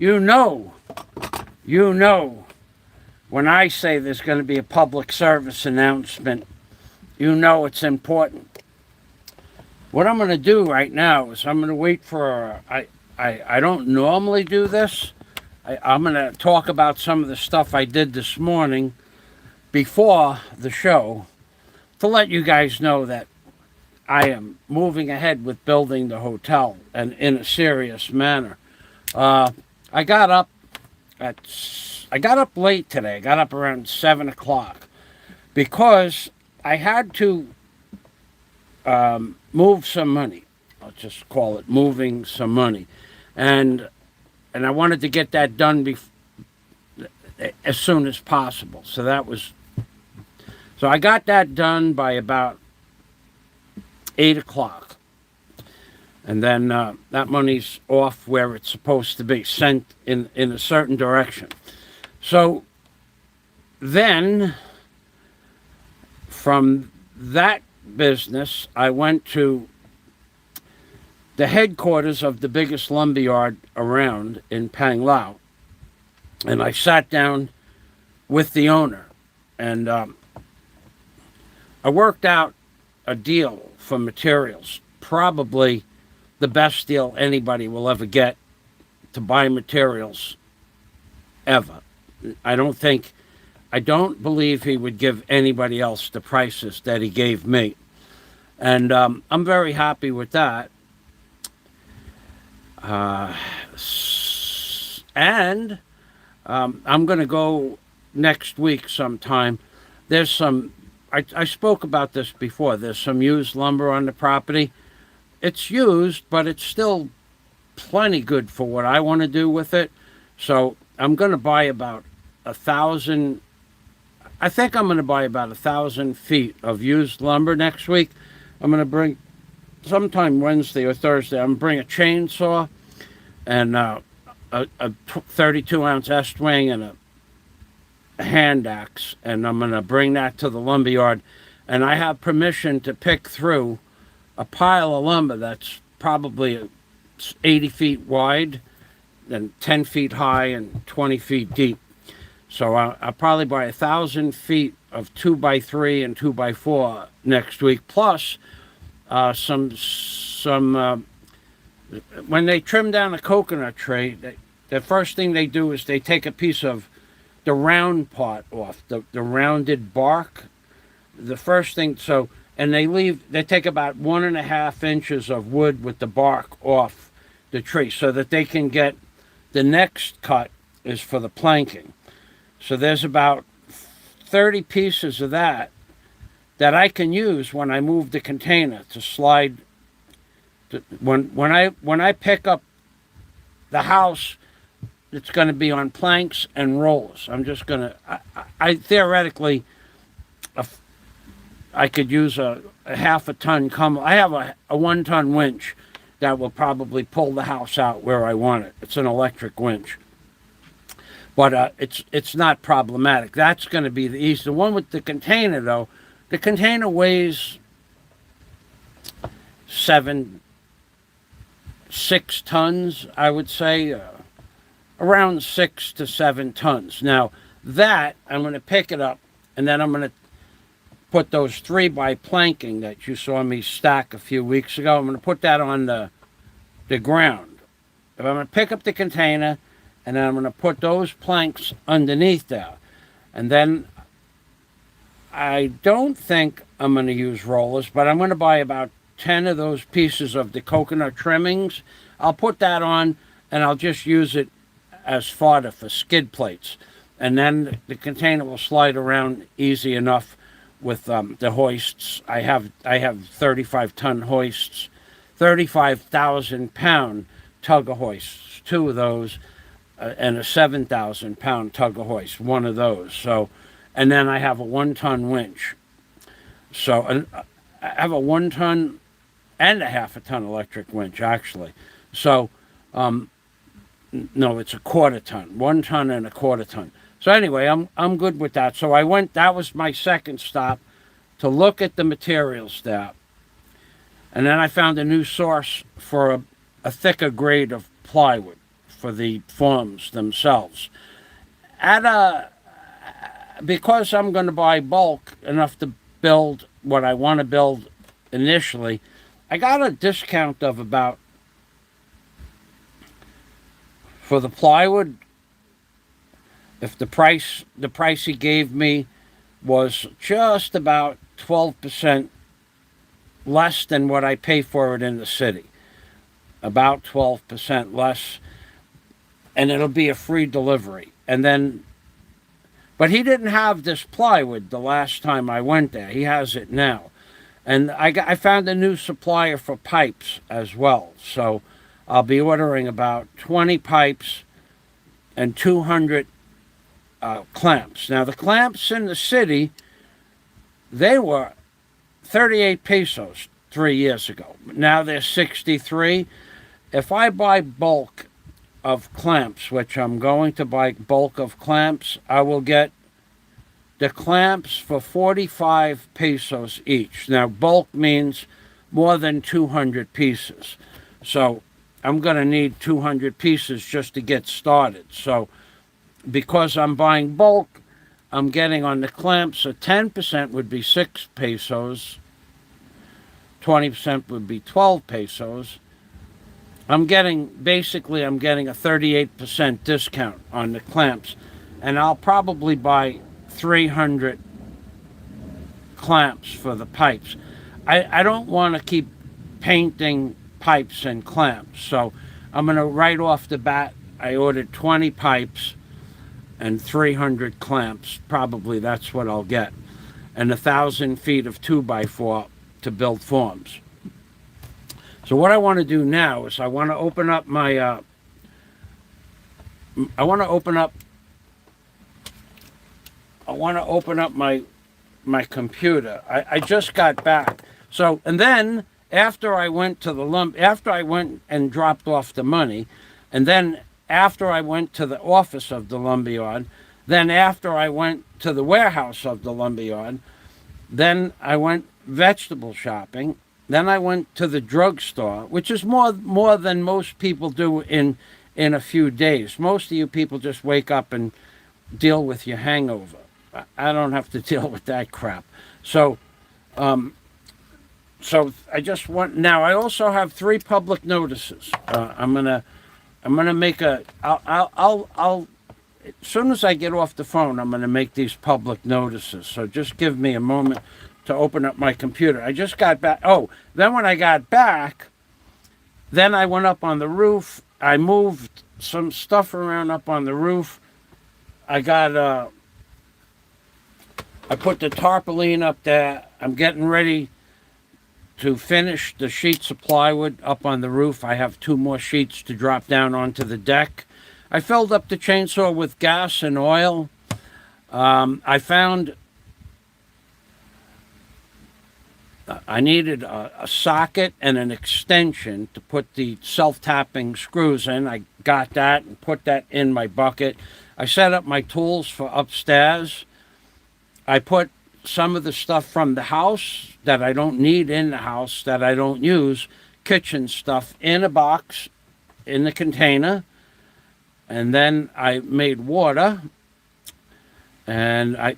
You know, you know, when I say there's going to be a public service announcement, you know it's important. What I'm going to do right now is I'm going to wait for. I don't normally do this. I'm going to talk about some of the stuff I did this morning before the show to let you guys know that I am moving ahead with building the hotel and in a serious manner. Uh, I got up at I got up late today. I got up around 7 o'clock because I had to move some money. I'll just call it moving some money, and I wanted to get that done as soon as possible. So I got that done by about 8 o'clock, and then that money's off where it's supposed to be, sent in a certain direction. So then, from that business, I went to the headquarters of the biggest lumberyard around in Pang Lao, and I sat down with the owner, and I worked out a deal for materials, probably the best deal anybody will ever get to buy materials ever. I don't believe he would give anybody else the prices that he gave me. And I'm very happy with that. And I'm going to go next week sometime. There's some, I spoke about this before. There's some used lumber on the property. It's used, but it's still plenty good for what I want to do with it. So I'm going to buy about 1,000. I think I'm going to buy about 1,000 feet of used lumber next week. I'm going to bring, sometime Wednesday or Thursday, I'm going to bring a chainsaw and a 32-ounce S-wing and a hand axe, and I'm going to bring that to the lumberyard. And I have permission to pick through a pile of lumber that's probably 80 feet wide and 10 feet high and 20 feet deep. So I'll probably buy 1,000 feet of 2x3 and 2x4 next week, plus some. When they trim down a coconut tree, the first thing they do is they take a piece of the round part off, the rounded bark. The first thing, and they take about 1.5 inches of wood with the bark off the tree so that they can get the next cut is for the planking. So there's about 30 pieces of that I can use when I move the container to slide. When I pick up the house, it's going to be on planks and rollers. I'm just going to, I theoretically, I could use a half a ton I have a 1-ton winch that will probably pull the house out where I want it. It's an electric winch. But it's not problematic. That's going to be the easy. The one with the container, though, the container weighs 6 tons, I would say, around 6 to 7 tons. Now, that, I'm going to pick it up, and then I'm going to put those 3x planking that you saw me stack a few weeks ago. I'm going to put that on the ground. If I'm going to pick up the container, and then I'm going to put those planks underneath there. And then I don't think I'm going to use rollers, but I'm going to buy about 10 of those pieces of the coconut trimmings. I'll put that on, and I'll just use it as fodder for skid plates. And then the container will slide around easy enough with the hoists. I have 35-ton hoists, 35,000-pound tugger hoists, 2 of those, and a 7,000-pound tugger hoist, 1 of those. So, and then I have a 1-ton winch. So I have a 1-ton and a half-a-ton electric winch, actually. So, no, it's a 1/4 ton, 1 ton and a 1/4 ton. So anyway, I'm good with that. So I went. That was my second stop to look at the materials there, and then I found a new source for a thicker grade of plywood, for the forms themselves. Because I'm going to buy bulk enough to build what I want to build initially, I got a discount of about, for the plywood, if the price he gave me was just about 12% less than what I pay for it in the city. About 12% less, and it'll be a free delivery. And then, but he didn't have this plywood the last time I went there. He has it now. And I found a new supplier for pipes as well. So I'll be ordering about 20 pipes and 200 clamps. Now, the clamps in the city, they were 38 pesos 3 years ago. Now they're 63. If I buy bulk of clamps, which I'm going to buy bulk of clamps, I will get the clamps for 45 pesos each. Now, bulk means more than 200 pieces. So I'm going to need 200 pieces just to get started. So because I'm buying bulk, I'm getting on the clamps, so 10% would be 6 pesos, 20% would be 12 pesos. I'm getting a 38% discount on the clamps, and I'll probably buy 300 clamps for the pipes. I don't want to keep painting pipes and clamps, so I'm going to right off the bat, I ordered 20 pipes and 300 clamps. Probably that's what I'll get, and 1,000 feet of 2x4 to build forms. So what I want to do now is I want to open up my my computer. I just got back. So, and then after I went and dropped off the money, and then after I went to the office of the lumberyard, then after I went to the warehouse of the lumberyard, then I went vegetable shopping, then I went to the drugstore, which is more than most people do in a few days. Most of you people just wake up and deal with your hangover. I don't have to deal with that crap. So I just want, now I also have 3 public notices. I'm gonna make I'll as soon as I get off the phone, I'm gonna make these public notices. So just give me a moment to open up my computer. I just got back. Oh, then when I got back, then I went up on the roof. I moved some stuff around up on the roof. I put the tarpaulin up there. I'm getting ready to finish the sheets of plywood up on the roof. I have 2 more sheets to drop down onto the deck. I filled up the chainsaw with gas and oil. I found I needed a socket and an extension to put the self-tapping screws in. I got that and put that in my bucket. I set up my tools for upstairs. I put some of the stuff from the house that I don't need in the house, that I don't use, kitchen stuff, in a box, in the container. And then I made water, and I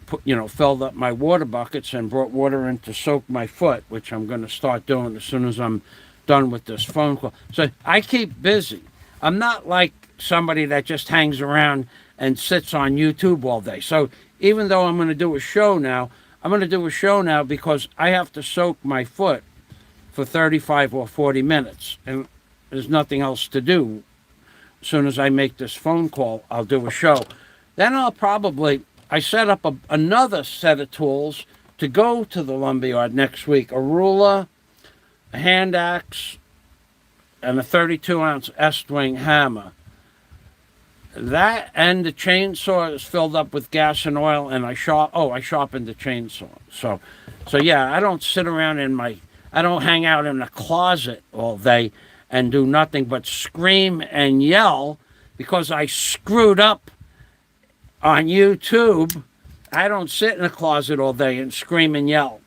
filled up my water buckets and brought water in to soak my foot, which I'm going to start doing as soon as I'm done with this phone call. So I keep busy. I'm not like somebody that just hangs around and sits on YouTube all day. So even though I'm going to do a show now, I'm going to do a show now because I have to soak my foot for 35 or 40 minutes, and there's nothing else to do. As soon as I make this phone call, I'll do a show. Then I set up another set of tools to go to the lumberyard next week. A ruler, a hand axe, and a 32-ounce Estwing hammer. That and the chainsaw is filled up with gas and oil, and I sharpened the chainsaw. So yeah, I don't sit around I don't hang out in the closet all day and do nothing but scream and yell because I screwed up on YouTube. I don't sit in a closet all day and scream and yell.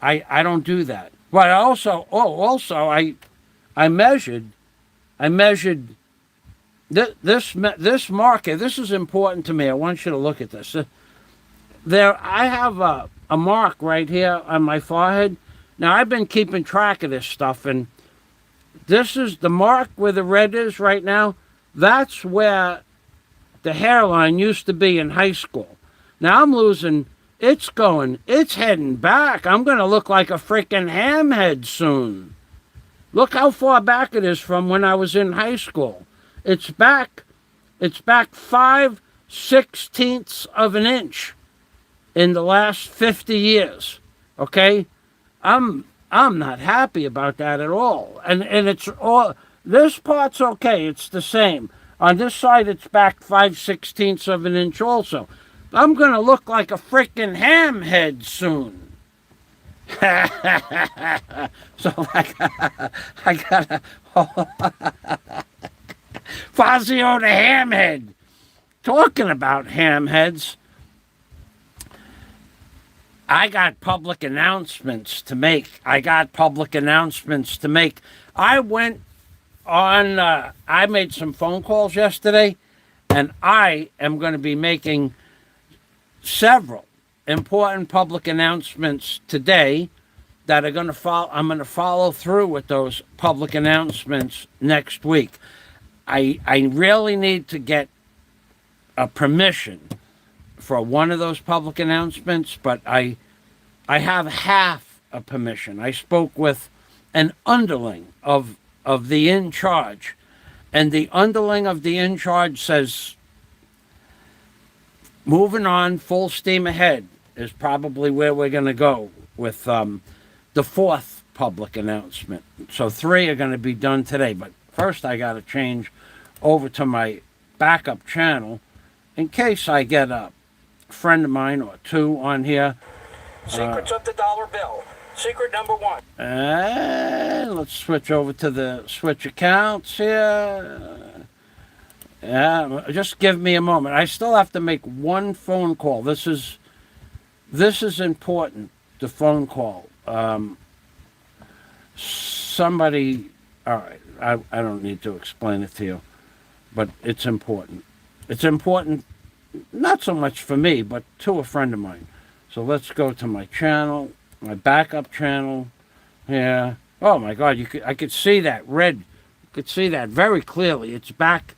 I don't do that. But I measured This marker, this is important to me. I want you to look at this. There, I have a mark right here on my forehead. Now, I've been keeping track of this stuff, and this is the mark where the red is right now. That's where the hairline used to be in high school. Now I'm losing, it's heading back. I'm going to look like a freaking hamhead soon. Look how far back it is from when I was in high school. It's back 5/16 of an inch in the last 50 years. Okay? I'm not happy about that at all. And it's all, this part's okay, it's the same. On this side, it's back 5/16 of an inch also. I'm going to look like a freaking hamhead soon. So I got Fazio the hamhead. Talking about hamheads, I got public announcements to make. I went on, I made some phone calls yesterday, and I am going to be making several important public announcements today that are going to follow. I'm going to follow through with those public announcements next week. I really need to get a permission for one of those public announcements, but I have half a permission. I spoke with an underling of the in charge, and the underling of the in charge says, moving on, full steam ahead is probably where we're going to go with the fourth public announcement. So 3 are going to be done today, but first I got to change over to my backup channel in case I get a friend of mine or 2 on here. Secrets of the dollar bill. Secret number 1. And let's switch over to the switch accounts here. Yeah, just give me a moment. I still have to make one phone call. This is important, the phone call. Somebody, all right, I don't need to explain it to you, but it's important. It's important, not so much for me, but to a friend of mine. So let's go to my channel, my backup channel. Yeah. Oh my God, I could see that red. You could see that very clearly. It's back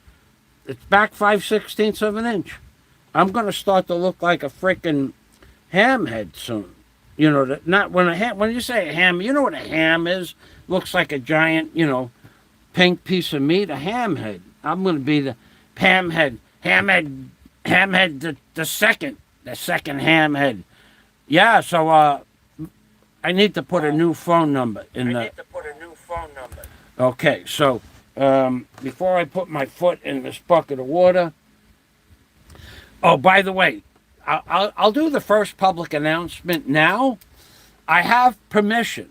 5/16 of an inch. I'm going to start to look like a freaking hamhead soon. You know, not when you say a ham, you know what a ham is? Looks like a giant, pink piece of meat, a hamhead. I'm going to be the hamhead the second hamhead. Yeah, so I need to put a new phone number in Okay, so before I put my foot in this bucket of water. Oh, by the way, I'll do the first public announcement now. I have permission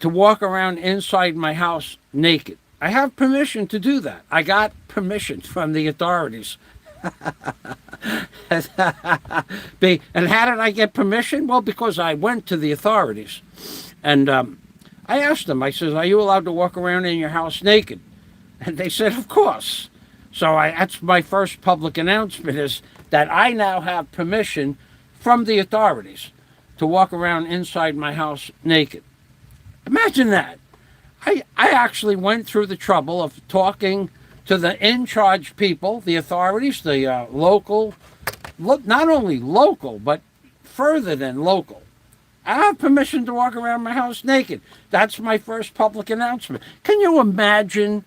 to walk around inside my house naked. I have permission to do that. I got permission from the authorities. And how did I get permission? Well, because I went to the authorities. And I asked them, I said, are you allowed to walk around in your house naked? And they said, of course. So that's my first public announcement, is that I now have permission from the authorities to walk around inside my house naked. Imagine that. I actually went through the trouble of talking to the in-charge people, the authorities, the local, not only local, but further than local. I have permission to walk around my house naked. That's my first public announcement. Can you imagine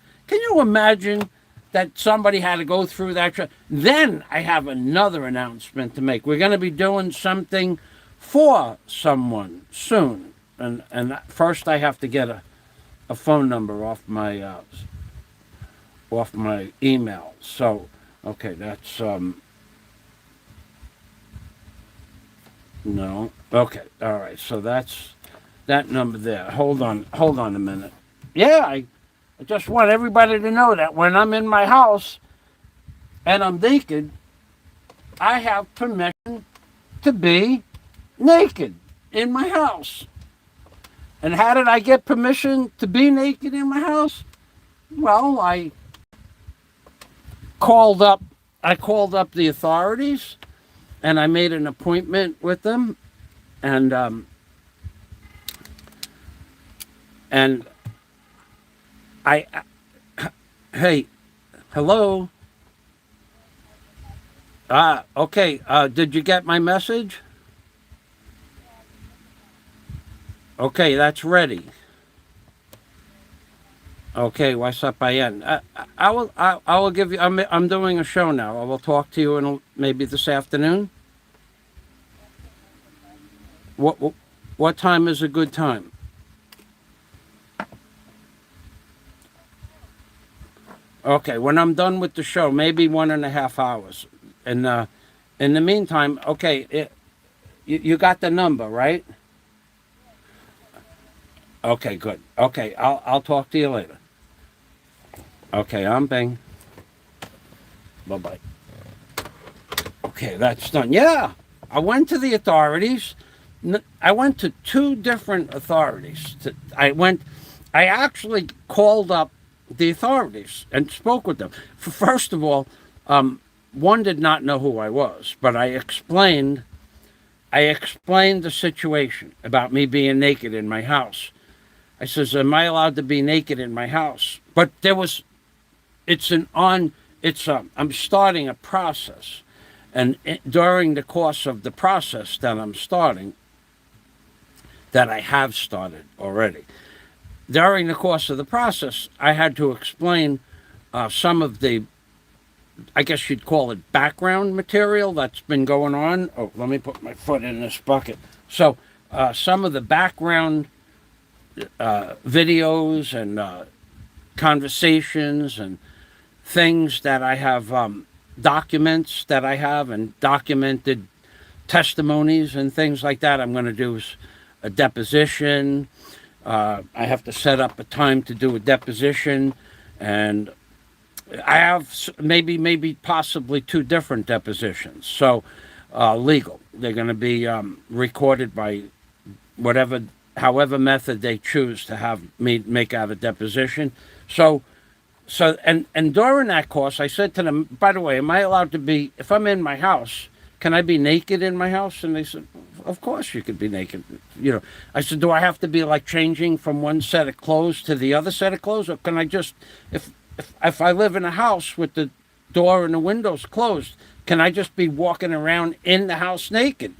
that somebody had to go through that? Then I have another announcement to make. We're going to be doing something for someone soon. And first I have to get a phone number off my email. So, okay, that's no. Okay, all right. So that's that number there. Hold on a minute. Yeah, I just want everybody to know that when I'm in my house and I'm naked, I have permission to be naked in my house. And how did I get permission to be naked in my house? Well, called up I called up the authorities and I made an appointment with them, and and I hey, hello. Okay. Did you get my message? Okay, that's ready. Okay, what's up? I will give you. I'm doing a show now. I will talk to you in maybe this afternoon. What what time is a good time? Okay, when I'm done with the show, maybe 1.5 hours. And in the meantime, okay, you got the number, right? Okay, good. Okay, I'll talk to you later. Okay, I'm Bing. Bye bye. Okay, that's done. Yeah, I went to the authorities. I went to two different authorities. I actually called up the authorities and spoke with them. First of all, one did not know who I was, but I explained the situation about me being naked in my house. I says, "Am I allowed to be naked in my house?" But I'm starting a process, and during the course of the process that I have started already. During the course of the process, I had to explain some of the, I guess you'd call it, background material that's been going on. Oh, let me put my foot in this bucket. So, some of the background videos and conversations and things that I have, documents that I have, and documented testimonies and things like that. I'm going to do a deposition. I have to set up a time to do a deposition, and I have maybe possibly two different depositions. So legal. They're going to be recorded by however method they choose to have me make out a deposition. So and during that course, I said to them, by the way, am I allowed to be, if I'm in my house, can I be naked in my house? And they said, of course you could be naked. I said, do I have to be like changing from one set of clothes to the other set of clothes? Or can I just, if I live in a house with the door and the windows closed, can I just be walking around in the house naked?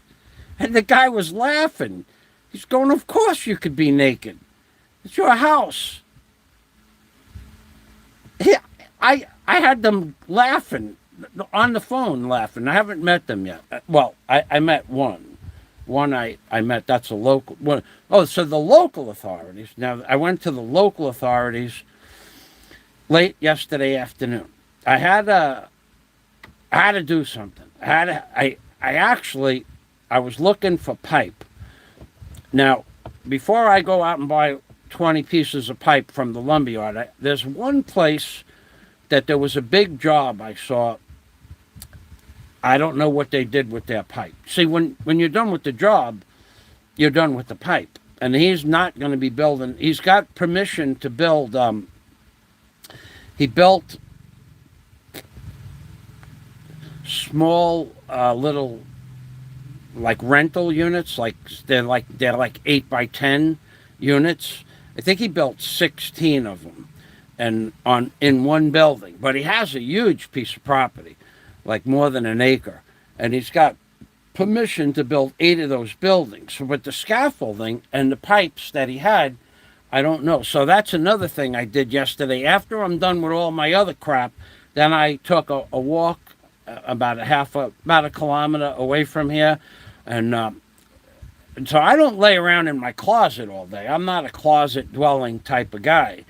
And the guy was laughing. He's going, of course you could be naked. It's your house. Yeah, I had them laughing on the phone, laughing. I haven't met them yet. Well, I met one. One I met, that's a local one. Oh, so the local authorities. Now, I went to the local authorities late yesterday afternoon. I had to do something. I was looking for pipe. Now, before I go out and buy 20 pieces of pipe from the lumberyard, there's one place that there was a big job I saw. I don't know what they did with their pipe. See, when you're done with the job, you're done with the pipe. And he's not going to be building. He's got permission to build. He built small little like rental units, they're like 8x10 units. I think he built 16 of them, and in one building. But he has a huge piece of property, like more than an acre, and he's got permission to build 8 of those buildings. So with the scaffolding and the pipes that he had, I don't know. So that's another thing I did yesterday. After I'm done with all my other crap, then I took a walk about a kilometer away from here, and so I don't lay around in my closet all day. I'm not a closet dwelling type of guy.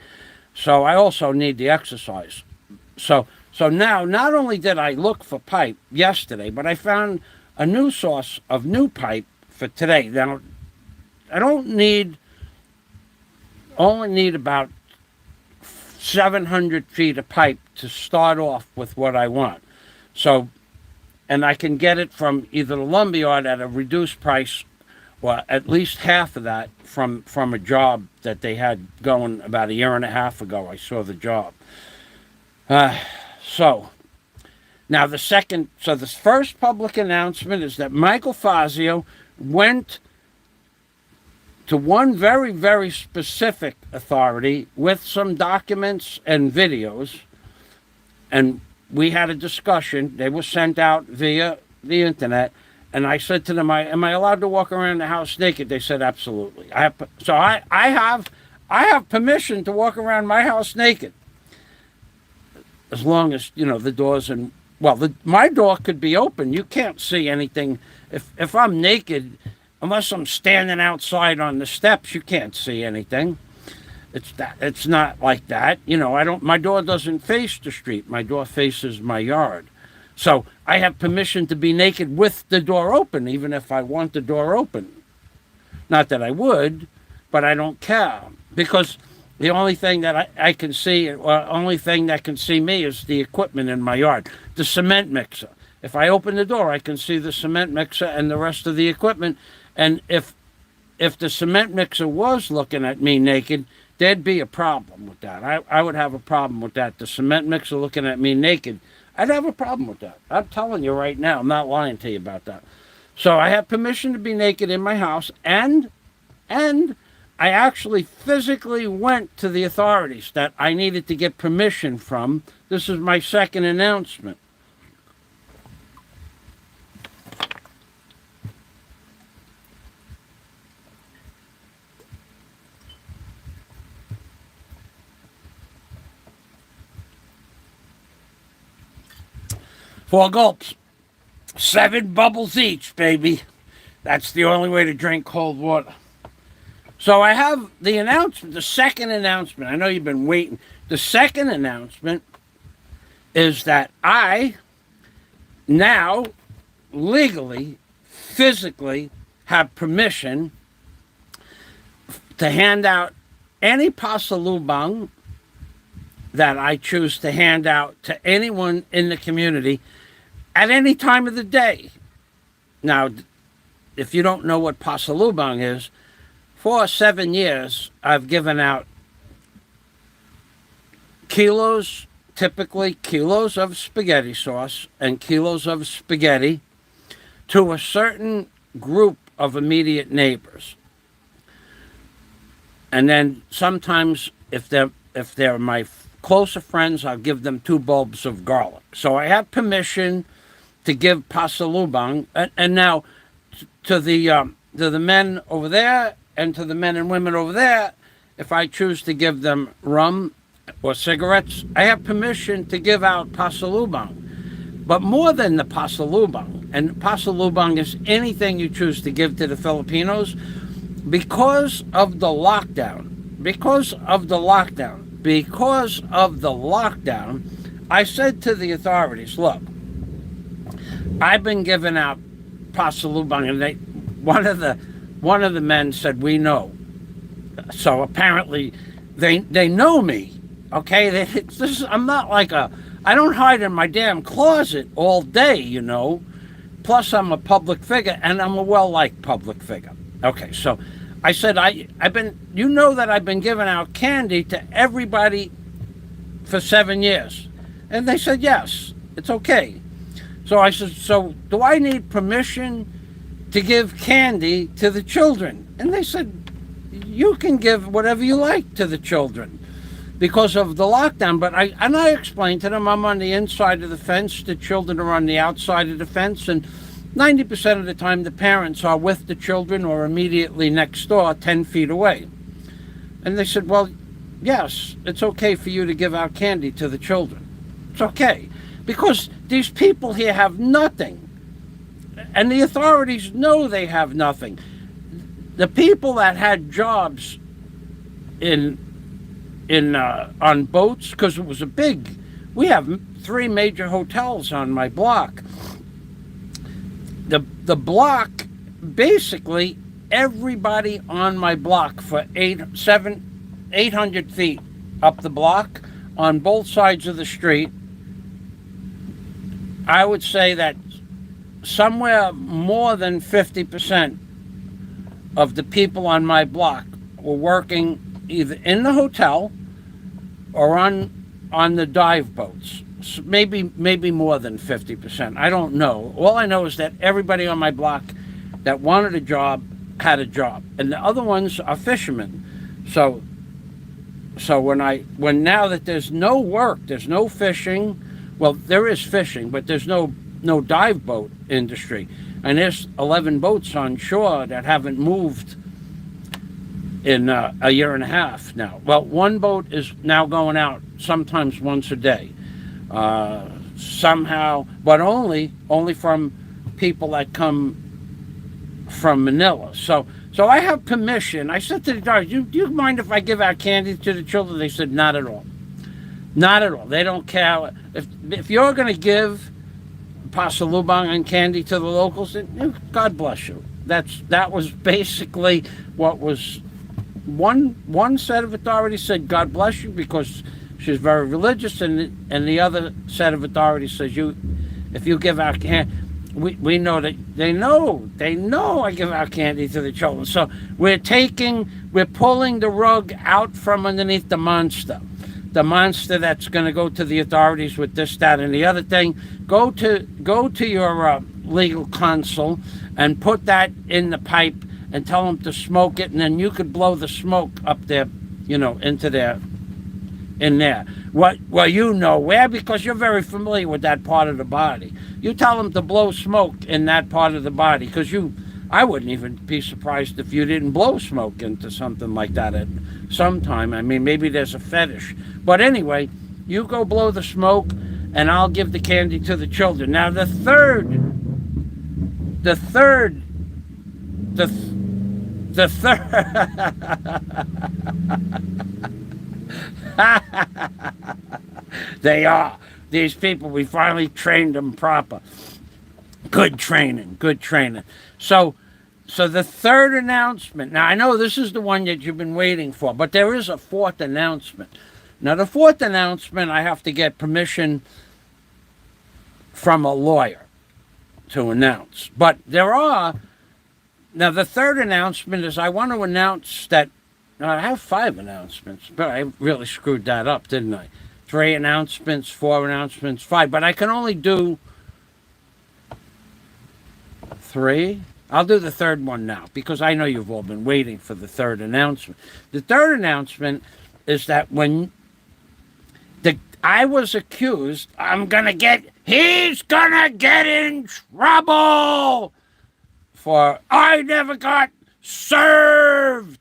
So I also need the exercise. So now, not only did I look for pipe yesterday, but I found a new source of new pipe for today. Now, I only need about 700 feet of pipe to start off with what I want. So, and I can get it from either the lumberyard at a reduced price, well, at least half of that from a job that they had going about a year and a half ago. I saw the job. So now the first public announcement is that Michael Fazio went to one very, very specific authority with some documents and videos, and we had a discussion. They were sent out via the internet, and I said to them, "Am I allowed to walk around the house naked?" They said, "Absolutely." I have permission to walk around my house naked, as long as the doors and my door could be open. You can't see anything if I'm naked, unless I'm standing outside on the steps. You can't see anything. It's not like that. My door doesn't face the street. My door faces my yard. So I have permission to be naked with the door open, even if I want the door open. Not that I would, but I don't care, because the only thing that I can see, or only thing that can see me, is the equipment in my yard, the cement mixer. If I open the door, I can see the cement mixer and the rest of the equipment. And if the cement mixer was looking at me naked, there'd be a problem with that. I would have a problem with that. The cement mixer looking at me naked, I'd have a problem with that. I'm telling you right now. I'm not lying to you about that. So I have permission to be naked in my house, and I actually physically went to the authorities that I needed to get permission from. This is my second announcement. Four gulps. 7 bubbles each, baby. That's the only way to drink cold water. So I have the announcement, the second announcement. I know you've been waiting. The second announcement is that I now legally, physically have permission to hand out any pasalubong that I choose to hand out to anyone in the community at any time of the day. Now, if you don't know what pasalubong is, for 7 years, I've given out typically kilos of spaghetti sauce and kilos of spaghetti to a certain group of immediate neighbors. And then sometimes, if they're my closer friends, I'll give them 2 bulbs of garlic. So I have permission to give pasalubong, and now to the men over there and to the men and women over there, if I choose to give them rum or cigarettes, I have permission to give out pasalubong. But more than the pasalubong, and pasalubong is anything you choose to give to the Filipinos, because of the lockdown, I said to the authorities, look, I've been giving out pasalubong, and one of the men said, we know. So apparently they know me, okay? I'm not like I don't hide in my damn closet all day, Plus I'm a public figure, and I'm a well-liked public figure. Okay, so I said, I've been giving out candy to everybody for 7 years. And they said, yes, it's okay. So I said, so do I need permission to give candy to the children? And they said, you can give whatever you like to the children because of the lockdown. But I explained to them, I'm on the inside of the fence, the children are on the outside of the fence, and 90% of the time the parents are with the children or immediately next door, 10 feet away. And they said, well, yes, it's okay for you to give out candy to the children. It's okay. Because these people here have nothing. And the authorities know they have nothing. The people that had jobs on boats, because it was we have 3 major hotels on my block. The block, basically everybody on my block for 800 feet up the block on both sides of the street, I would say that somewhere more than 50% of the people on my block were working either in the hotel or on the dive boats. Maybe more than 50%. I don't know. All I know is that everybody on my block that wanted a job had a job, and the other ones are fishermen. So when now that there's no work, there's no fishing. Well, there is fishing, but there's no dive boat industry, and there's 11 boats on shore that haven't moved in a year and a half now. Well, one boat is now going out sometimes once a day, somehow, but only from people that come from Manila. So I have permission. I said to the doctor, do you mind if I give out candy to the children? They said, not at all. Not at all. They don't care. If you're going to give pasalubong and candy to the locals, then God bless you. That was basically what was. One set of authorities said, God bless you, because she's very religious, and the other set of authorities says, if you give out candy, we know that they know I give out candy to the children. So we're pulling the rug out from underneath the monster that's going to go to the authorities with this, that, and the other thing. Go to your legal counsel and put that in the pipe and tell them to smoke it, and then you could blow the smoke up there, into there, in there. Well, you know where, because you're very familiar with that part of the body. You tell them to blow smoke in that part of the body, because I wouldn't even be surprised if you didn't blow smoke into something like that at some time. I mean, maybe there's a fetish. But anyway, you go blow the smoke, and I'll give the candy to the children. Now, the third they are. These people, we finally trained them proper. Good training. So the third announcement. Now, I know this is the one that you've been waiting for, but there is a fourth announcement. Now, the fourth announcement, I have to get permission from a lawyer to announce. But now the third announcement is I want to announce that, I have 5 announcements, but I really screwed that up, didn't I? 3 announcements, 4 announcements, 5, but I can only do 3. I'll do the third one now, because I know you've all been waiting for the third announcement. The third announcement is that when I was accused, he's gonna get in trouble for I never got served.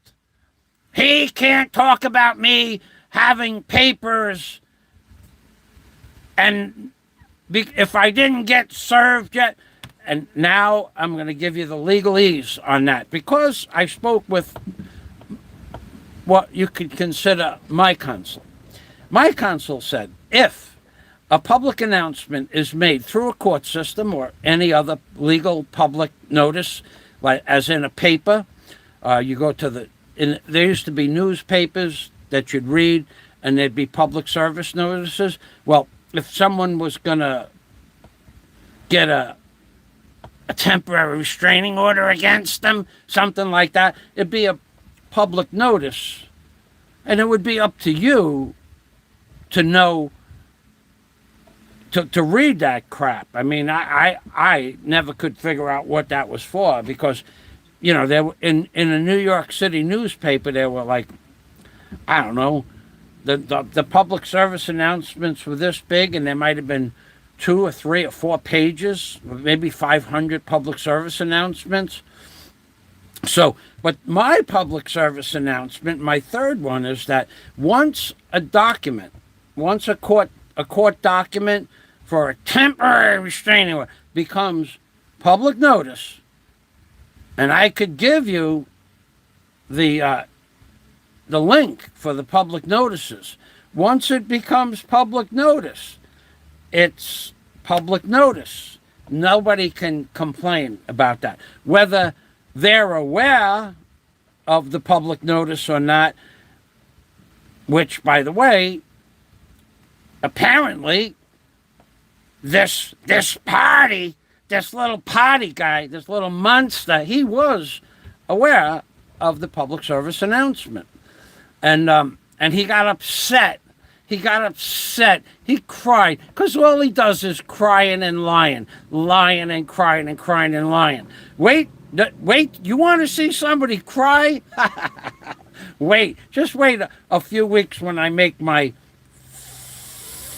He can't talk about me having papers, and if I didn't get served yet. And now I'm going to give you the legalese on that, because I spoke with what you could consider my counsel. My counsel said, if a public announcement is made through a court system or any other legal public notice, like as in a paper, you go to there used to be newspapers that you'd read, and there'd be public service notices. Well, if someone was going to get a temporary restraining order against them, something like that, it'd be a public notice, and it would be up to you to know, to read that crap. I mean, I never could figure out what that was for, because there were, in a New York City newspaper, there were like, I don't know, the public service announcements were this big, and there might have been 2 or 3 or 4 pages, maybe 500 public service announcements. So, but my public service announcement, my third one, is that once a court document for a temporary restraining order becomes public notice, and I could give you the link for the public notices. Once it becomes public notice, it's public notice. Nobody can complain about that. Whether they're aware of the public notice or not, which, by the way, apparently this little party guy, this little monster, he was aware of the public service announcement. And he got upset. He got upset. He cried because all he does is crying and lying, lying and crying and crying and lying. Wait, you want to see somebody cry? Wait, just wait a few weeks when I make my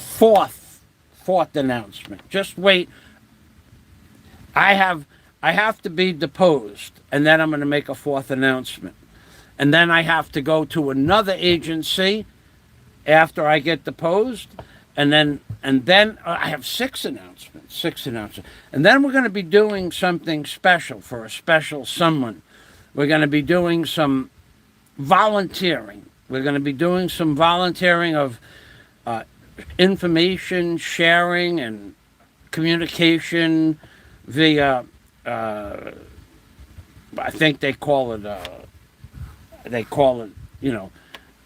fourth announcement. Just wait. I have to be deposed, and then I'm going to make a fourth announcement. And then I have to go to another agency after I get deposed, and then I have six announcements. And then we're going to be doing something special for a special someone. We're going to be doing some volunteering. We're going to be doing some volunteering of information sharing and communication via, I think they call it,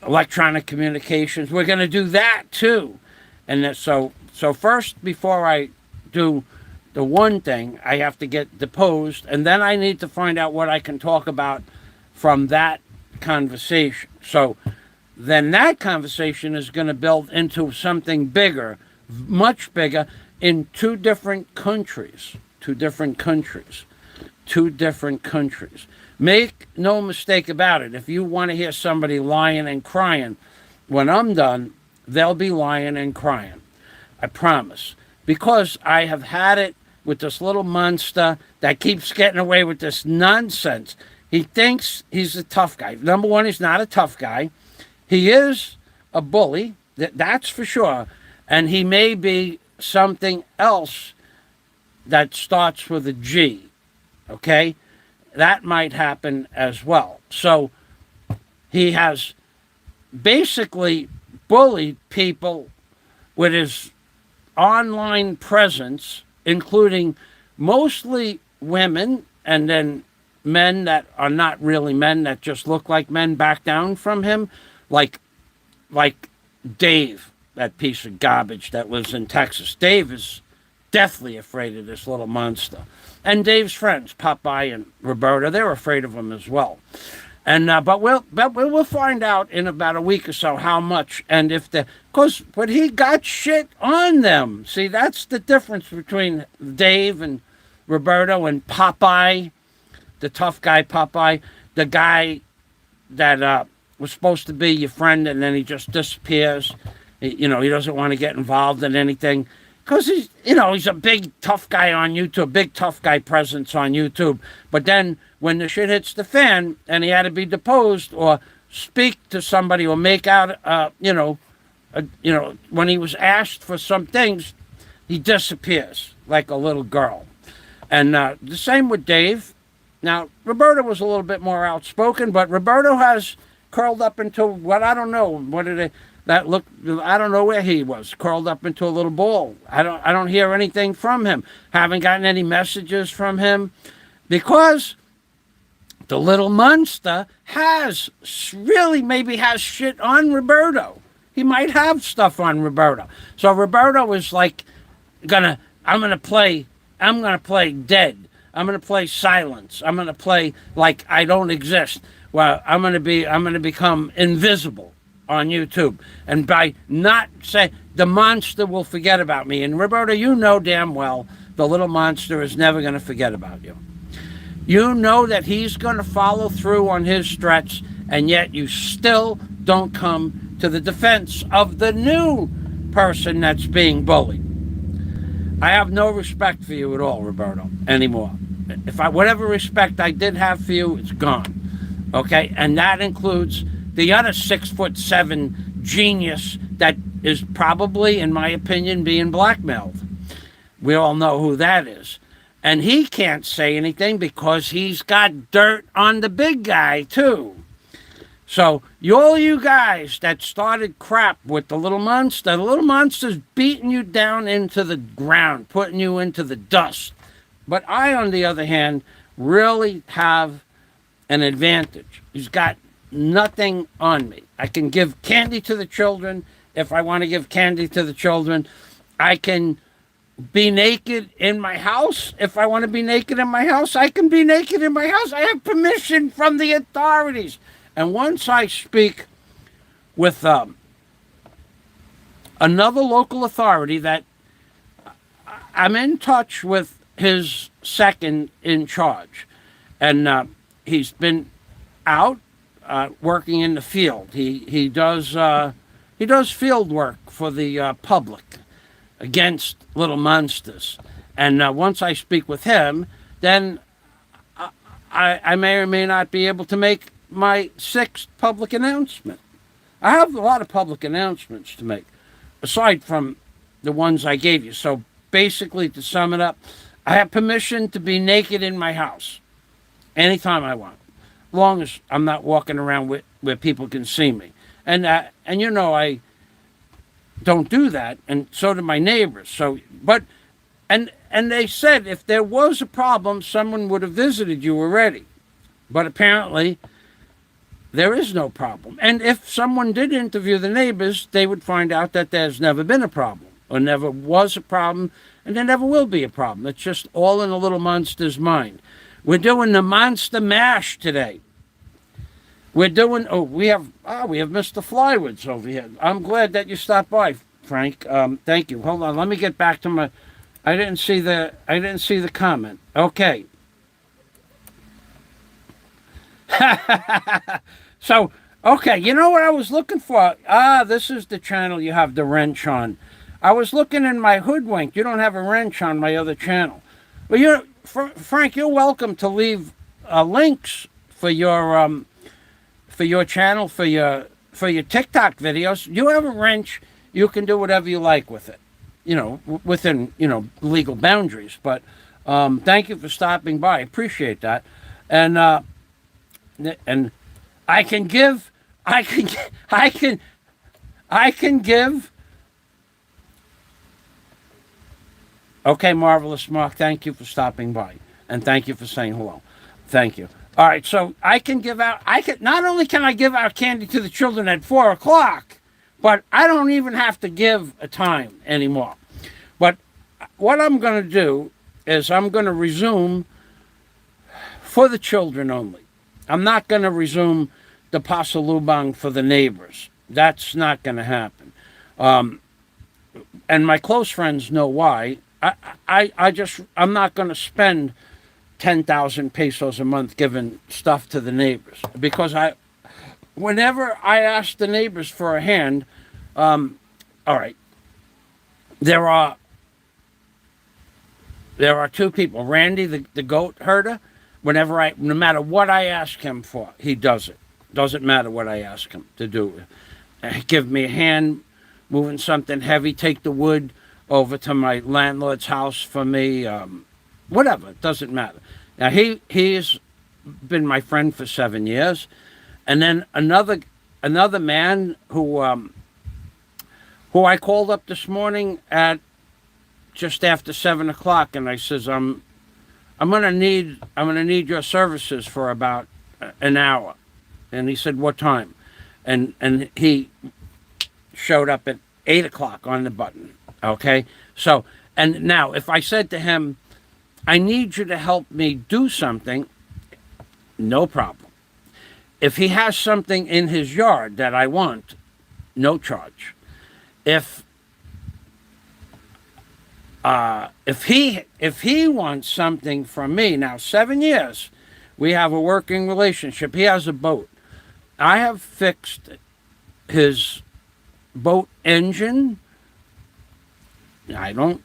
electronic communications. We're going to do that too. And so first, before I do the one thing, I have to get deposed, and then I need to find out what I can talk about from that conversation. So then that conversation is going to build into something bigger, much bigger, in two different countries. Make no mistake about it. If you want to hear somebody lying and crying, when I'm done, they'll be lying and crying. I promise. Because I have had it with this little monster that keeps getting away with this nonsense. He thinks he's a tough guy. Number one, he's not a tough guy. He is a bully, that's for sure. And he may be something else that starts with a G, okay? That might happen as well. So he has basically bullied people with his online presence, including mostly women and then men that are not really men, that just look like men, back down from him, like Dave, that piece of garbage that lives in Texas. Dave is deathly afraid of this little monster. And Dave's friends, Popeye and Roberta, they're afraid of him as well. And but we'll find out in about a week or so how much, and if but he got shit on them. See, that's the difference between Dave and Roberta and Popeye, the tough guy Popeye, the guy that was supposed to be your friend and then he just disappears. He doesn't want to get involved in anything because he's a big tough guy on YouTube, big tough guy presence on YouTube. But then when the shit hits the fan and he had to be deposed or speak to somebody or make out, when he was asked for some things, he disappears like a little girl. And the same with Dave. Now, Roberta was a little bit more outspoken, but Roberto has curled up into what I don't know. I don't know where he was, curled up into a little ball. I don't hear anything from him. Haven't gotten any messages from him because the little monster maybe has shit on Roberto. He might have stuff on Roberto. So Roberto is like I'm gonna play dead. I'm gonna play silence. I'm gonna play like I don't exist. Well, I'm gonna become invisible on YouTube. And by not saying, the monster will forget about me. And Roberta, you know damn well the little monster is never gonna forget about you. You know that he's gonna follow through on his threats, and yet you still don't come to the defense of the new person that's being bullied. I have no respect for you at all, Roberto, anymore. Whatever respect I did have for you, it's gone. Okay? And that includes the other 6'7" genius that is probably, in my opinion, being blackmailed. We all know who that is. And he can't say anything because he's got dirt on the big guy, too. So, all you guys that started crap with the little monster's beating you down into the ground, putting you into the dust. But I, on the other hand, really have an advantage. He's got nothing on me. I can give candy to the children if I want to give candy to the children. I can be naked in my house. If I want to be naked in my house, I can be naked in my house. I have permission from the authorities. And once I speak with another local authority that I'm in touch with his second in charge, and he's been out working in the field. He does field work for the public against little monsters. And once I speak with him, then I may or may not be able to make my sixth public announcement. I have a lot of public announcements to make, aside from the ones I gave you. So basically, to sum it up, I have permission to be naked in my house anytime I want, as long as I'm not walking around where people can see me. And you know, I don't do that, and so do my neighbors. So, but, and they said if there was a problem, someone would have visited you already. But apparently, there is no problem. And if someone did interview the neighbors, they would find out that there's never been a problem, or never was a problem, and there never will be a problem. It's just all in a little monster's mind. We're doing the Monster Mash today. We're doing. We have Mr. Flywoods over here. I'm glad that you stopped by, Frank. Thank you. Hold on. Let me get back to my. I didn't see the comment. Okay. So, okay, you know what I was looking for? This is the channel you have the wrench on. I was looking in my Hoodwink. You don't have a wrench on my other channel. Well, Frank, you're welcome to leave links for your channel, for your TikTok videos. You have a wrench, you can do whatever you like with it, within, legal boundaries. But thank you for stopping by. I appreciate that. And I can give. Okay, Marvelous Mark, thank you for stopping by. And thank you for saying hello. Thank you. All right, so I can give out, not only can I give out candy to the children at 4 o'clock, but I don't even have to give a time anymore. But what I'm going to do is I'm going to resume for the children only. I'm not going to resume the pasalubong for the neighbors. That's not going to happen. And my close friends know why. I'm not going to spend 10,000 pesos a month giving stuff to the neighbors, because whenever I ask the neighbors for a hand, all right, there are two people. Randy, the goat herder, no matter what I ask him for, he does it. Doesn't matter what I ask him to do. Give me a hand moving something heavy, take the wood over to my landlord's house for me, whatever, it doesn't matter. Now, he's been my friend for 7 years. And then another man who I called up this morning at just after 7 o'clock, and I says, I'm gonna need your services for about an hour. And he said, what time? And he showed up at 8 o'clock on the button. Okay, so, and now if I said to him, I need you to help me do something, no problem. If he has something in his yard that I want, no charge. If he wants something from me, now 7 years, we have a working relationship. He has a boat. I have fixed his boat engine. I don't,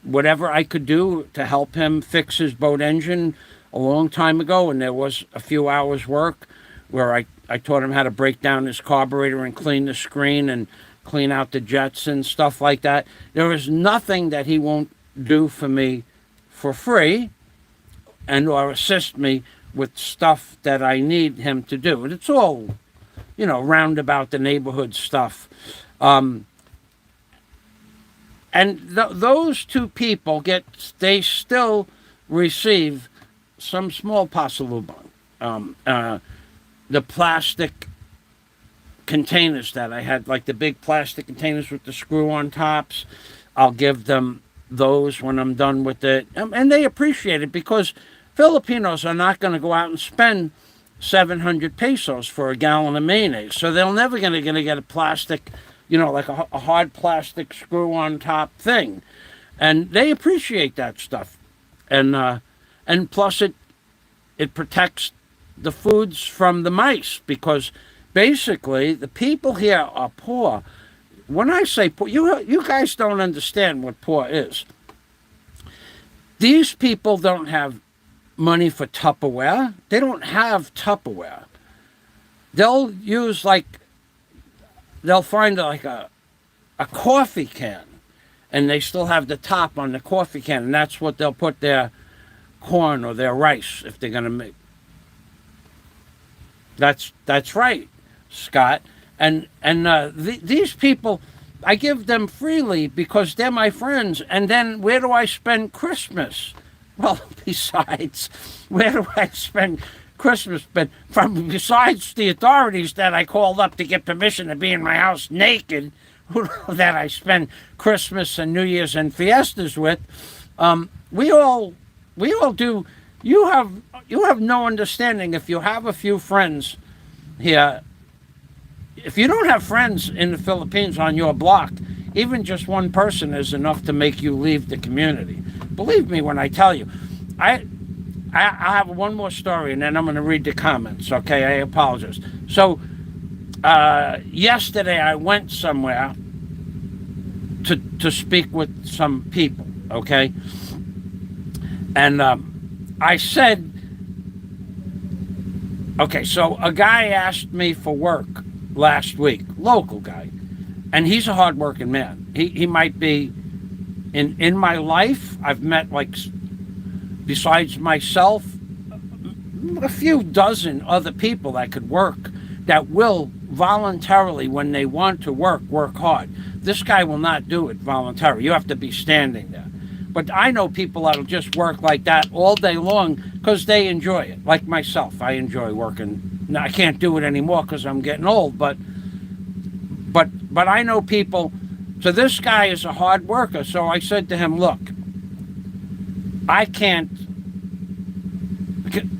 whatever I could do to help him fix his boat engine a long time ago, and there was a few hours work where I taught him how to break down his carburetor and clean the screen and clean out the jets and stuff like that. There is nothing that he won't do for me for free or assist me with stuff that I need him to do. And it's all, roundabout the neighborhood stuff. And those two people they still receive some small pasalubong. The plastic containers that I had, like the big plastic containers with the screw on tops, I'll give them those when I'm done with it. And they appreciate it because Filipinos are not going to go out and spend 700 pesos for a gallon of mayonnaise. So they're never going to get a plastic, like a hard plastic screw on top thing. And they appreciate that stuff. And plus it protects the foods from the mice because basically the people here are poor. When I say poor, you guys don't understand what poor is. These people don't have money for Tupperware. They don't have Tupperware. They'll find like a coffee can, and they still have the top on the coffee can, and that's what they'll put their corn or their rice if they're gonna make. That's right, Scott. And these people, I give them freely because they're my friends. And then where do I spend Christmas? Well, besides, where do I spend Christmas? But besides the authorities that I called up to get permission to be in my house naked, that I spend Christmas and New Year's and fiestas with, we all do. You have no understanding. If you have a few friends here, if you don't have friends in the Philippines on your block, even just one person is enough to make you leave the community. Believe me when I tell you. I have one more story, and then I'm going to read the comments. Okay, I apologize. So yesterday I went somewhere to speak with some people. Okay, and I said, okay, so a guy asked me for work last week, local guy, and he's a hardworking man. He might be in my life. I've met, like, besides myself, a few dozen other people that could work, that will voluntarily, when they want to work hard. This guy will not do it voluntarily. You have to be standing there. But I know people that'll just work like that all day long because they enjoy it. Like myself, I enjoy working. Now, I can't do it anymore because I'm getting old, but I know people. So this guy is a hard worker. So I said to him, look, I can't.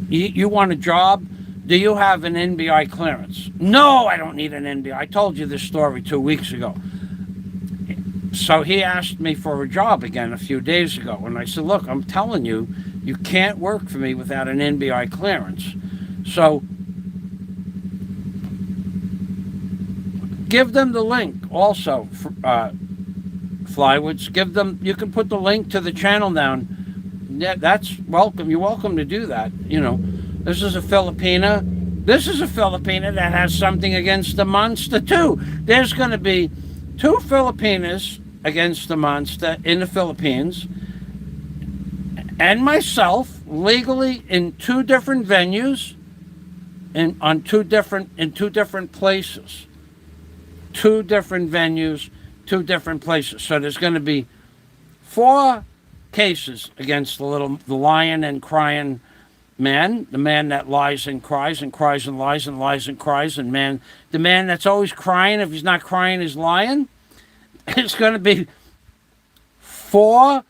You want a job? Do you have an NBI clearance? No, I don't need an NBI. I told you this story 2 weeks ago. So he asked me for a job again a few days ago. And I said, look, I'm telling you, you can't work for me without an NBI clearance. So give them the link also, Flywoods. Give them, you can put the link to the channel down. Yeah, that's welcome. You're welcome to do that. This is a Filipina. This is a Filipina that has something against the monster too. There's going to be 2 Filipinas against the monster in the Philippines, and myself legally in 2 different venues, in 2 different places. 2 different venues, 2 different places. So there's going to be 4 cases against the lying and crying man, the man that lies and cries and cries and lies and lies and cries, and the man that's always crying. If he's not crying, he's lying. It's going to be 4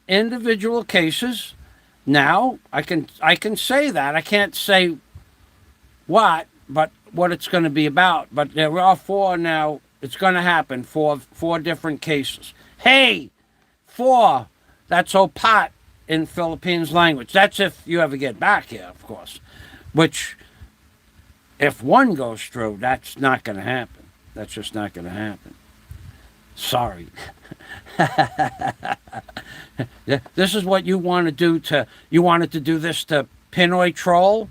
individual cases. Now I can say that. I can't say what it's going to be about, but there are 4 now. It's going to happen. 4 different cases. Hey, 4. That's opat in Philippines language. That's if you ever get back here, of course. Which, if 1 goes through, that's not going to happen. That's just not going to happen. Sorry. This is what you want to do you wanted to do this to Pinoy Troll,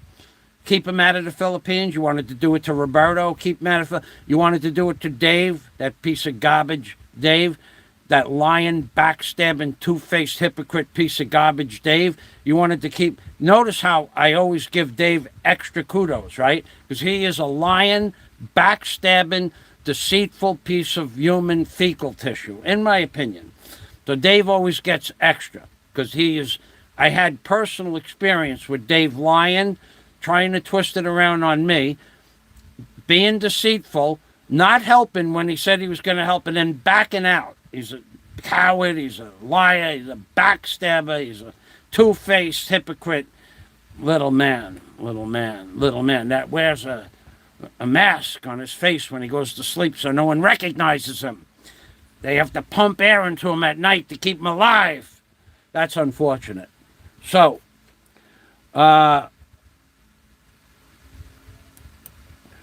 keep him out of the Philippines. You wanted to do it to Roberto, keep him out of you wanted to do it to Dave, that piece of garbage, Dave, that lying, backstabbing, two-faced hypocrite piece of garbage, Dave. You wanted to keep, notice how I always give Dave extra kudos, right? Because he is a lying, backstabbing, deceitful piece of human fecal tissue, in my opinion. So Dave always gets extra because I had personal experience with Dave lying, trying to twist it around on me, being deceitful, not helping when he said he was going to help, and then backing out. coward, he's a liar, he's a backstabber, he's a two-faced hypocrite little man that wears a mask on his face when he goes to sleep so no one recognizes him. They have to pump air into him at night to keep him alive. That's unfortunate. So,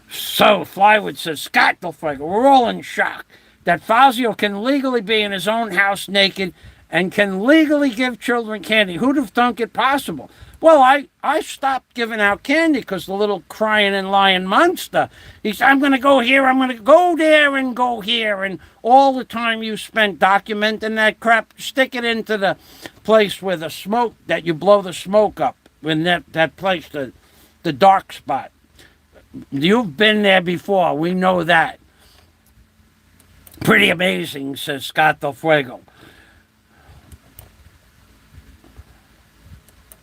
Flywood says, Scott Del Fuego, we're all in shock that Fazio can legally be in his own house naked and can legally give children candy. Who'd have thunk it possible? Well, I stopped giving out candy because the little crying and lying monster, he said, I'm going to go here, I'm going to go there and go here. And all the time you spent documenting that crap, stick it into the place where the smoke, that you blow the smoke up, in that place, the dark spot. You've been there before, we know that. Pretty amazing, says Scott Del Fuego.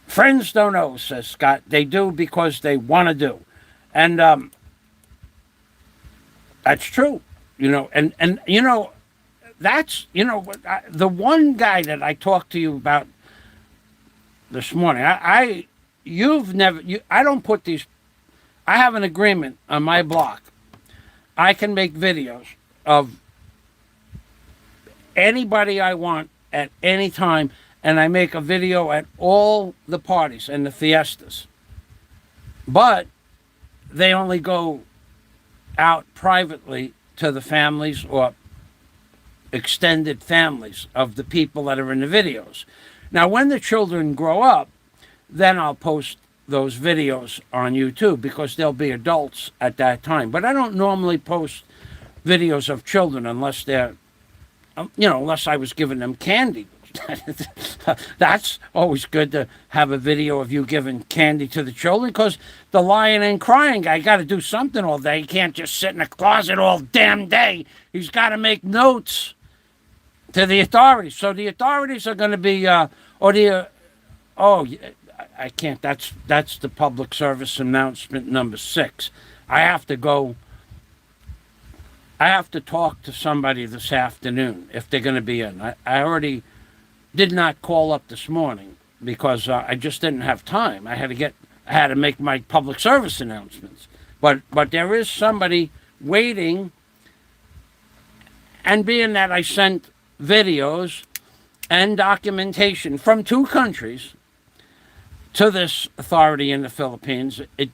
Friends don't know, says Scott. They do because they want to do. And that's true. And that's, the one guy that I talked to you about this morning, I don't put these, I have an agreement on my blog. I can make videos of anybody I want at any time, and I make a video at all the parties and the fiestas. But they only go out privately to the families or extended families of the people that are in the videos. Now, when the children grow up, then I'll post those videos on YouTube because they'll be adults at that time. But I don't normally post videos of children unless they're, unless I was giving them candy. That's always good to have a video of you giving candy to the children because the lying and crying guy got to do something all day. He can't just sit in a closet all damn day. He's got to make notes to the authorities. So the authorities are going to be, I can't. That's the public service announcement number 6. I have to talk to somebody this afternoon if they're going to be in. I already did not call up this morning because I just didn't have time. I had to make my public service announcements. But there is somebody waiting, and being that I sent videos and documentation from 2 countries to this authority in the Philippines, it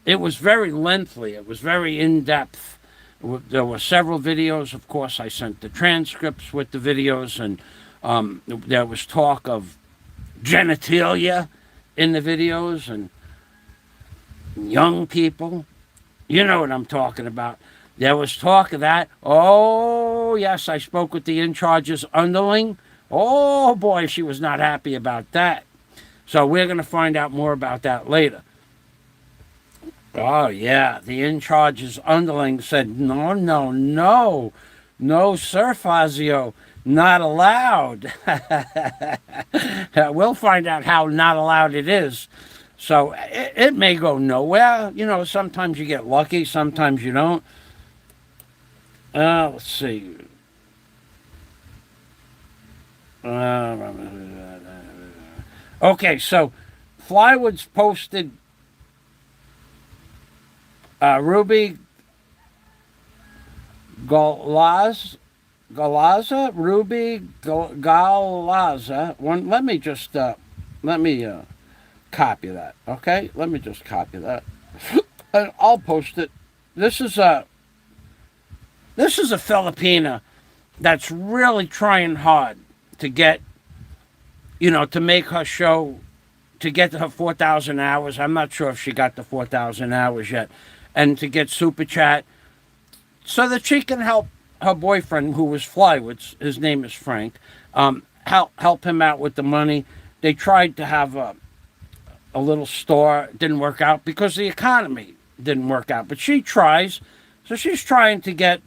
was very lengthy. It was very in-depth. There were several videos. Of course, I sent the transcripts with the videos, and there was talk of genitalia in the videos and young people. You know what I'm talking about. There was talk of that. Oh, yes, I spoke with the in-charge's underling. Oh, boy, she was not happy about that. So we're going to find out more about that later. Oh, yeah, the in-charge's underling said, no, sir, Fazio, not allowed. We'll find out how not allowed it is. So it may go nowhere. Sometimes you get lucky, sometimes you don't. Let's see. Okay, so Flywood's posted Ruby Galaza. Let me copy that. Okay, let me just copy that. I'll post it. This is a Filipina that's really trying hard to get, to make her show, to get to her 4,000 hours. I'm not sure if she got the 4,000 hours yet. And to get Super Chat so that she can help her boyfriend, who was Flywood's, his name is Frank, help him out with the money. They tried to have a little store. It didn't work out because the economy didn't work out. But she tries. So she's trying to get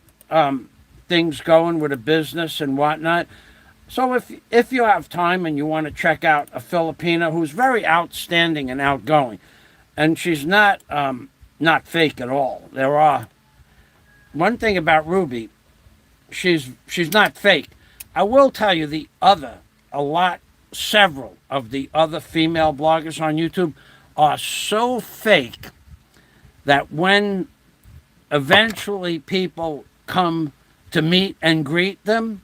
things going with a business and whatnot. So if you have time and you want to check out a Filipina who's very outstanding and outgoing, and she's not fake at all. One thing about Ruby, she's not fake. I will tell you several of the other female bloggers on YouTube are so fake that when eventually people come to meet and greet them,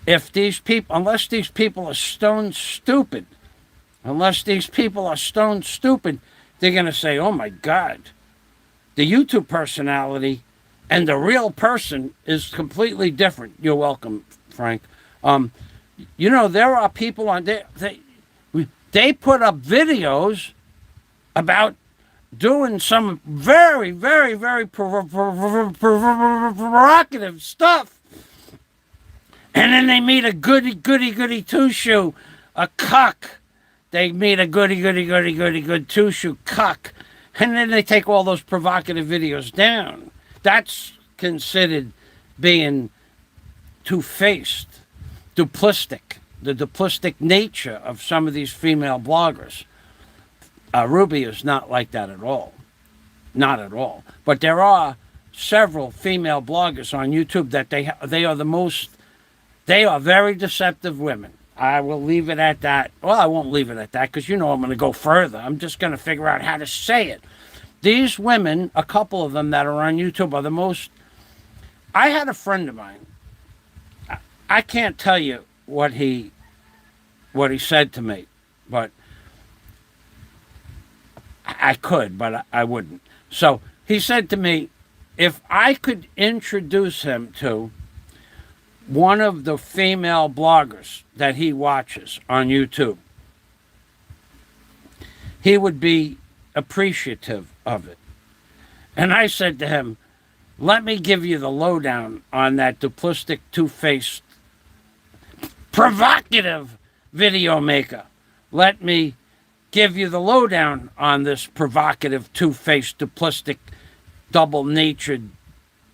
unless these people are stone stupid, they're going to say, oh my God, the YouTube personality and the real person is completely different. You're welcome, Frank. There are people on there, they put up videos about doing some very, very, very provocative stuff. And then they meet a goody two-shoe, a cuck. They meet a goody good two-shoe cuck. And then they take all those provocative videos down. That's considered being two-faced, duplistic, the duplistic nature of some of these female bloggers. Ruby is not like that at all. Not at all. But there are several female bloggers on YouTube that they are very deceptive women. I will leave it at that. Well, I won't leave it at that because I'm going to go further. I'm just going to figure out how to say it. These women, a couple of them that are on YouTube, are the most... I had a friend of mine. I can't tell you what he said to me, but I could, but I wouldn't. So he said to me, if I could introduce him to one of the female bloggers that he watches on YouTube, he would be appreciative of it. And I said to him, let me give you the lowdown on that duplistic, two-faced, provocative video maker. Let me give you the lowdown on this provocative, two-faced, duplistic, double-natured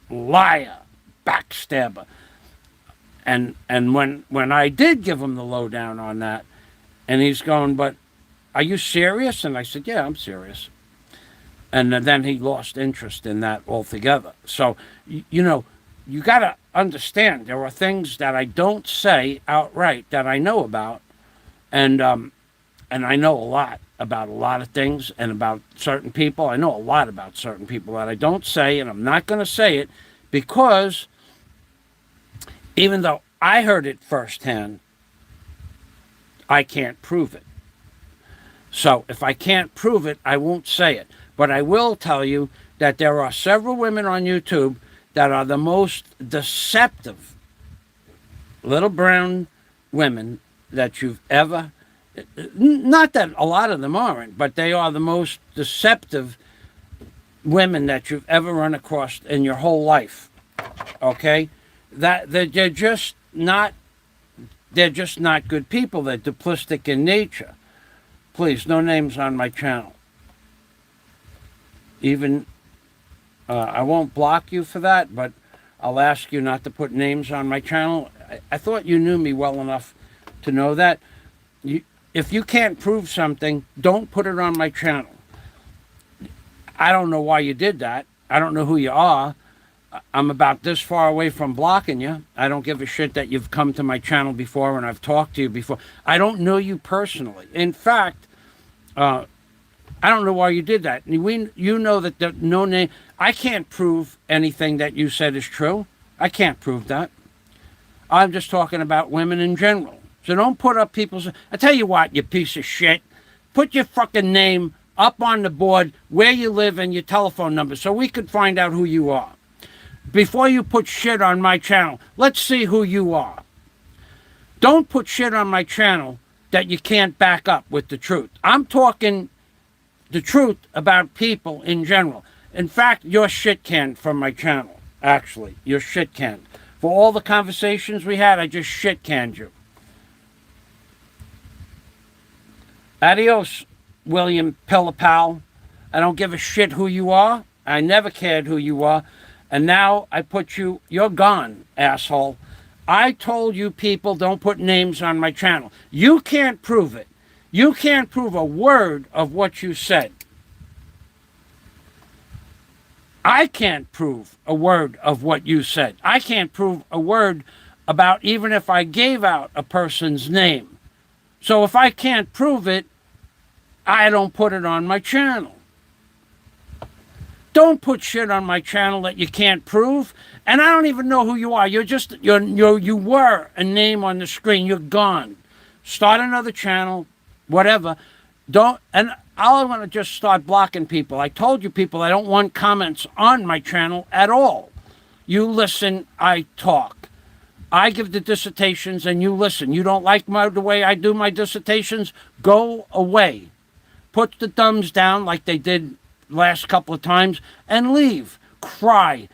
liar, backstabber. And when I did give him the lowdown on that, and he's going, but are you serious? And I said, yeah, I'm serious. And then he lost interest in that altogether. So, you got to understand, there are things that I don't say outright that I know about, and I know a lot about a lot of things and about certain people. I know a lot about certain people that I don't say, and I'm not going to say it because even though I heard it firsthand, I can't prove it. So if I can't prove it, I won't say it. But I will tell you that there are several women on YouTube that are the most deceptive little brown women that you've ever... Not that a lot of them aren't, but they are the most deceptive women that you've ever run across in your whole life. Okay? They're just not good people. They're duplistic in nature. Please, no names on my channel. Even, I won't block you for that, but I'll ask you not to put names on my channel. I thought you knew me well enough to know that. If you can't prove something, don't put it on my channel. I don't know why you did that. I don't know who you are. I'm about this far away from blocking you. I don't give a shit that you've come to my channel before and I've talked to you before. I don't know you personally. In fact, I don't know why you did that. You know that no name... I can't prove anything that you said is true. I can't prove that. I'm just talking about women in general. So don't put up people's... I tell you what, you piece of shit. Put your fucking name up on the board, where you live, and your telephone number so we could find out who you are. Before you put shit on my channel, let's see who you are. Don't put shit on my channel that you can't back up with the truth. I'm talking the truth about people in general. In fact, you're shit canned from my channel, actually. You're shit canned. For all the conversations we had, I just shit canned you. Adios, William Pillapal. I don't give a shit who you are. I never cared who you are. And now I put you... You're gone, asshole. I told you people don't put names on my channel. You can't prove it. You can't prove a word of what you said. I can't prove a word of what you said. I can't prove a word about even if I gave out a person's name. So if I can't prove it, I don't put it on my channel. Don't put shit on my channel that you can't prove. And I don't even know who you are. You were a name on the screen. You're gone. Start another channel, whatever. I want to just start blocking people. I told you people I don't want comments on my channel at all. You listen, I talk. I give the dissertations and you listen. You don't like the way I do my dissertations? Go away. Put the thumbs down like they did last couple of times and leave. Cry.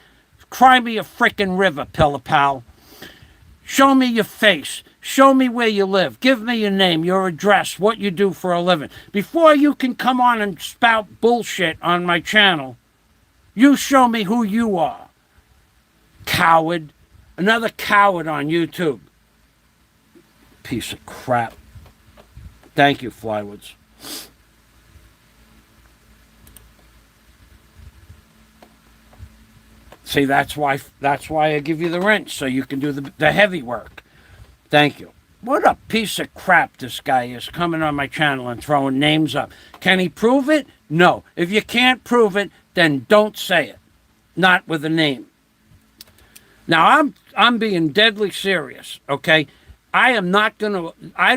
Cry me a frickin' river, Pillapal. Show me your face. Show me where you live. Give me your name, your address, what you do for a living. Before you can come on and spout bullshit on my channel, you show me who you are. Coward. Another coward on YouTube. Piece of crap. Thank you, Flywoods. See, that's why I give you the wrench, so you can do the heavy work. Thank you. What a piece of crap this guy is, coming on my channel and throwing names up. Can he prove it? No. If you can't prove it, then don't say it. Not with a name. Now, I'm being deadly serious, okay? I am not going to, I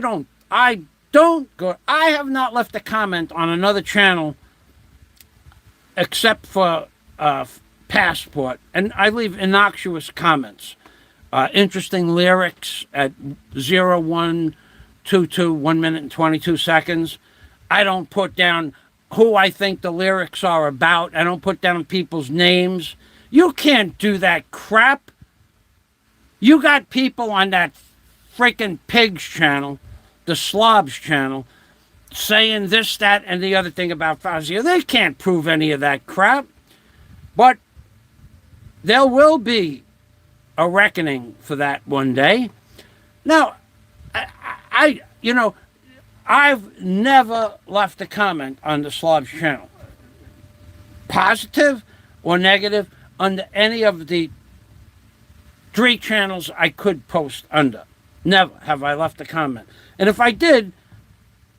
have not left a comment on another channel except for Passport, and I leave innocuous comments. Interesting lyrics at 0122, 1 minute and 22 seconds. I don't put down who I think the lyrics are about. I don't put down people's names. You can't do that crap. You got people on that freaking Pigs channel, the Slobs channel, saying this, that, and the other thing about Fazio. They can't prove any of that crap. But there will be a reckoning for that one day. Now, I've never left a comment on the Slobs channel, positive or negative, under any of the 3 channels I could post under. Never have I left a comment. And if I did,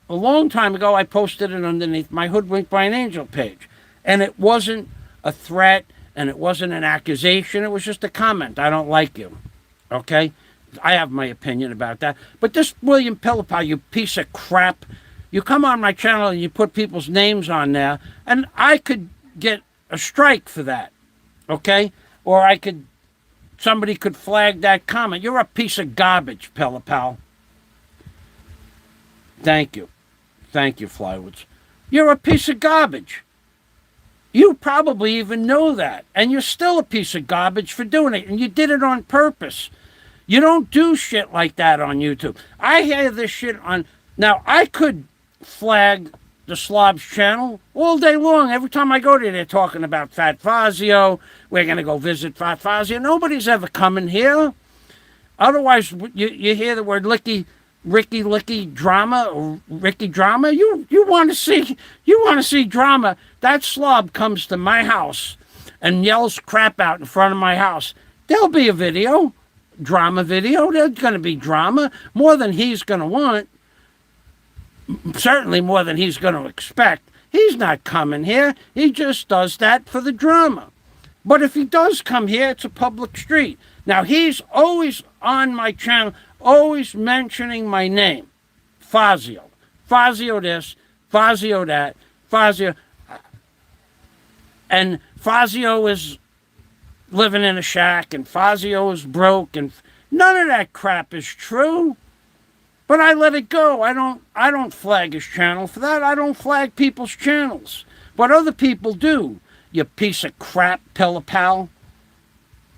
a long time ago, I posted it underneath my Hoodwinked by an Angel page. And it wasn't a threat, and it wasn't an accusation. It was just a comment. I don't like you. Okay? I have my opinion about that. But this William Pillapal, you piece of crap, you come on my channel and you put people's names on there, and I could get a strike for that. Okay? Or somebody could flag that comment. You're a piece of garbage, Pillapal. Thank you. Thank you, Flywoods. You're a piece of garbage. You probably even know that, and you're still a piece of garbage for doing it, and you did it on purpose. You don't do shit like that on YouTube. I hear this shit on... Now, I could flag the Slobs channel all day long. Every time I go there, they're talking about Fat Fazio. We're going to go visit Fat Fazio. Nobody's ever coming here. Otherwise, you hear the word Ricky drama, or Ricky drama. You want to see drama. That slob comes to my house and yells crap out in front of my house. There'll be a video, drama video. There's going to be drama, more than he's going to want. Certainly more than he's going to expect. He's not coming here. He just does that for the drama. But if he does come here, it's a public street. Now, he's always on my channel, always mentioning my name. Fazio. Fazio this, Fazio that, Fazio. And Fazio is living in a shack, and Fazio is broke, and none of that crap is true. But I let it go. I don't flag his channel for that. I don't flag people's channels. But other people do, you piece of crap, Pillapal.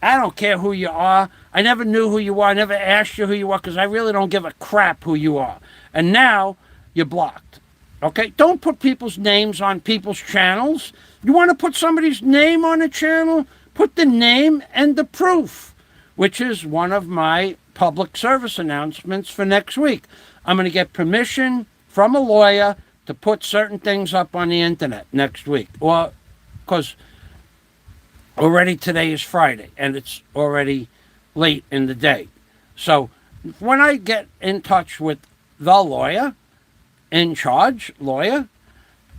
I don't care who you are. I never knew who you are. I never asked you who you are because I really don't give a crap who you are. And now you're blocked. Okay? Don't put people's names on people's channels. You want to put somebody's name on a channel? Put the name and the proof, which is one of my public service announcements for next week. I'm going to get permission from a lawyer to put certain things up on the internet next week. Or, because Already today is Friday, and it's already late in the day. So when I get in touch with the lawyer, in charge lawyer,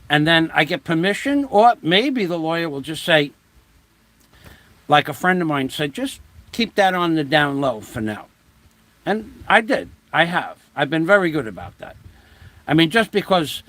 and then I get permission, or maybe the lawyer will just say, like a friend of mine said, just keep that on the down low for now. And I did. I have. I've been very good about that. I mean, just because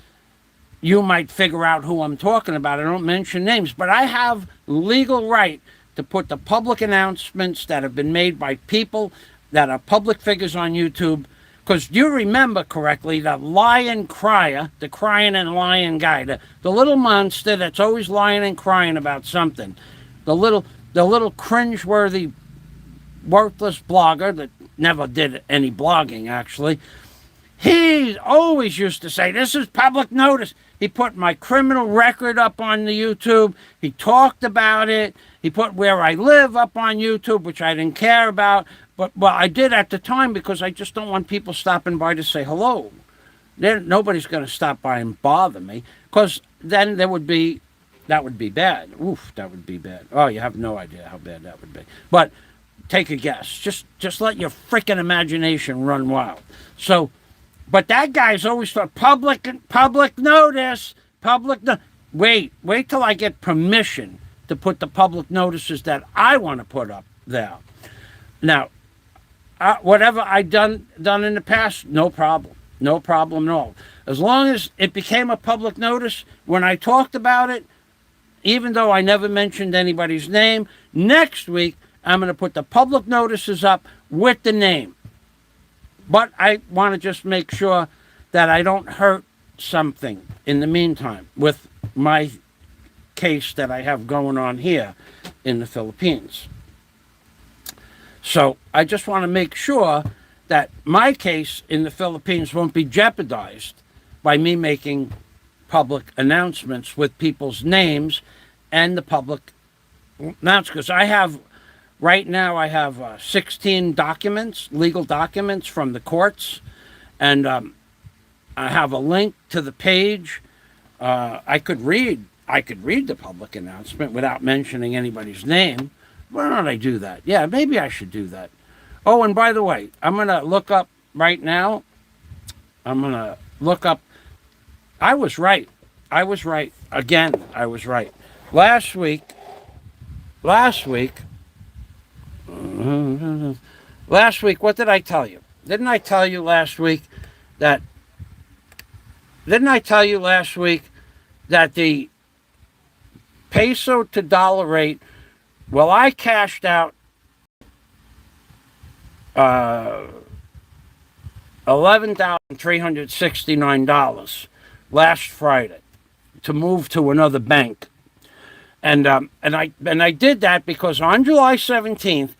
you might figure out who I'm talking about, I don't mention names, but I have legal right to put the public announcements that have been made by people that are public figures on YouTube. Because do you remember correctly the lion crier, the crying and lying guy, the little monster that's always lying and crying about something, the little cringeworthy, worthless blogger that never did any blogging actually. He always used to say, this is public notice. He put my criminal record up on the YouTube. He talked about it. He put where I live up on YouTube, which I didn't care about. But well, I did at the time because I just don't want people stopping by to say hello. Nobody's going to stop by and bother me, because then that would be bad. Oof, that would be bad. Oh, you have no idea how bad that would be. But take a guess. Just let your freaking imagination run wild. So, but that guy's always thought public notice, wait till I get permission to put the public notices that I want to put up there. Now, whatever I done in the past, no problem at all. As long as it became a public notice, when I talked about it, even though I never mentioned anybody's name, next week I'm going to put the public notices up with the name. But I want to just make sure that I don't hurt something in the meantime with my case that I have going on here in the Philippines. So I just want to make sure that my case in the Philippines won't be jeopardized by me making public announcements with people's names and the public announcements. Because right now I have 16 documents, legal documents from the courts, and I have a link to the page. I could read the public announcement without mentioning anybody's name. Why don't I do that? Yeah, maybe I should do that. Oh, and by the way, I'm going to look up right now. I'm going to look up. I was right. Again, I was right. Last week, what did I tell you? Didn't I tell you last week that the peso to dollar rate, well, I cashed out $11,369 last Friday to move to another bank, and I did that because on July 17th,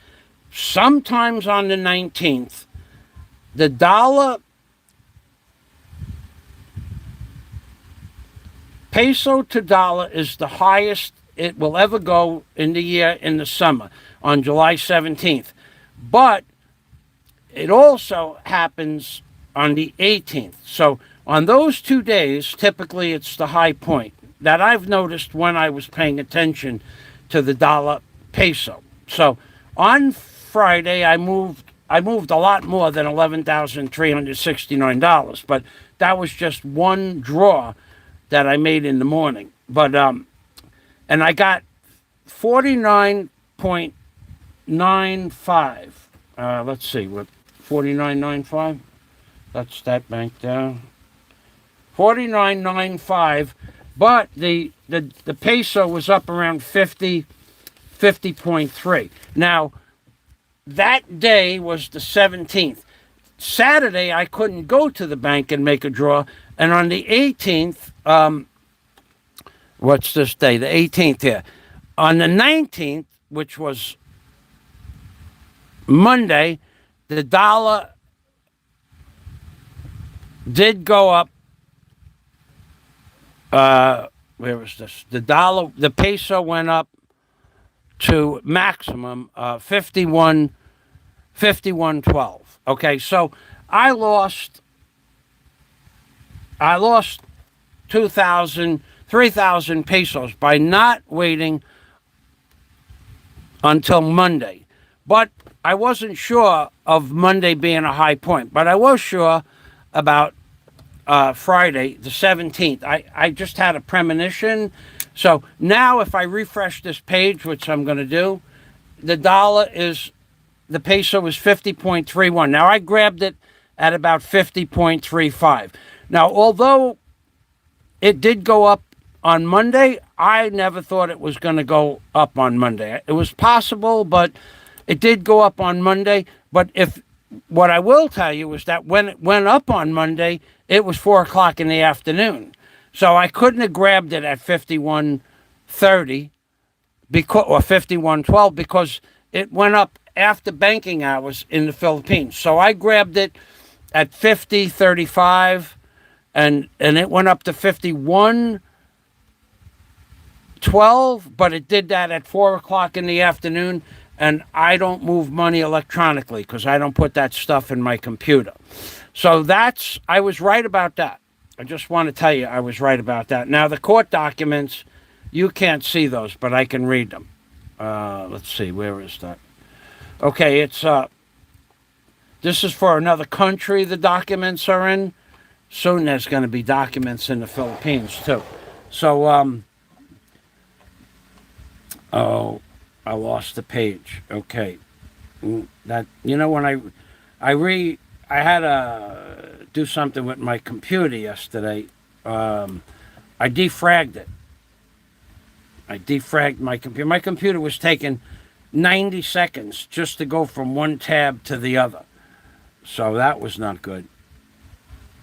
sometimes on the 19th, the dollar peso to dollar is the highest it will ever go in the year in the summer on July 17th. But it also happens on the 18th. So on those 2 days, typically it's the high point that I've noticed when I was paying attention to the dollar peso. So on Friday, I moved a lot more than $11,369, but that was just one draw that I made in the morning. But and I got 49.95. Let's see, what 49.95? That's that bank down. 49.95, but the peso was up around 50.3. Now, that day was the 17th. Saturday, I couldn't go to the bank and make a draw, and on the 18th, what's this day? The 18th here. On the 19th, which was Monday, the dollar did go up. Where was this? The peso went up to maximum 51.12. Okay, so I lost 3,000 pesos by not waiting until Monday. But I wasn't sure of Monday being a high point, but I was sure about Friday, the 17th. I just had a premonition. So now if I refresh this page, which I'm going to do, the peso is 50.31. Now I grabbed it at about 50.35. Now, although it did go up on Monday, I never thought it was going to go up on Monday. It was possible, but it did go up on Monday. But what I will tell you is that when it went up on Monday, it was 4 o'clock in the afternoon. So I couldn't have grabbed it at 51.30 or 51.12 because it went up after banking hours in the Philippines. So I grabbed it at 50.35 and it went up to 51.12, but it did that at 4 o'clock in the afternoon. And I don't move money electronically because I don't put that stuff in my computer. So I was right about that. I just want to tell you I was right about that. Now, the court documents, you can't see those, but I can read them. Let's see, where is that? Okay, this is for another country the documents are in. Soon there's going to be documents in the Philippines, too. So, oh, I lost the page. Okay. When I had to do something with my computer yesterday. I defragged it. I defragged my computer. My computer was taking 90 seconds just to go from one tab to the other. So that was not good.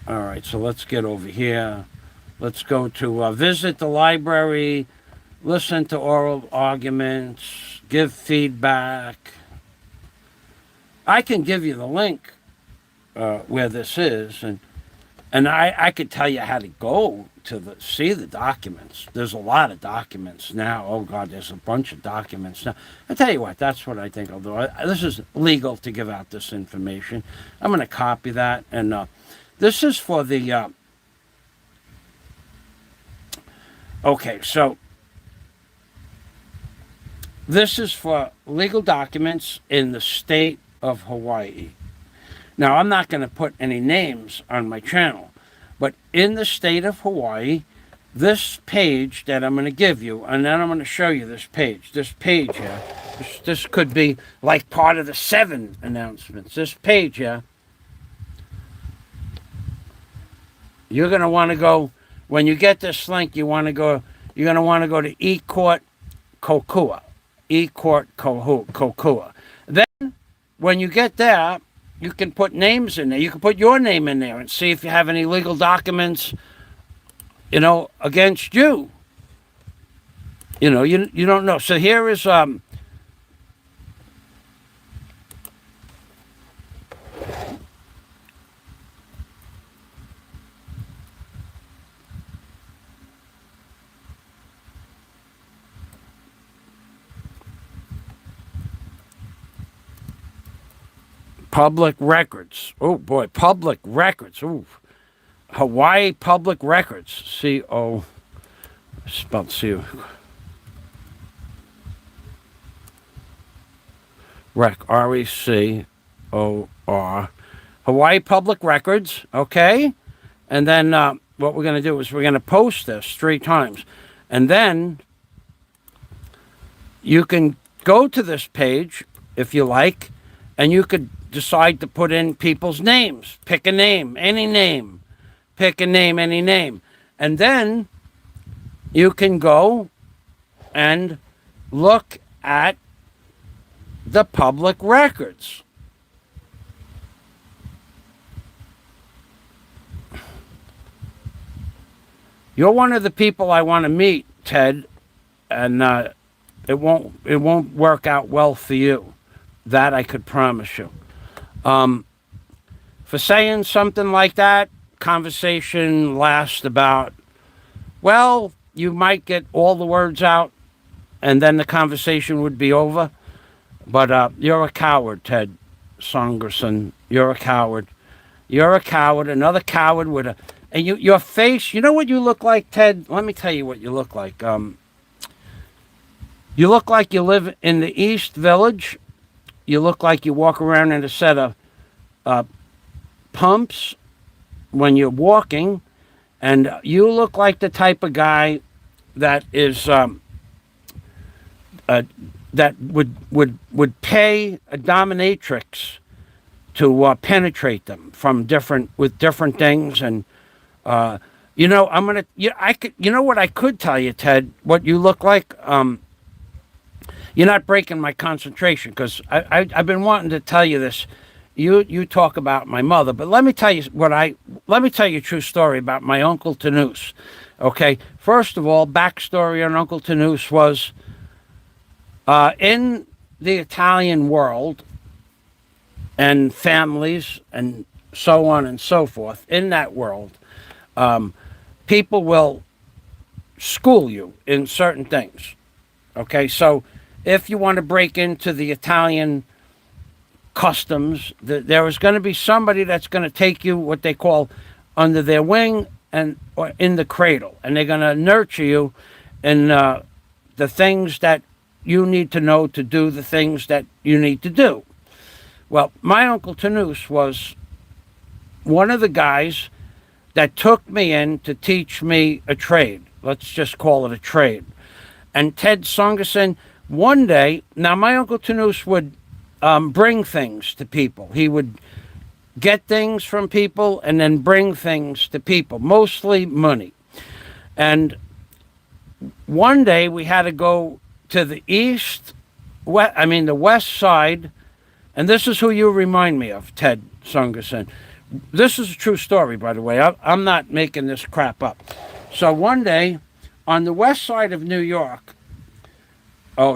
All right, so let's get over here. Let's go to visit the library, listen to oral arguments, give feedback. I can give you the link where this is, and I could tell you how to go to see the documents. There's a lot of documents now. Oh, God, there's a bunch of documents now. I tell you what, that's what I think I'll do. This is legal to give out this information. I'm going to copy that, and this is for the... Okay, so this is for legal documents in the state of Hawaii. Now, I'm not going to put any names on my channel, but in the state of Hawaii, this page that I'm going to give you, and then I'm going to show you this page here, this could be like part of the 7 announcements. This page here, you're going to want to go, when you get this link, you're going to want to go to eCourt Kokua. eCourt Kokua. Then, when you get there, you can put names in there. You can put your name in there and see if you have any legal documents, against you. You don't know. So here is public records. Oh boy, public records. Ooh. Hawaii Public Records. C-O, spelled C. R-E-C-O-R. Hawaii Public Records, okay? And then what we're going to do is we're going to post this 3 times. And then you can go to this page, if you like, and you could decide to put in people's names. Pick a name, any name. Pick a name, any name. And then you can go and look at the public records. You're one of the people I want to meet, Ted, and it won't work out well for you. That I could promise you. For saying something like that, conversation lasts about, well, you might get all the words out and then the conversation would be over. But you're a coward, Ted Songerson. You're a coward. You're a coward, another coward with a... And your face, you know what you look like, Ted? Let me tell you what you look like. You look like you live in the East Village. You look like you walk around in a set of pumps when you're walking, and you look like the type of guy that is that would pay a dominatrix to penetrate them from different things. And I'm gonna I could, you know what I could tell you, Ted, what you look like. You're not breaking my concentration, because I've been wanting to tell you this. You talk about my mother, but let me tell you a true story about my Uncle Tanous. Okay, first of all, backstory on Uncle Tanous was in the Italian world and families and so on and so forth. In that world, people will school you in certain things. Okay, so if you want to break into the Italian customs, there is going to be somebody that's going to take you, what they call, under their wing or in the cradle, and they're going to nurture you in the things that you need to know to do the things that you need to do. Well, my Uncle Tanous was one of the guys that took me in to teach me a trade. Let's just call it a trade. And Ted Songerson, one day, now my Uncle Tanous would bring things to people. He would get things from people and then bring things to people, mostly money. And one day we had to go to the the west side, and this is who you remind me of, Ted Songerson. This is a true story, by the way. I'm not making this crap up. So one day, on the west side of New York,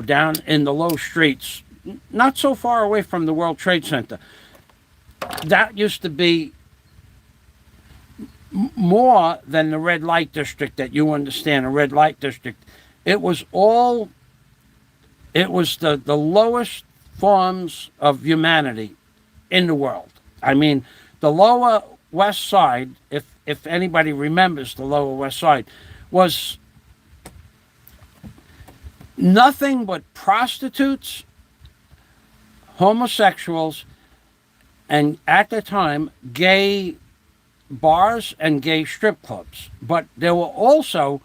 down in the low streets, not so far away from the World Trade Center, that used to be more than the red light district that you understand, a red light district. It was the lowest forms of humanity in the world. I mean, the lower west side, if anybody remembers the lower west side, was nothing but prostitutes, homosexuals, and at the time, gay bars and gay strip clubs. But there were also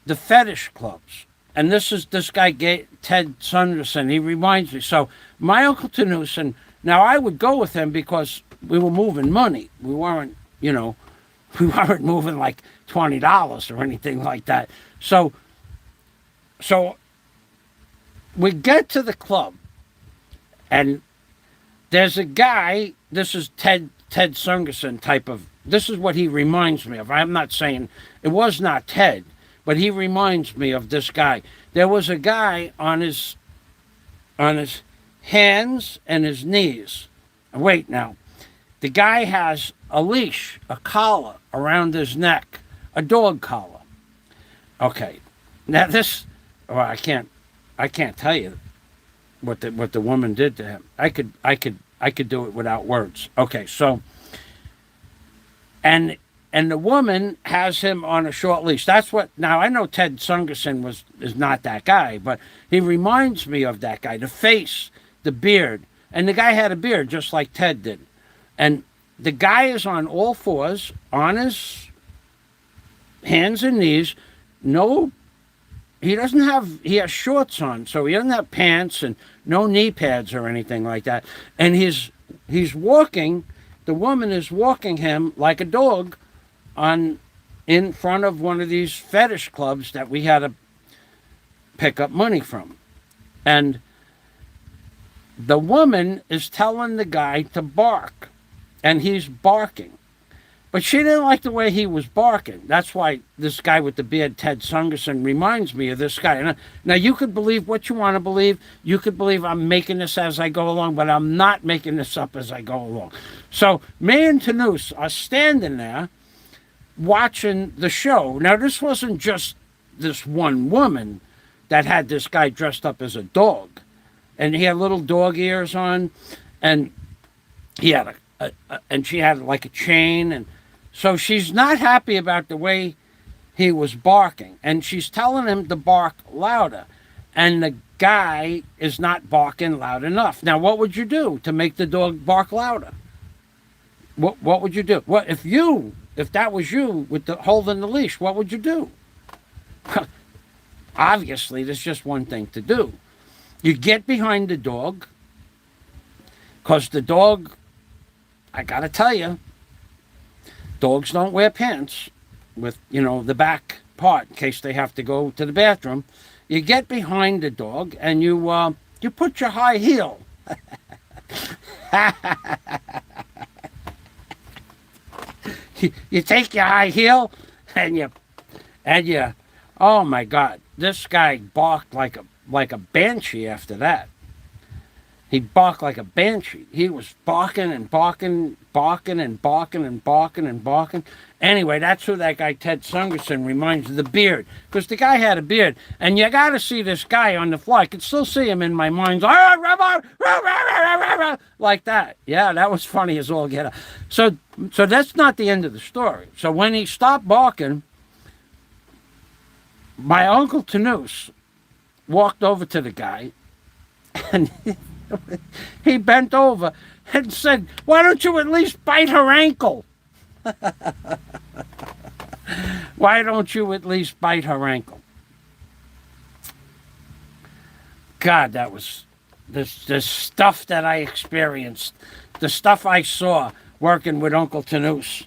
the fetish clubs. And this guy, Ted Songerson, he reminds me. So my Uncle Tanous, and now I would go with him because we were moving money. We weren't moving like $20 or anything like that. So we get to the club, and there's a guy. This is Ted Songerson type of. This is what he reminds me of. I'm not saying it was not Ted, but he reminds me of this guy. There was a guy on his hands and his knees. Wait now. The guy has a leash, a collar around his neck, a dog collar. Okay. Now this, I can't tell you what the woman did to him. I could do it without words. Okay, so and the woman has him on a short leash. That's what. Now I know Ted Songerson is not that guy, but he reminds me of that guy. The face, the beard, and the guy had a beard just like Ted did, and the guy is on all fours, on his hands and knees. No, he has shorts on, so he doesn't have pants and no knee pads or anything like that. And he's walking. The woman is walking him like a dog in front of one of these fetish clubs that we had to pick up money from. And the woman is telling the guy to bark, and he's barking. But she didn't like the way he was barking. That's why this guy with the beard, Ted Songerson, reminds me of this guy. Now, you could believe what you want to believe. You could believe I'm making this as I go along, but I'm not making this up as I go along. So me and Tanous are standing there watching the show. Now, this wasn't just this one woman that had this guy dressed up as a dog. And he had little dog ears on, and he had and she had like a chain, and so she's not happy about the way he was barking, and she's telling him to bark louder. and the guy is not barking loud enough. Now, what would you do to make the dog bark louder? What would you do? If that was you with the holding the leash, what would you do? Obviously, there's just one thing to do. You get behind the dog, because the dog, I gotta tell you, dogs don't wear pants with, the back part in case they have to go to the bathroom. You get behind the dog and you put your high heel. You take your high heel and you oh my God, this guy barked like a banshee after that. He barked like a banshee. He was barking and barking, barking and barking and barking and barking. Anyway, that's who that guy Ted Sungerson reminds of, the beard. Because the guy had a beard. And you got to see this guy on the fly. I can still see him in my mind. Like that. Yeah, that was funny as all get out. So that's not the end of the story. So when he stopped barking, my Uncle Tanous walked over to the guy and he bent over and said, "Why don't you at least bite her ankle?" Why don't you at least bite her ankle? God, that was the stuff that I experienced, the stuff I saw working with Uncle Tanous.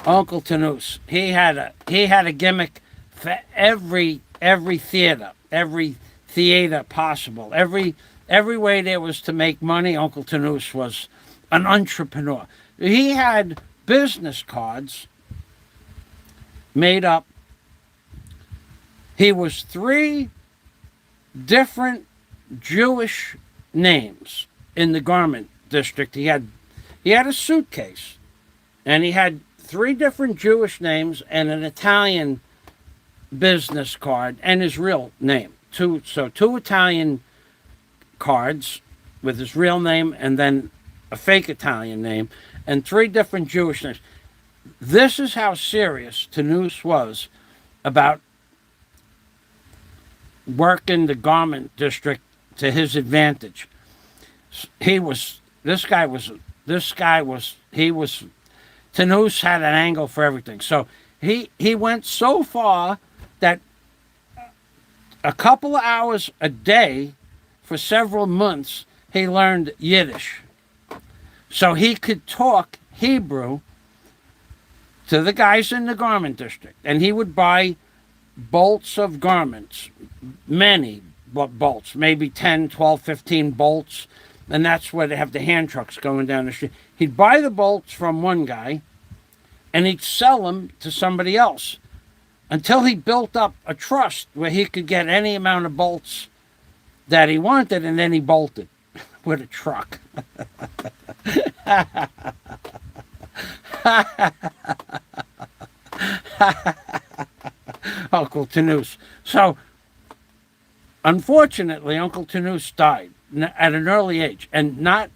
Uncle Tanous, he had a gimmick for every theater possible, every way there was to make money. Uncle Tanous was an entrepreneur. He had business cards made up. He was 3 different Jewish names in the garment district. He had a suitcase, and he had 3 different Jewish names and an Italian business card and his real name. Two Italian cards with his real name and then a fake Italian name and 3 different Jewish names. This is how serious Tanous was about working the garment district to his advantage. Tanous had an angle for everything. So he went so far that a couple of hours a day for several months, he learned Yiddish. So he could talk Hebrew to the guys in the garment district. And he would buy bolts of garments, many bolts, maybe 10, 12, 15 bolts. And that's where they have the hand trucks going down the street. He'd buy the bolts from one guy and he'd sell them to somebody else until he built up a trust where he could get any amount of bolts that he wanted, and then he bolted with a truck. Uncle Tanous. So, unfortunately, Uncle Tanous died at an early age, and not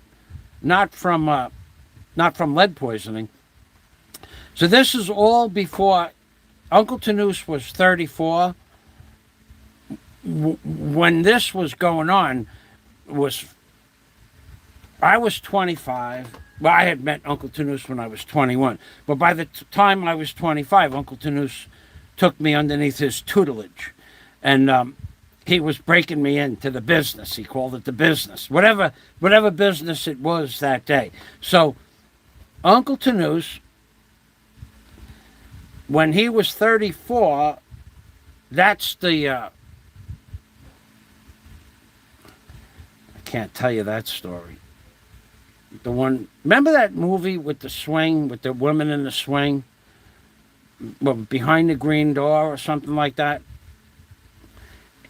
from lead poisoning. So this is all before Uncle Tanous was 34. When this was going on, I was 25. Well, I had met Uncle Tanous when I was 21. But by the time I was 25, Uncle Tanous took me underneath his tutelage. And he was breaking me into the business. He called it the business. Whatever business it was that day. So Uncle Tanous, when he was 34, that's the... I can't tell you that story. The one, remember that movie with the swing, with the women in the swing? Well, Behind the Green Door or something like that?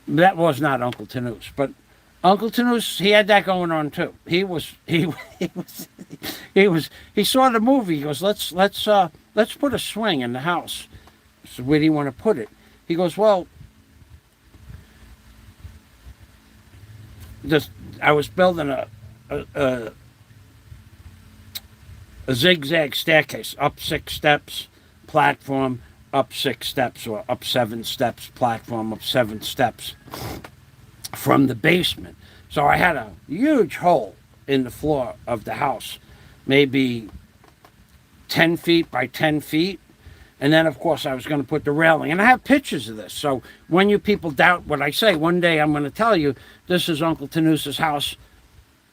That was not Uncle Tanous, but Uncle Tanous, he had that going on too. He saw the movie. He goes, let's put a swing in the house. So where do you want to put it? He goes, well, I was building a zigzag staircase, up 6 steps, platform, up 6 steps, or up 7 steps, platform, up 7 steps. from the basement. So I had a huge hole in the floor of the house, maybe 10 feet by 10 feet. And then, of course, I was going to put the railing. And I have pictures of this. So when you people doubt what I say, one day I'm going to tell you this is Uncle Tanoosa's house.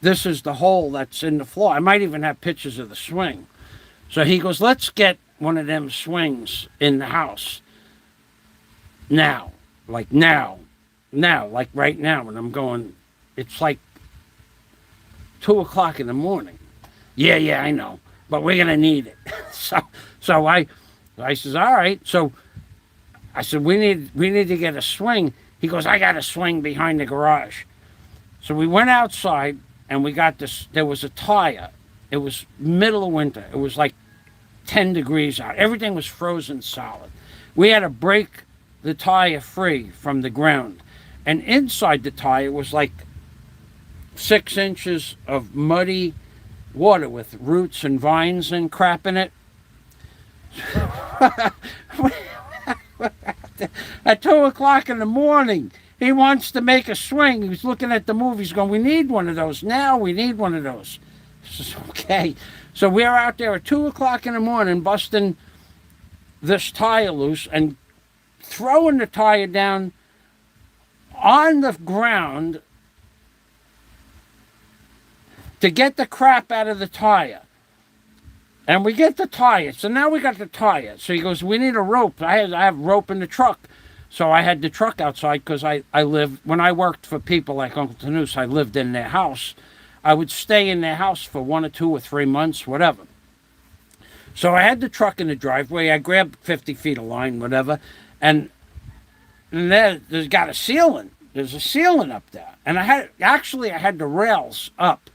This is the hole that's in the floor. I might even have pictures of the swing. So he goes, let's get one of them swings in the house. Now. Like now. Now. Like right now. And I'm going, it's like 2 o'clock in the morning. Yeah, I know. But we're going to need it. So I says, all right. So I said, we need to get a swing. He goes, I got a swing behind the garage. So we went outside and we got this. There was a tire. It was middle of winter. It was like 10 degrees out. Everything was frozen solid. We had to break the tire free from the ground. And inside the tire was like 6 inches of muddy water with roots and vines and crap in it. At 2 o'clock in the morning, he wants to make a swing. He's looking at the movies going, we need one of those. Now we need one of those. I says, okay. So we're out there at 2 o'clock in the morning busting this tire loose and throwing the tire down on the ground to get the crap out of the tire. And we get the tire. So now we got the tire. So he goes, we need a rope. I have rope in the truck. So I had the truck outside because I lived, when I worked for people like Uncle Tanoose, I lived in their house. I would stay in their house for 1 or 2 or 3 months, whatever. So I had the truck in the driveway. I grabbed 50 feet of line, whatever. And there's got a ceiling. There's a ceiling up there. And I had the rails up.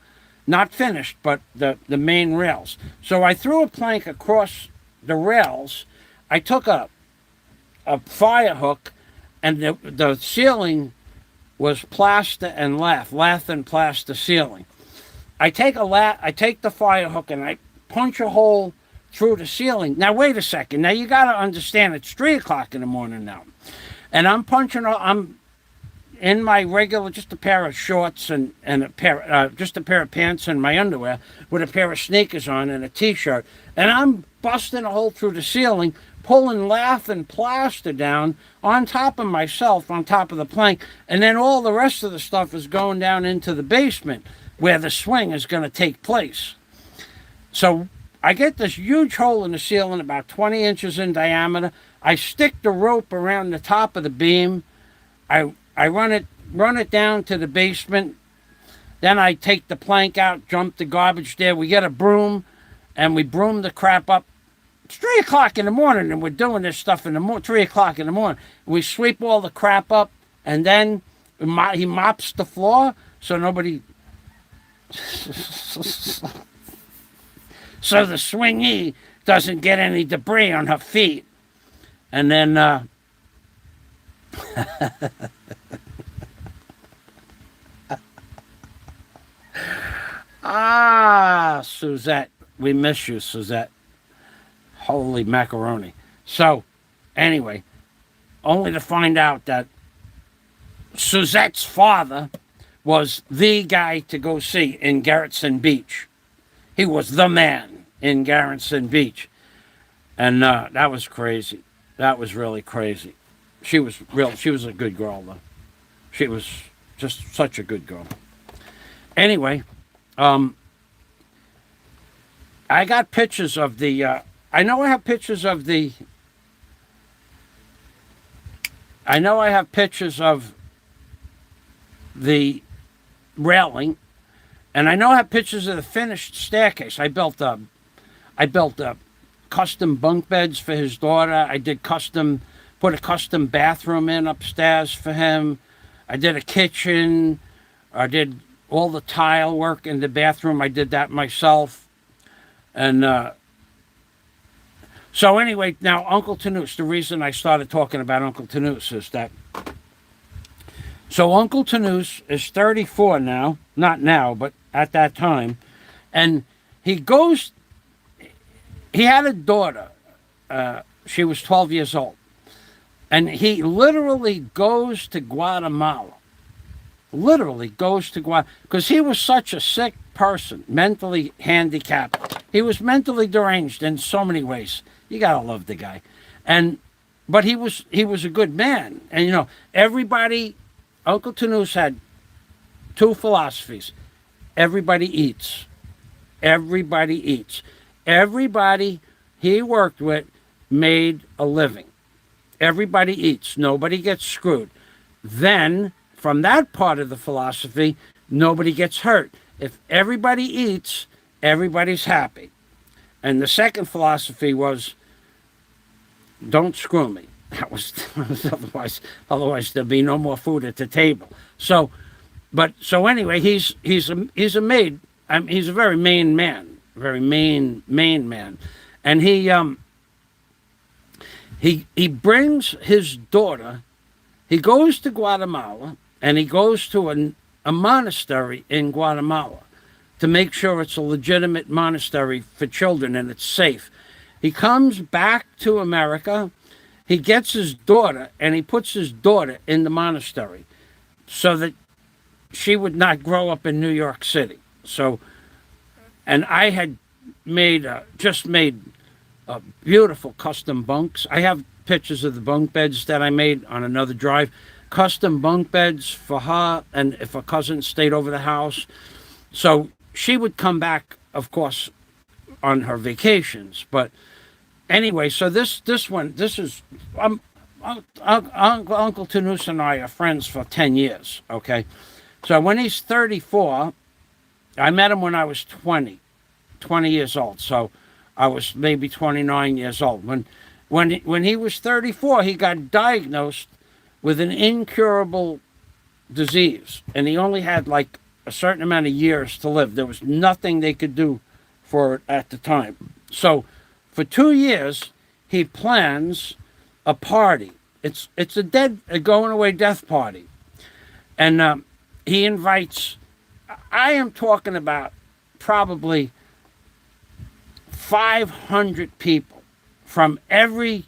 Not finished, but the main rails. So I threw a plank across the rails. I took a fire hook, and the ceiling was plaster and lath and plaster ceiling. I take the fire hook and I punch a hole through the ceiling. Now wait a second. Now you got to understand it's 3 o'clock in the morning now, and I'm in my regular, just a pair of shorts and just a pair of pants and my underwear with a pair of sneakers on and a t-shirt. And I'm busting a hole through the ceiling, pulling lath and plaster down on top of myself, on top of the plank. And then all the rest of the stuff is going down into the basement where the swing is going to take place. So I get this huge hole in the ceiling, about 20 inches in diameter. I stick the rope around the top of the beam. I run it down to the basement. Then I take the plank out, dump the garbage there. We get a broom, and we broom the crap up. It's 3 o'clock in the morning, and we're doing this stuff 3 o'clock in the morning. We sweep all the crap up, and then he mops the floor so nobody... so the swingee doesn't get any debris on her feet. And then... Suzette. We miss you, Suzette. Holy macaroni. So, anyway, only to find out that Suzette's father was the guy to go see in Garretson Beach. He was the man in Garretson Beach. And that was crazy. That was really crazy. She was a good girl, though. She was just such a good girl. Anyway, I got pictures of the, I know I have pictures of the railing, and I know I have pictures of the finished staircase. I built custom bunk beds for his daughter. I put a custom bathroom in upstairs for him. I did a kitchen. I did all the tile work in the bathroom. I did that myself. And so anyway, now Uncle Tanoose, the reason I started talking about Uncle Tanoose is that, so Uncle Tanoose is 34 now, not now, but at that time, and he had a daughter, she was 12 years old, and he literally goes to Guatemala literally goes to Guatemala because he was such a sick person, mentally handicapped. He was mentally deranged in so many ways. You gotta love the guy, and but he was a good man, and everybody. Uncle Tanus had two philosophies. Everybody eats. Everybody eats. Everybody he worked with made a living. Everybody eats. Nobody gets screwed. Then, from that part of the philosophy, nobody gets hurt. If everybody eats, everybody's happy. And the second philosophy was, don't screw me. That was otherwise there'll be no more food at the table. So anyway, he's a maid. He's a very Maine man, very Maine man, and he brings his daughter. He goes to Guatemala and he goes to a monastery in Guatemala to make sure it's a legitimate monastery for children and it's safe. He comes back to America. He gets his daughter and he puts his daughter in the monastery so that she would not grow up in New York City. So, and I had just made beautiful custom bunks. I have pictures of the bunk beds that I made on another drive. Custom bunk beds for her, and if her cousin stayed over the house. So she would come back, of course, on her vacations. But anyway, so this is Uncle Tanus and I are friends for 10 years. Okay, so when he's 34, I met him when I was 20 years old. So I was maybe 29 years old. When he was 34, he got diagnosed with an incurable disease, and he only had like a certain amount of years to live. There was nothing they could do for it at the time. So for 2 years, he plans a party. It's a going away death party, and he invites. I am talking about probably 500 people from every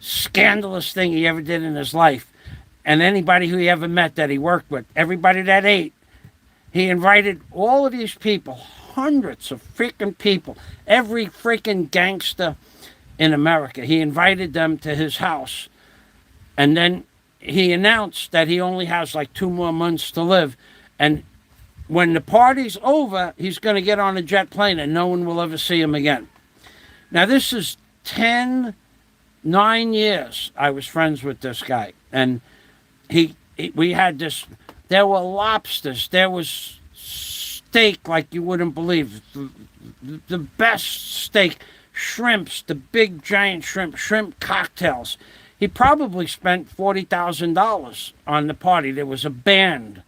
scandalous thing he ever did in his life, and anybody who he ever met that he worked with, everybody that ate. He invited all of these people, hundreds of freaking people, every freaking gangster in America. He invited them to his house. And then he announced that he only has like 2 more months to live. And when the party's over, he's going to get on a jet plane and no one will ever see him again. Now, this is 9 years I was friends with this guy. And we had this, there were lobsters, there was steak like you wouldn't believe, the best steak, shrimps, the big giant shrimp cocktails. He probably spent $40,000 on the party. There was a band.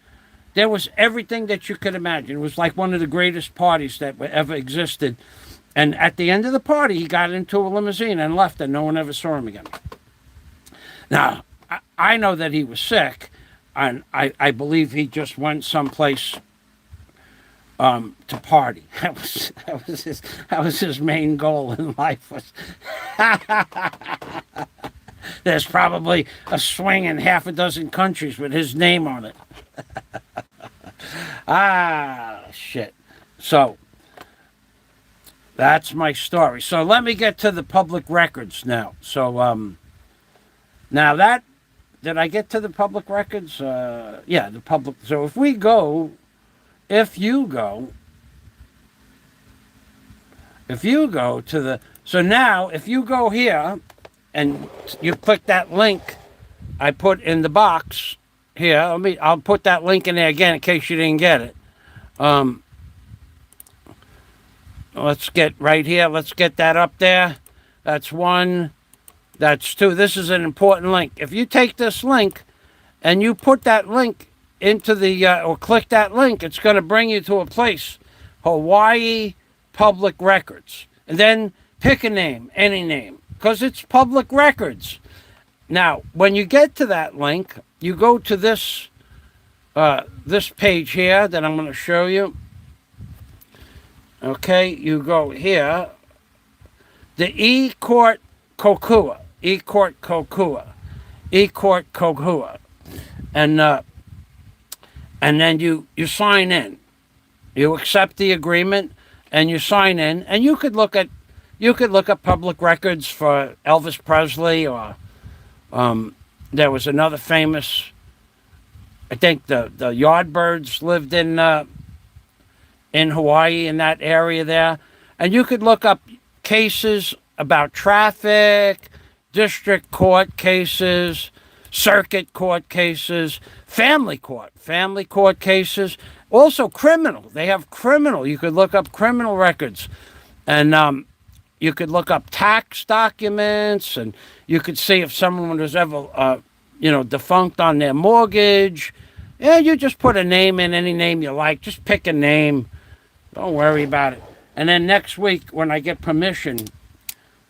There was everything that you could imagine. It was like one of the greatest parties that ever existed. And at the end of the party, he got into a limousine and left, and no one ever saw him again. Now, I know that he was sick, and I believe he just went someplace to party. That was his main goal in life. There's probably a swing in half a dozen countries with his name on it. Shit. So, that's my story. So let me get to the public records now. So, now did I get to the public records? Yeah, the public. So if you go to the, so now if you go here and you click that link I put in the box here, I'll put that link in there again in case you didn't get it. Let's get right here. Let's get that up there. That's 1. That's 2. This is an important link. If you take this link and you put that link into the, or click that link, it's going to bring you to a place, Hawaii Public Records. And then pick a name, any name, because it's public records. Now, when you get to that link, you go to this page here that I'm going to show you. Okay, you go here. The E-Court Kokua. and then you sign in. You accept the agreement and you sign in, and you could look at public records for Elvis Presley, or there was another famous. I think the Yardbirds lived in Hawaii, in that area there, and you could look up cases about traffic, district court cases, circuit court cases, family court cases, also criminal. They have criminal. You could look up criminal records, and you could look up tax documents, and you could see if someone was ever, defunct on their mortgage. Yeah, you just put a name in, any name you like. Just pick a name. Don't worry about it. And then next week, when I get permission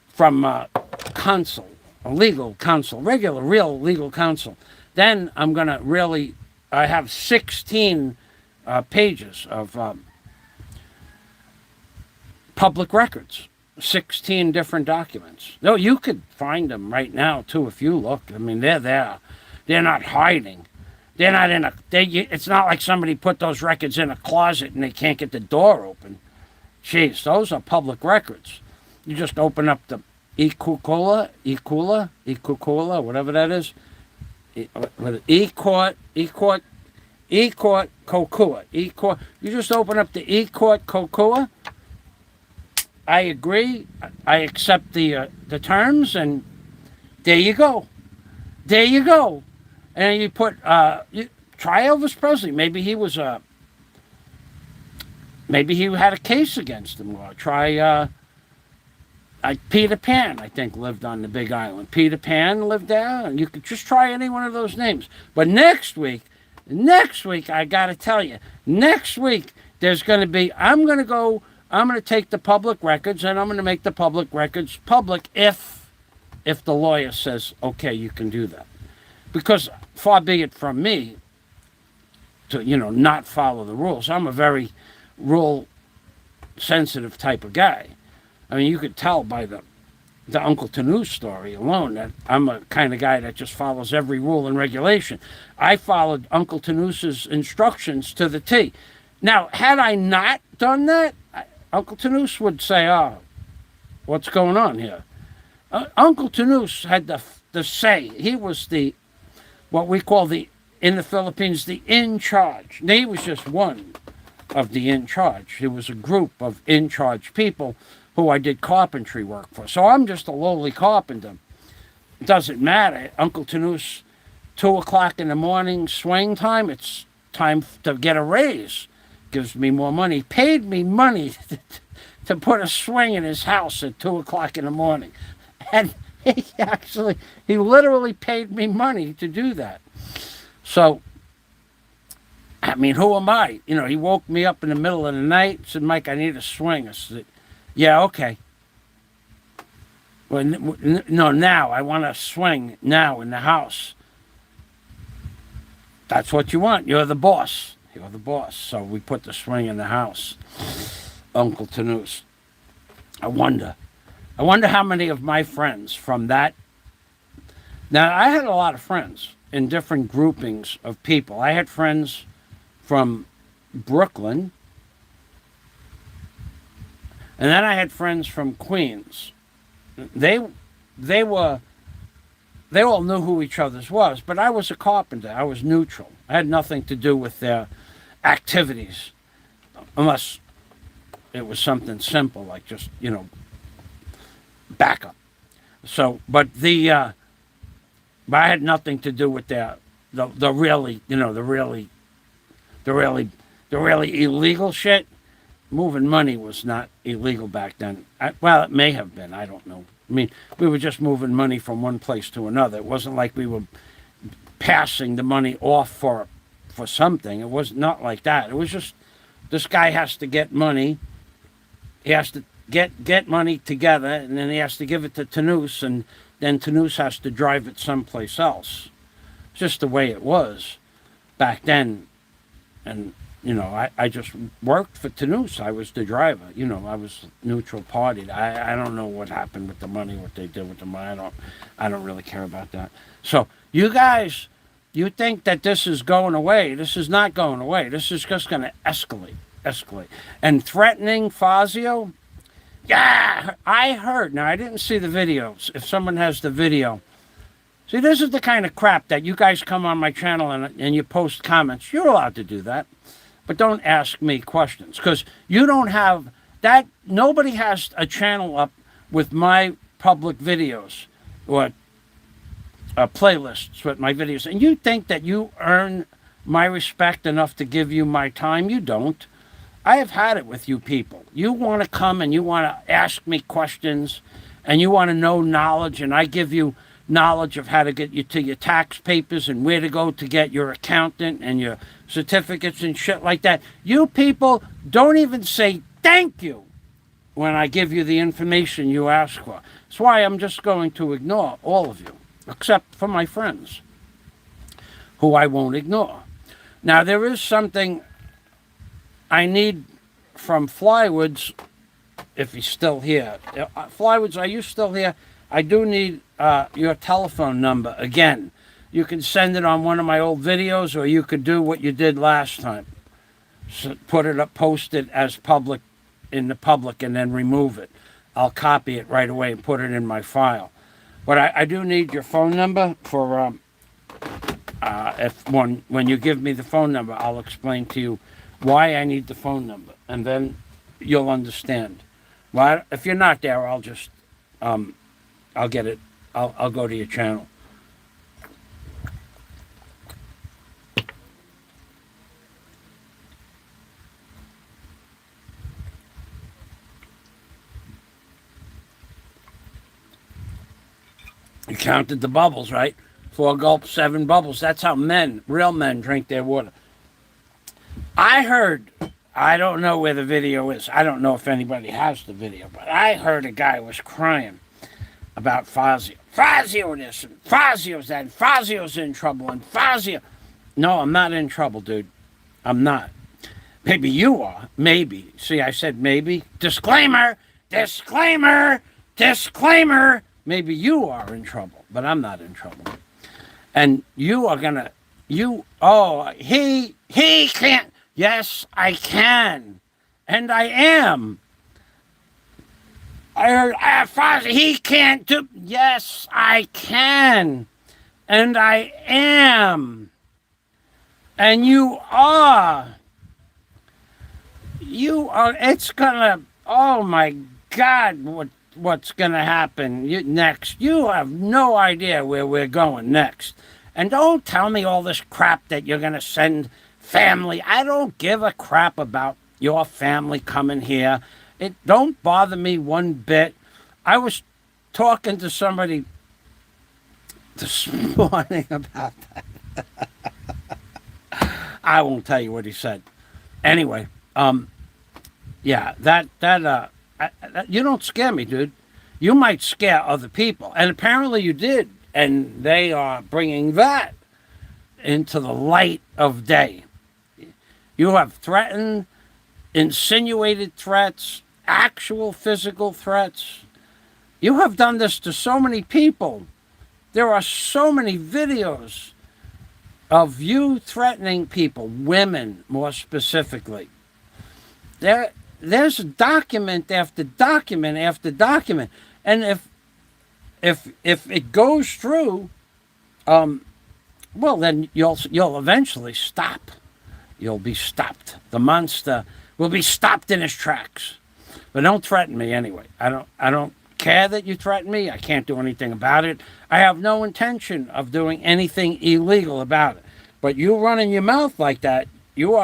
from counsel, a legal counsel, regular, real legal counsel, then I'm going to really, I have 16 pages of public records, 16 different documents. No, you could find them right now, too, if you look. I mean, they're there. They're not hiding. They're not in it's not like somebody put those records in a closet and they can't get the door open. Jeez, those are public records. You just open up the e-Kukula, whatever that is. E-Court, Kokua. E-Court. You just open up the E-Court Kokua. I agree. I accept the terms, and there you go. There you go. And you put try Elvis Presley. Maybe he was maybe he had a case against him. Or try Peter Pan. I think lived on the Big Island. Peter Pan lived there, and you could just try any one of those names. But next week, I got to tell you, next week there's going to be. I'm going to take the public records, and I'm going to make the public records public if the lawyer says, okay, you can do that. Because far be it from me to, not follow the rules. I'm a very rule-sensitive type of guy. I mean, you could tell by the Uncle Tanu story alone that I'm a kind of guy that just follows every rule and regulation. I followed Uncle Tanu's instructions to the T. Now, had I not done that, Uncle Tanus would say, oh, what's going on here? Uncle Tanus had the say. He was what we call in the Philippines, the in charge. He was just one of the in charge. It was a group of in charge people who I did carpentry work for. So I'm just a lowly carpenter. It doesn't matter. Uncle Tanus, 2 o'clock in the morning, swing time, it's time to get a raise. Gives me more money. Paid me money to put a swing in his house at 2 o'clock in the morning. And he literally paid me money to do that. So, I mean, who am I? He woke me up in the middle of the night, said, Mike, I need a swing. I said, yeah, okay. Well, no, now, I want a swing now in the house. That's what you want. You're the boss. You're the boss. So we put the swing in the house. Uncle Tanus. I wonder how many of my friends from that. Now, I had a lot of friends in different groupings of people. I had friends from Brooklyn, and then I had friends from Queens. They all knew who each other's was, but I was a carpenter. I was neutral. I had nothing to do with their activities, unless it was something simple like just backup. So, but I had nothing to do with the really illegal shit. Moving money was not illegal back then. Well, it may have been. I don't know. I mean, we were just moving money from one place to another. It wasn't like we were passing the money off for something. It was not like that. It was just this guy has to get money. He has to get money together, and then he has to give it to Tanus, and then Tanus has to drive it someplace else. It's just the way it was back then. And, I just worked for Tanus. I was the driver. I was neutral party. I don't know what happened with the money, what they did with the money. I don't really care about that. So you guys You think that this is going away. This is not going away. This is just going to escalate. And threatening Fazio, yeah, I heard. Now, I didn't see the videos. If someone has the video. See, this is the kind of crap that you guys come on my channel and you post comments. You're allowed to do that. But don't ask me questions. Because you don't have that. Nobody has a channel up with my public videos or playlists with my videos. And you think that you earn my respect enough to give you my time? You don't. I have had it with you people. You want to come and you want to ask me questions and you want to know knowledge, and I give you knowledge of how to get you to your tax papers and where to go to get your accountant and your certificates and shit like that. You people don't even say thank you when I give you the information you ask for. That's why I'm just going to ignore all of you, except for my friends, who I won't ignore. Now, there is something I need from Flywoods, if he's still here. Flywoods, are you still here? I do need your telephone number again. You can send it on one of my old videos, or you could do what you did last time. So put it up, post it as public in the public, and then remove it. I'll copy it right away and put it in my file. But I do need your phone number for when you give me the phone number, I'll explain to you why I need the phone number, and then you'll understand. Well, if you're not there, I'll just I'll get it. I'll go to your channel. You counted the bubbles, right? 4 gulps, 7 bubbles. That's how real men, drink their water. I heard, I don't know where the video is. I don't know if anybody has the video, but I heard a guy was crying about Fazio. Fazio this, and Fazio's that, and Fazio's in trouble, and Fazio. No, I'm not in trouble, dude. I'm not. Maybe you are. Maybe. See, I said maybe. Disclaimer! Disclaimer! Disclaimer! Maybe you are in trouble, but I'm not in trouble. And you are gonna, he can't. Yes, I can. And I am. I heard, Fozzie, he can't do. Yes, I can. And I am. And you are. You are, it's gonna, oh my God, what's gonna happen next. You have no idea where we're going next. And don't tell me all this crap that you're gonna send family. I don't give a crap about your family coming here. It don't bother me one bit. I was talking to somebody this morning about that. I won't tell you what he said. Anyway, yeah, that you don't scare me, dude. You might scare other people, and apparently you did, and they are bringing that into the light of day. You have threatened, insinuated threats, actual physical threats. You have done this to so many people. There are so many videos of you threatening people, women more specifically. There's document after document after document, and if it goes through, well, then you'll eventually stop. You'll be stopped. The monster will be stopped in his tracks. But don't threaten me anyway. I don't care that you threaten me. I can't do anything about it. I have no intention of doing anything illegal about it. But you running your mouth like that, you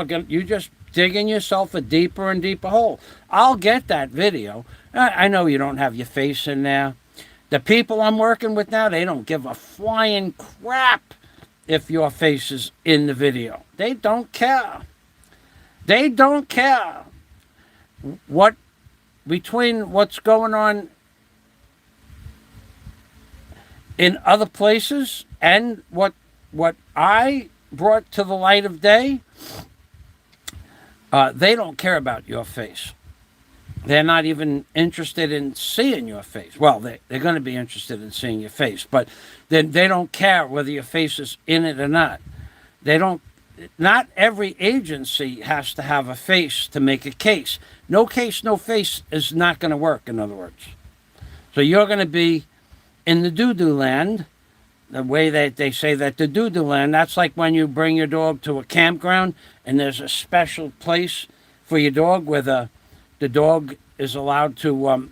just digging yourself a deeper and deeper hole. I'll get that video. I know you don't have your face in there. The people I'm working with now, they don't give a flying crap if your face is in the video. They don't care. They don't care. Between what's going on in other places and what I brought to the light of day, they don't care about your face. they're not even interested in seeing your face. Well, they're going to be interested in seeing your face, but they don't care whether your face is in it or not. They don't. Not every agency has to have a face to make a case. No case, no face is not going to work, in other words. So you're going to be in the doo-doo land, the way that they say that the doo-doo land, that's like when you bring your dog to a campground and there's a special place for your dog where the dog is allowed to,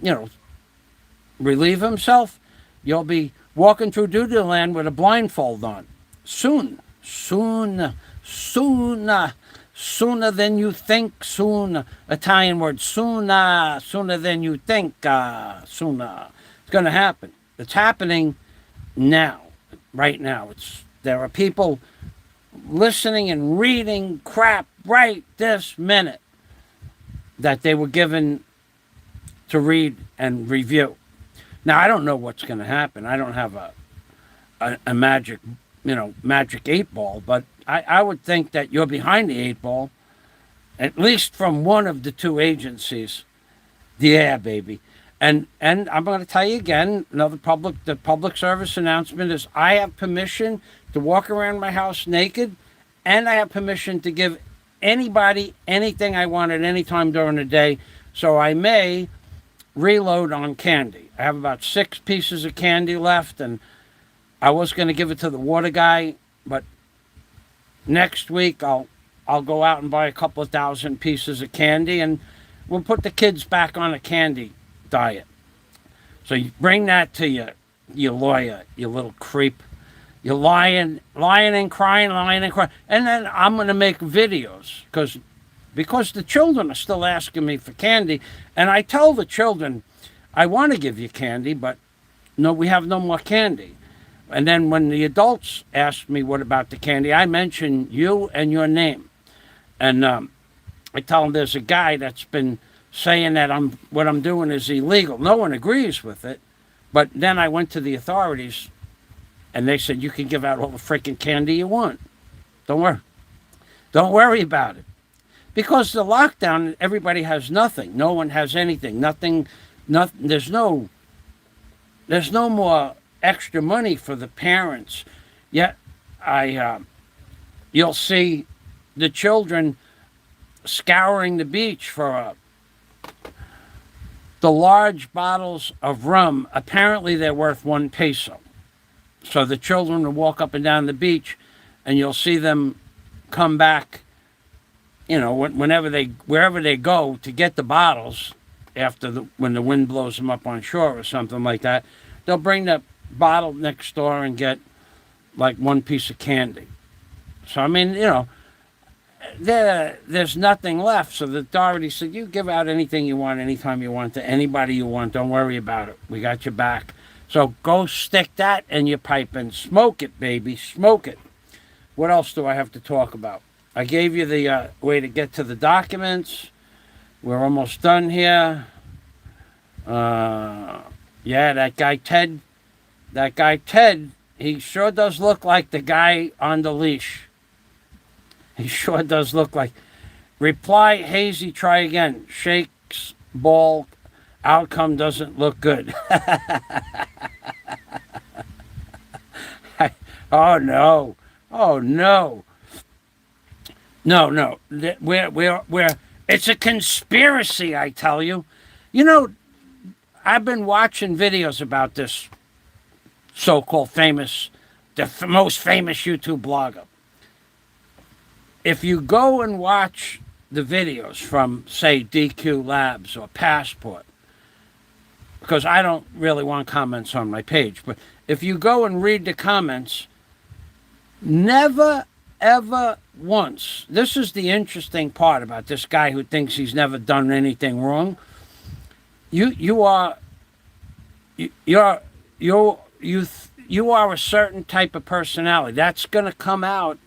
relieve himself. You'll be walking through doo-doo land with a blindfold on. Soon, sooner than you think, soon. Italian word, sooner than you think, sooner. It's going to happen. It's happening now, right now. There are people listening and reading crap right this minute that they were given to read and review. Now, I don't know what's going to happen. I don't have a magic, magic 8-ball, but I would think that you're behind the 8-ball, at least from one of the two agencies. Yeah, baby. And I'm going to tell you again, the public service announcement is I have permission to walk around my house naked, and I have permission to give anybody anything I want at any time during the day. So I may reload on candy. I have about 6 pieces of candy left, and I was going to give it to the water guy, but next week I'll go out and buy a couple of 1,000 pieces of candy, and we'll put the kids back on a candy diet. So you bring that to your lawyer, you little creep. You're lying and crying. And then I'm going to make videos because the children are still asking me for candy. And I tell the children, I want to give you candy, but no, we have no more candy. And then when the adults ask me what about the candy, I mention you and your name. And I tell them there's a guy that's been saying that what I'm doing is illegal. No one agrees with it. But then I went to the authorities, and they said, you can give out all the freaking candy you want. Don't worry. Don't worry about it. Because the lockdown, everybody has nothing. No one has anything. Nothing. There's no more extra money for the parents. Yet, you'll see the children scouring the beach for the large bottles of rum. Apparently, they're worth 1 peso. So the children will walk up and down the beach, and you'll see them come back, wherever they go to get the bottles when the wind blows them up on shore or something like that. They'll bring the bottle next door and get like 1 piece of candy. So, I mean, there's nothing left. So the authorities said, you give out anything you want, anytime you want, to anybody you want. Don't worry about it. We got your back. So go stick that in your pipe and smoke it, baby. Smoke it. What else do I have to talk about? I gave you the way to get to the documents. We're almost done here. Yeah, that guy Ted, he sure does look like the guy on the leash. He sure does look like. Reply, Hazy, try again. Shakes ball. Outcome doesn't look good. Oh no. No. We're it's a conspiracy, I tell you. I've been watching videos about this so-called the most famous YouTube blogger. If you go and watch the videos from, say, DQ Labs or Passport, because I don't really want comments on my page, but if you go and read the comments, never, ever once, this is the interesting part about this guy who thinks he's never done anything wrong. You are a certain type of personality. That's going to come out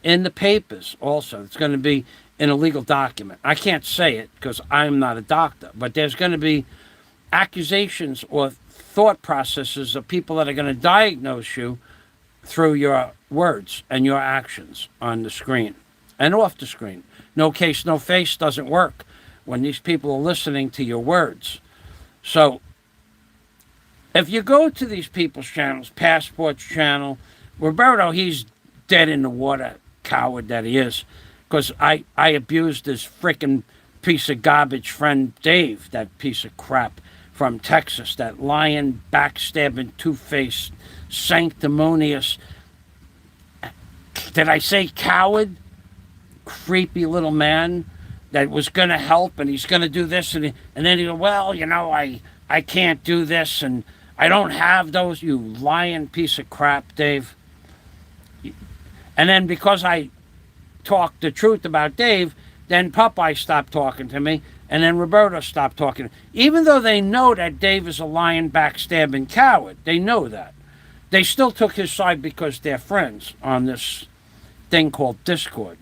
in the papers also. It's going to be in a legal document. I can't say it because I'm not a doctor, but there's going to be accusations or thought processes of people that are going to diagnose you through your words and your actions on the screen and off the screen. No case, no face doesn't work. when these people are listening to your words. So if you go to these people's channels, Passport's channel, Roberto, he's dead in the water, coward that he is, because I abused his frickin' piece of garbage friend Dave, that piece of crap from Texas, that lying, backstabbing, two-faced, sanctimonious, did I say coward? Creepy little man that was going to help, and he's going to do this, and then he go, well, you know, I can't do this, and I don't have those. You lying piece of crap, Dave. And then because I talked the truth about Dave, then Popeye stopped talking to me, and then Roberto stopped talking. Even though they know that Dave is a lying, backstabbing coward, they know that. They still took his side because they're friends on this thing called Discord.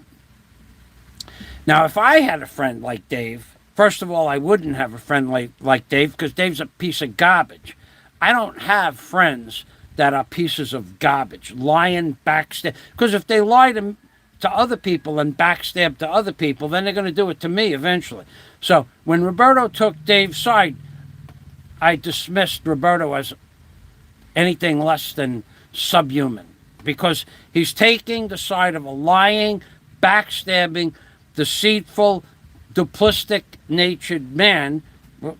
Now, if I had a friend like Dave, first of all, I wouldn't have a friend like Dave because Dave's a piece of garbage. I don't have friends that are pieces of garbage, lying, backstab. Because if they lie to other people and backstab to other people, then they're going to do it to me eventually. So when Roberto took Dave's side, I dismissed Roberto as anything less than subhuman because he's taking the side of a lying, backstabbing, deceitful, duplistic-natured man.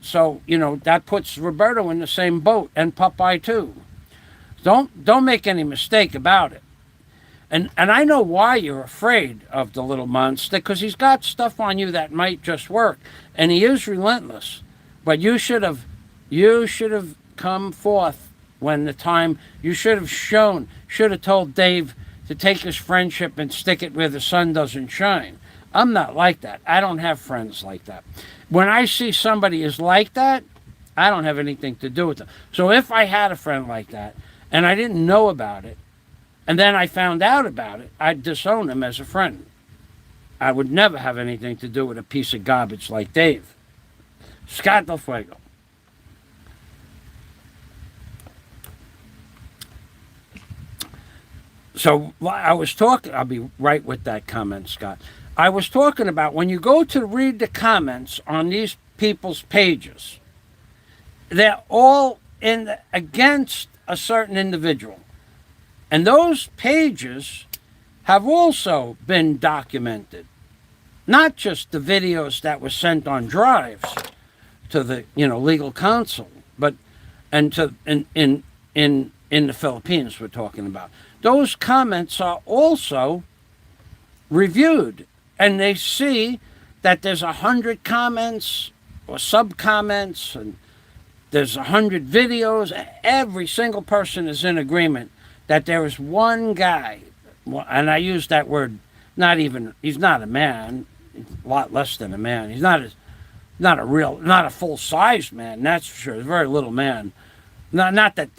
So, you know, that puts Roberto in the same boat, and Popeye too. Don't make any mistake about it. And I know why you're afraid of the little monster, because he's got stuff on you that might just work, and he is relentless. But you should have come forth when the time, you should have told Dave to take his friendship and stick it where the sun doesn't shine. I'm not like that. I don't have friends like that. When I see somebody is like that, I don't have anything to do with them. So if I had a friend like that, and I didn't know about it, and then I found out about it, I'd disown him as a friend. I would never have anything to do with a piece of garbage like Dave. Scott Del Fuego. So I was talking, I'll be right with that comment, Scott. I was talking about when you go to read the comments on these people's pages, they're all against a certain individual. And those pages have also been documented. Not just the videos that were sent on drives to the legal counsel, but in the Philippines we're talking about. Those comments are also reviewed, and they see that there's 100 comments or sub-comments, and there's 100 videos. Every single person is in agreement that there is one guy, and I use that word, he's not a man, a lot less than a man. He's not a full-sized man, that's for sure. He's a very little man. Not that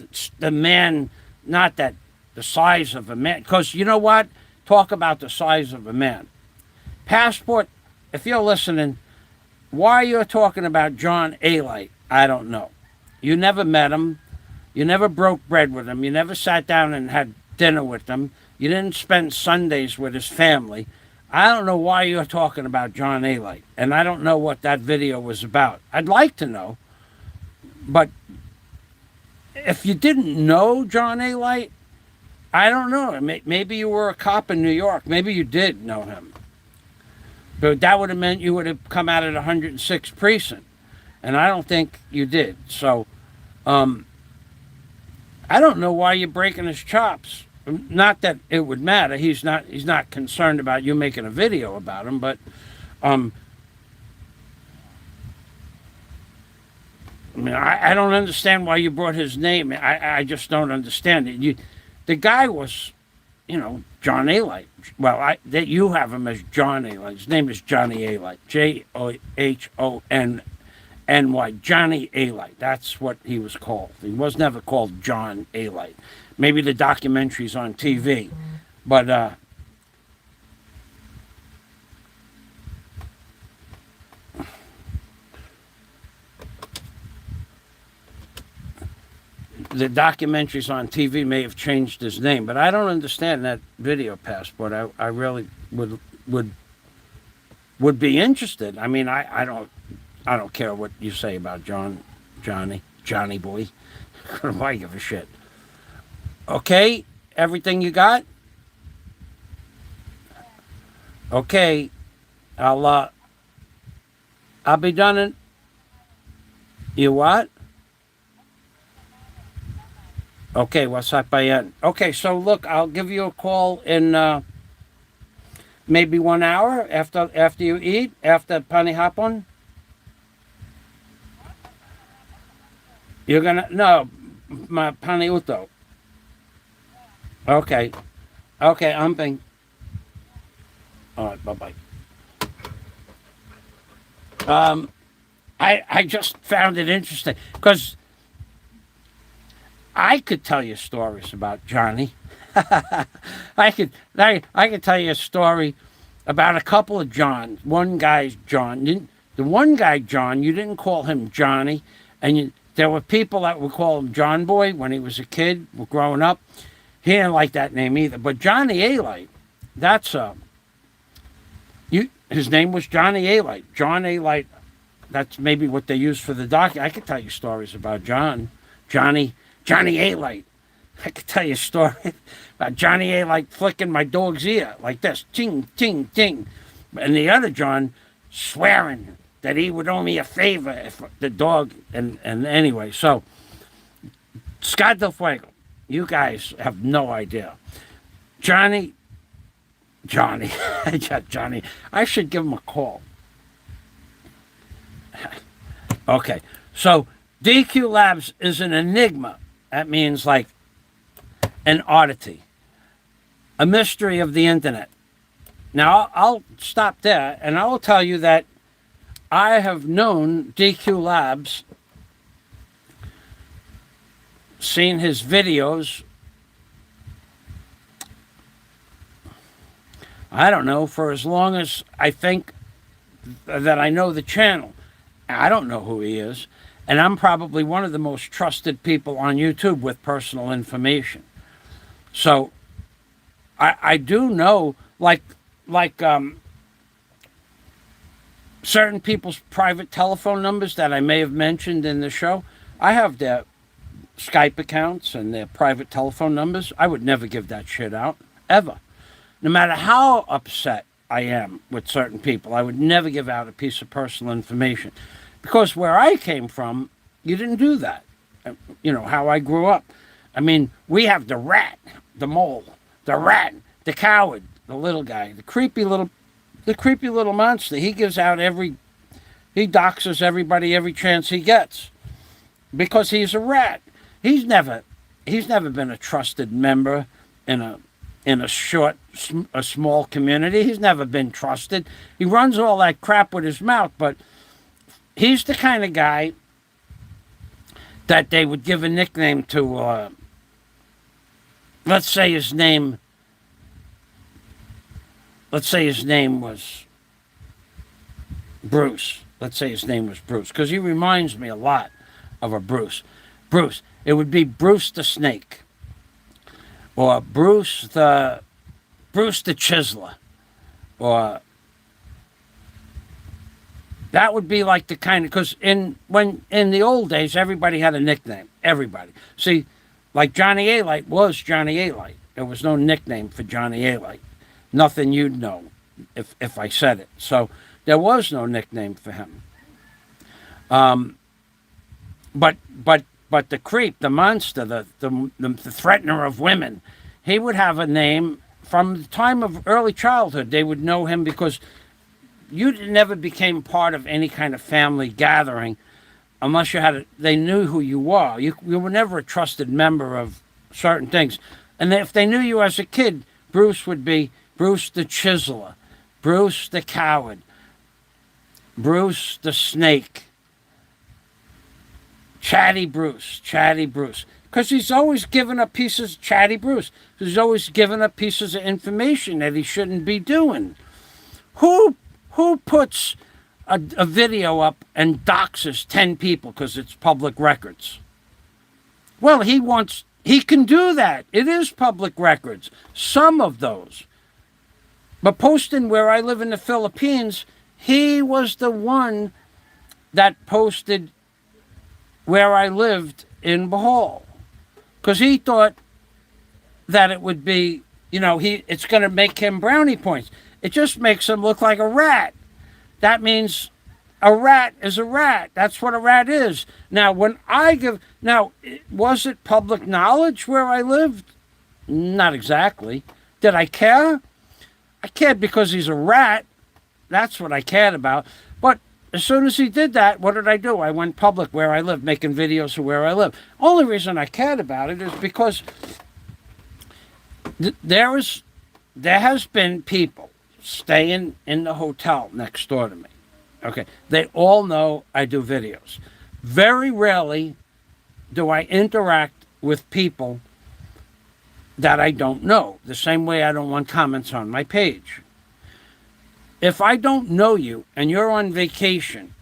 the size of a man, because you know what? Talk about the size of a man. Passport, if you're listening, why you're talking about John Alite, I don't know. You never met him. You never broke bread with him. You never sat down and had dinner with him. You didn't spend Sundays with his family. I don't know why you're talking about John Alite, and I don't know what that video was about. I'd like to know, but if you didn't know John Alite, I don't know. Maybe you were a cop in New York. Maybe you did know him. But that would have meant you would have come out at 106th Precinct, and I don't think you did. So, I don't know why you're breaking his chops. Not that it would matter. He's not concerned about you making a video about him, but I mean, I don't understand why you brought his name. I just don't understand it. The guy was, John Alite. Well, you have him as John Alite. His name is Johnny Alite. Johonny. Johnny Alite. That's what he was called. He was never called John Alite. Maybe the documentary's on TV. But the documentaries on TV may have changed his name, but I don't understand that video, Passport. I really would would be interested. I mean, I don't care what you say about Johnny boy. Why give a shit? Okay, everything you got? Okay, I'll be done in. You what? Okay, what's up by end? Okay, so look, I'll give you a call in maybe 1 hour after you eat, after Pani Hapon. You're gonna no, my Pani Uto. Okay, okay, I'm being. All right, bye bye. I just found it interesting because I could tell you stories about Johnny. I could tell you a story about a couple of Johns. One guy's John. The one guy John, you didn't call him Johnny, and there were people that would call him John Boy when he was a kid, growing up. He didn't like that name either. But Johnny Alite, that's his name was Johnny Alite. John Alite. That's maybe what they used for the doc. I could tell you stories about Johnny Alite. I could tell you a story about Johnny Alite flicking my dog's ear like this, ting, ting, ting. And the other John swearing that he would owe me a favor if the dog, and anyway. So, Scott Del Fuego, you guys have no idea. Johnny, I should give him a call. Okay, so DQ Labs is an enigma. That means like an oddity, a mystery of the internet. Now, I'll stop there and I will tell you that I have known DQ Labs, seen his videos, I don't know, for as long as I think that I know the channel. I don't know who he is. And I'm probably one of the most trusted people on YouTube with personal information. So I do know, like certain people's private telephone numbers that I may have mentioned in the show. I have their Skype accounts and their private telephone numbers. I would never give that shit out, ever. No matter how upset I am with certain people, I would never give out a piece of personal information. Because where I came from, you didn't do that. You know, how I grew up. I mean, we have the rat, the mole, the rat, the coward, the little guy, the creepy little monster. He gives out he doxes everybody every chance he gets. Because he's a rat. He's never been a trusted member in a small community. He's never been trusted. He runs all that crap with his mouth, but he's the kind of guy that they would give a nickname to, let's say his name was Bruce. Let's say his name was Bruce, because he reminds me a lot of a Bruce. Bruce. It would be Bruce the Snake. Or Bruce the Chiseler. Or that would be like the kind of, because in the old days, everybody had a nickname. Everybody. See, like Johnny Alite was Johnny Alite. There was no nickname for Johnny Alite. Nothing you'd know if I said it. So there was no nickname for him. But the creep, the monster, the threatener of women, he would have a name from the time of early childhood. They would know him because you never became part of any kind of family gathering unless they knew who you were. You were never a trusted member of certain things. And if they knew you as a kid, Bruce would be Bruce the Chiseler, Bruce the Coward, Bruce the Snake, Chatty Bruce. Because he's always giving up pieces, Chatty Bruce, he's always giving up pieces of information that he shouldn't be doing. Who puts a video up and doxes 10 people because it's public records? Well, he can do that. It is public records. Some of those. But posting where I live in the Philippines, He was the one that posted where I lived in Bohol, because he thought that it would be, it's going to make him brownie points. It just makes him look like a rat. That means a rat is a rat. That's what a rat is. Now, was it public knowledge where I lived? Not exactly. Did I care? I cared because he's a rat. That's what I cared about. But as soon as he did that, what did I do? I went public where I live, making videos of where I live. Only reason I cared about it is because there has been people staying in the hotel next door to me. Okay, they all know I do videos. Very rarely do I interact with people that I don't know, the same way I don't want comments on my page. If I don't know you and you're on vacation,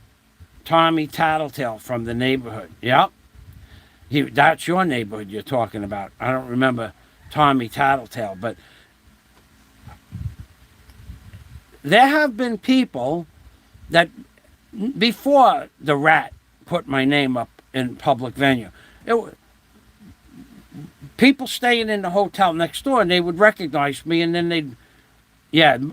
Tommy Tattletale from the neighborhood, yep, that's your neighborhood you're talking about. I don't remember Tommy Tattletale, but there have been people that before the rat put my name up in public venue, people staying in the hotel next door, and they would recognize me, and then they'd,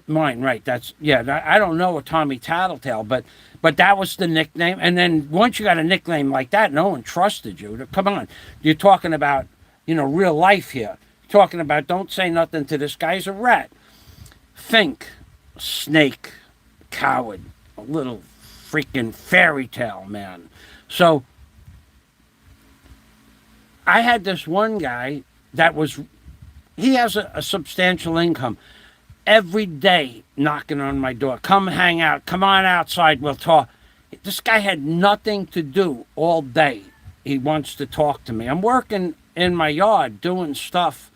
mine, right? I don't know a Tommy Tattletale, but that was the nickname. And then once you got a nickname like that, no one trusted you. Come on, you're talking about, real life here. You're talking about, don't say nothing to this guy. He's a rat. Fink, snake, coward, a little freaking fairy tale man. So I had this one guy he has a substantial income. Every day knocking on my door. Come hang out. Come on outside. We'll talk. This guy had nothing to do all day. He wants to talk to me. I'm working in my yard doing stuff,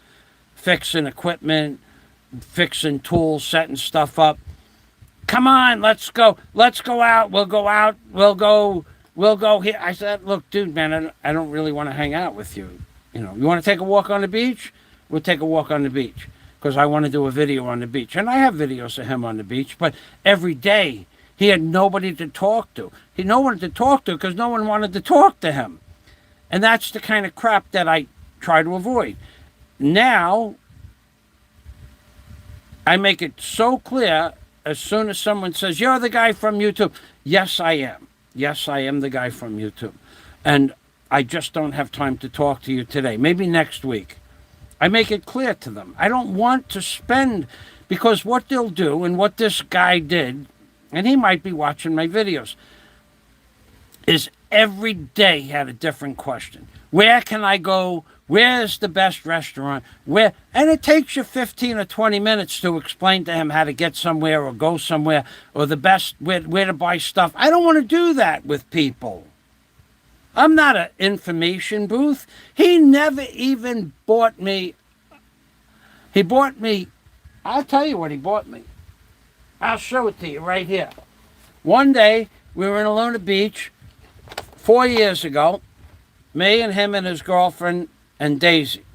fixing equipment, fixing tools, setting stuff up. Come on, let's go. Let's go out. We'll go out. We'll go here. I said, look, dude, man, I don't really want to hang out with you. You want to take a walk on the beach? We'll take a walk on the beach, because I want to do a video on the beach. And I have videos of him on the beach, but every day he had nobody to talk to. He had no one to talk to because no one wanted to talk to him. And that's the kind of crap that I try to avoid. Now, I make it so clear as soon as someone says, you're the guy from YouTube. Yes, I am. Yes, I am the guy from YouTube. And I just don't have time to talk to you today. Maybe next week. I make it clear to them. I don't want to spend, because what they'll do, and what this guy did, and he might be watching my videos, is every day he had a different question. Where can I go? Where's the best restaurant? Where? And it takes you 15 or 20 minutes to explain to him how to get somewhere or go somewhere, or the best, where to buy stuff. I don't want to do that with people. I'm not an information booth. He never even bought me. He bought me, I'll tell you what he bought me. I'll show it to you right here. One day, we were in Alona Beach 4 years ago, me and him and his girlfriend and Daisy.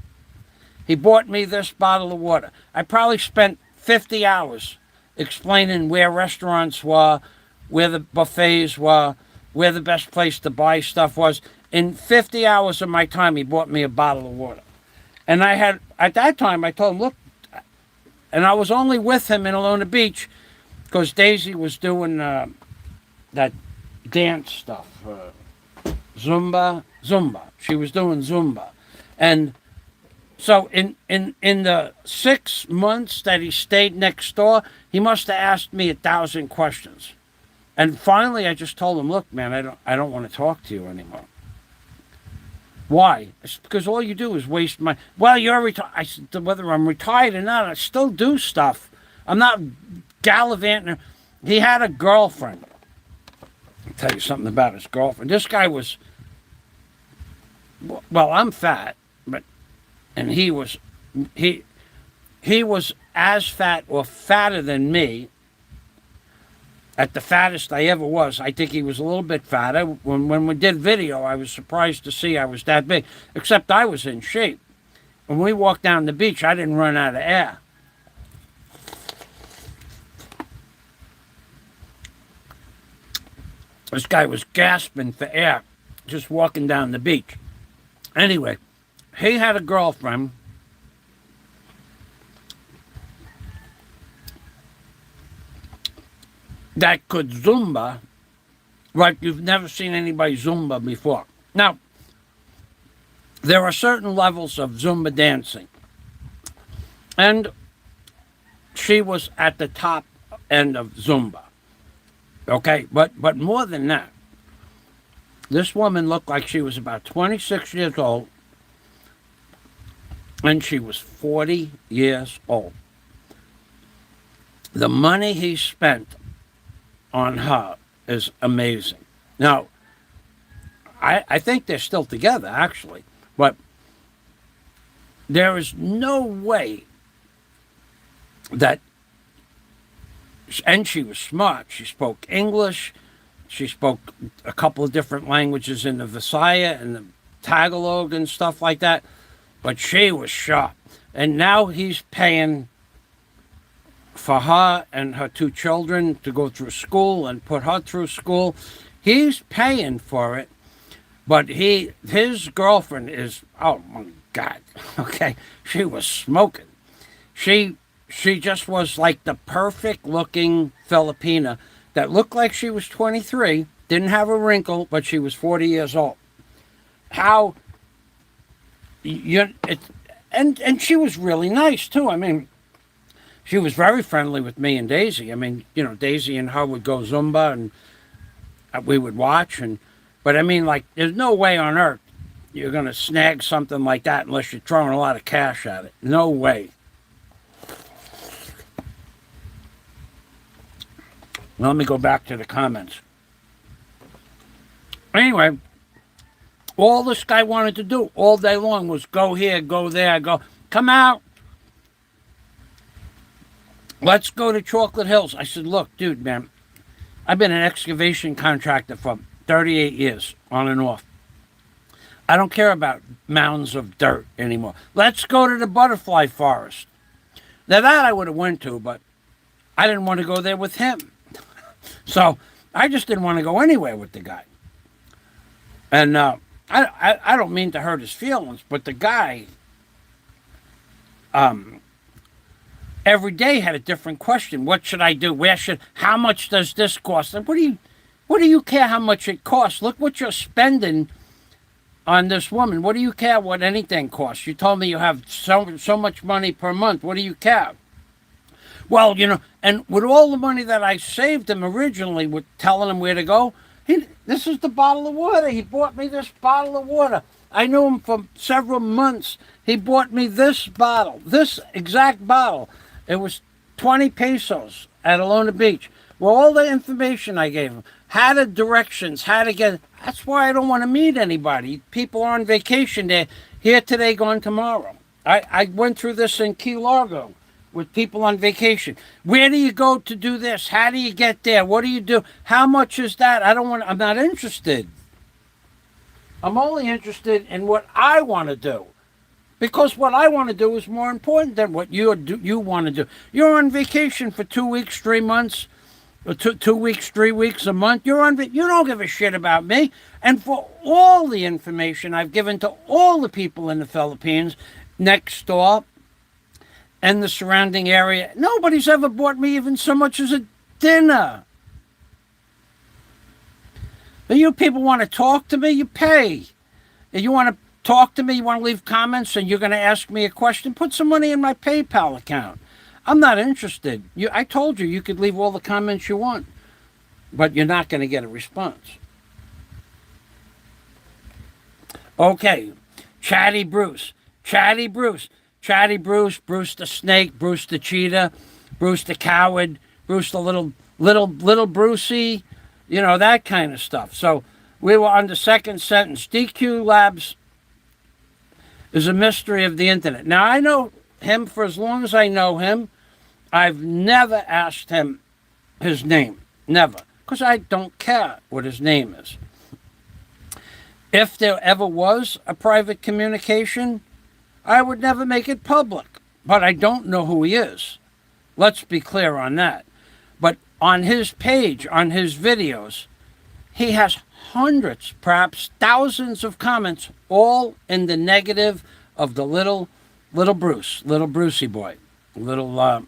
He bought me this bottle of water. I probably spent 50 hours explaining where restaurants were, where the buffets were, where the best place to buy stuff was. In 50 hours of my time, he bought me a bottle of water. And at that time, I told him, look, and I was only with him in Alona Beach because Daisy was doing that dance stuff, Zumba. She was doing Zumba. And so in the 6 months that he stayed next door, he must have asked me 1,000 questions. And finally, I just told him, look, man, I don't want to talk to you anymore. Why? It's because all you do is waste my... Well, you're retired. I said, whether I'm retired or not, I still do stuff. I'm not gallivanting. He had a girlfriend. I'll tell you something about his girlfriend. This guy was... Well, I'm fat, and he was as fat or fatter than me. At the fattest I ever was. I think he was a little bit fatter. When we did video, I was surprised to see I was that big. Except I was in shape. When we walked down the beach, I didn't run out of air. This guy was gasping for air just walking down the beach. Anyway, he had a girlfriend that could Zumba like you've never seen anybody Zumba before. Now, there are certain levels of Zumba dancing. And she was at the top end of Zumba. Okay? But more than that, this woman looked like she was about 26 years old, and she was 40 years old. The money he spent on her is amazing. Now, I think they're still together, actually, but there is no way that, and she was smart. She spoke English. She spoke a couple of different languages in the Visaya and the Tagalog and stuff like that, but she was sharp. And now he's paying for her and her 2 children to go through school and put her through school. He's paying for it, but his girlfriend is, oh my God, okay, she was smoking. She just was like the perfect looking Filipina that looked like she was 23, didn't have a wrinkle, but she was 40 years old. How and she was really nice too. I mean, she was very friendly with me and Daisy. I mean, you know, Daisy and her would go Zumba and we would watch. But I mean, like, there's no way on earth you're going to snag something like that unless you're throwing a lot of cash at it. No way. Let me go back to the comments. Anyway, all this guy wanted to do all day long was go here, go there, go, come out. Let's go to Chocolate Hills. I said, look, dude, man, I've been an excavation contractor for 38 years, on and off. I don't care about mounds of dirt anymore. Let's go to the butterfly forest. Now that I would have went to, but I didn't want to go there with him. So I just didn't want to go anywhere with the guy. And I don't mean to hurt his feelings, but the guy every day had a different question. What should I do? How much does this cost? Like, what do you care how much it costs? Look what you're spending on this woman. What do you care what anything costs? You told me you have so much money per month. What do you care? Well, you know, and with all the money that I saved him originally with telling him where to go, this is the bottle of water. He bought me this bottle of water. I knew him for several months. He bought me this bottle, this exact bottle. It was 20 pesos at Alona Beach. Well, all the information I gave him, how the directions, how to get. That's why I don't want to meet anybody. People are on vacation. They're here today, gone tomorrow. I went through this in Key Largo with people on vacation. Where do you go to do this? How do you get there? What do you do? How much is that? I'm not interested. I'm only interested in what I want to do. Because what I want to do is more important than what you want to do. You're on vacation for 2 weeks, 3 months, or 2 weeks, 3 weeks, a month. You don't give a shit about me. And for all the information I've given to all the people in the Philippines, next door, and the surrounding area, nobody's ever bought me even so much as a dinner. But you people want to talk to me, you pay. If you want to talk to me, you want to leave comments, and you're going to ask me a question, put some money in my PayPal account. I'm not interested. I told you could leave all the comments you want, but you're not going to get a response. Okay, Chatty Bruce, Bruce the snake, Bruce the cheetah, Bruce the coward, Bruce the little Brucey, you know, that kind of stuff. So we were on the second sentence. DQ Labs is a mystery of the internet. Now, I know him for as long as I know him. I've never asked him his name. Never. Because I don't care what his name is. If there ever was a private communication, I would never make it public. But I don't know who he is. Let's be clear on that. But on his page, on his videos, he has hundreds, perhaps thousands of comments, all in the negative of the little Bruce, little Brucey boy, little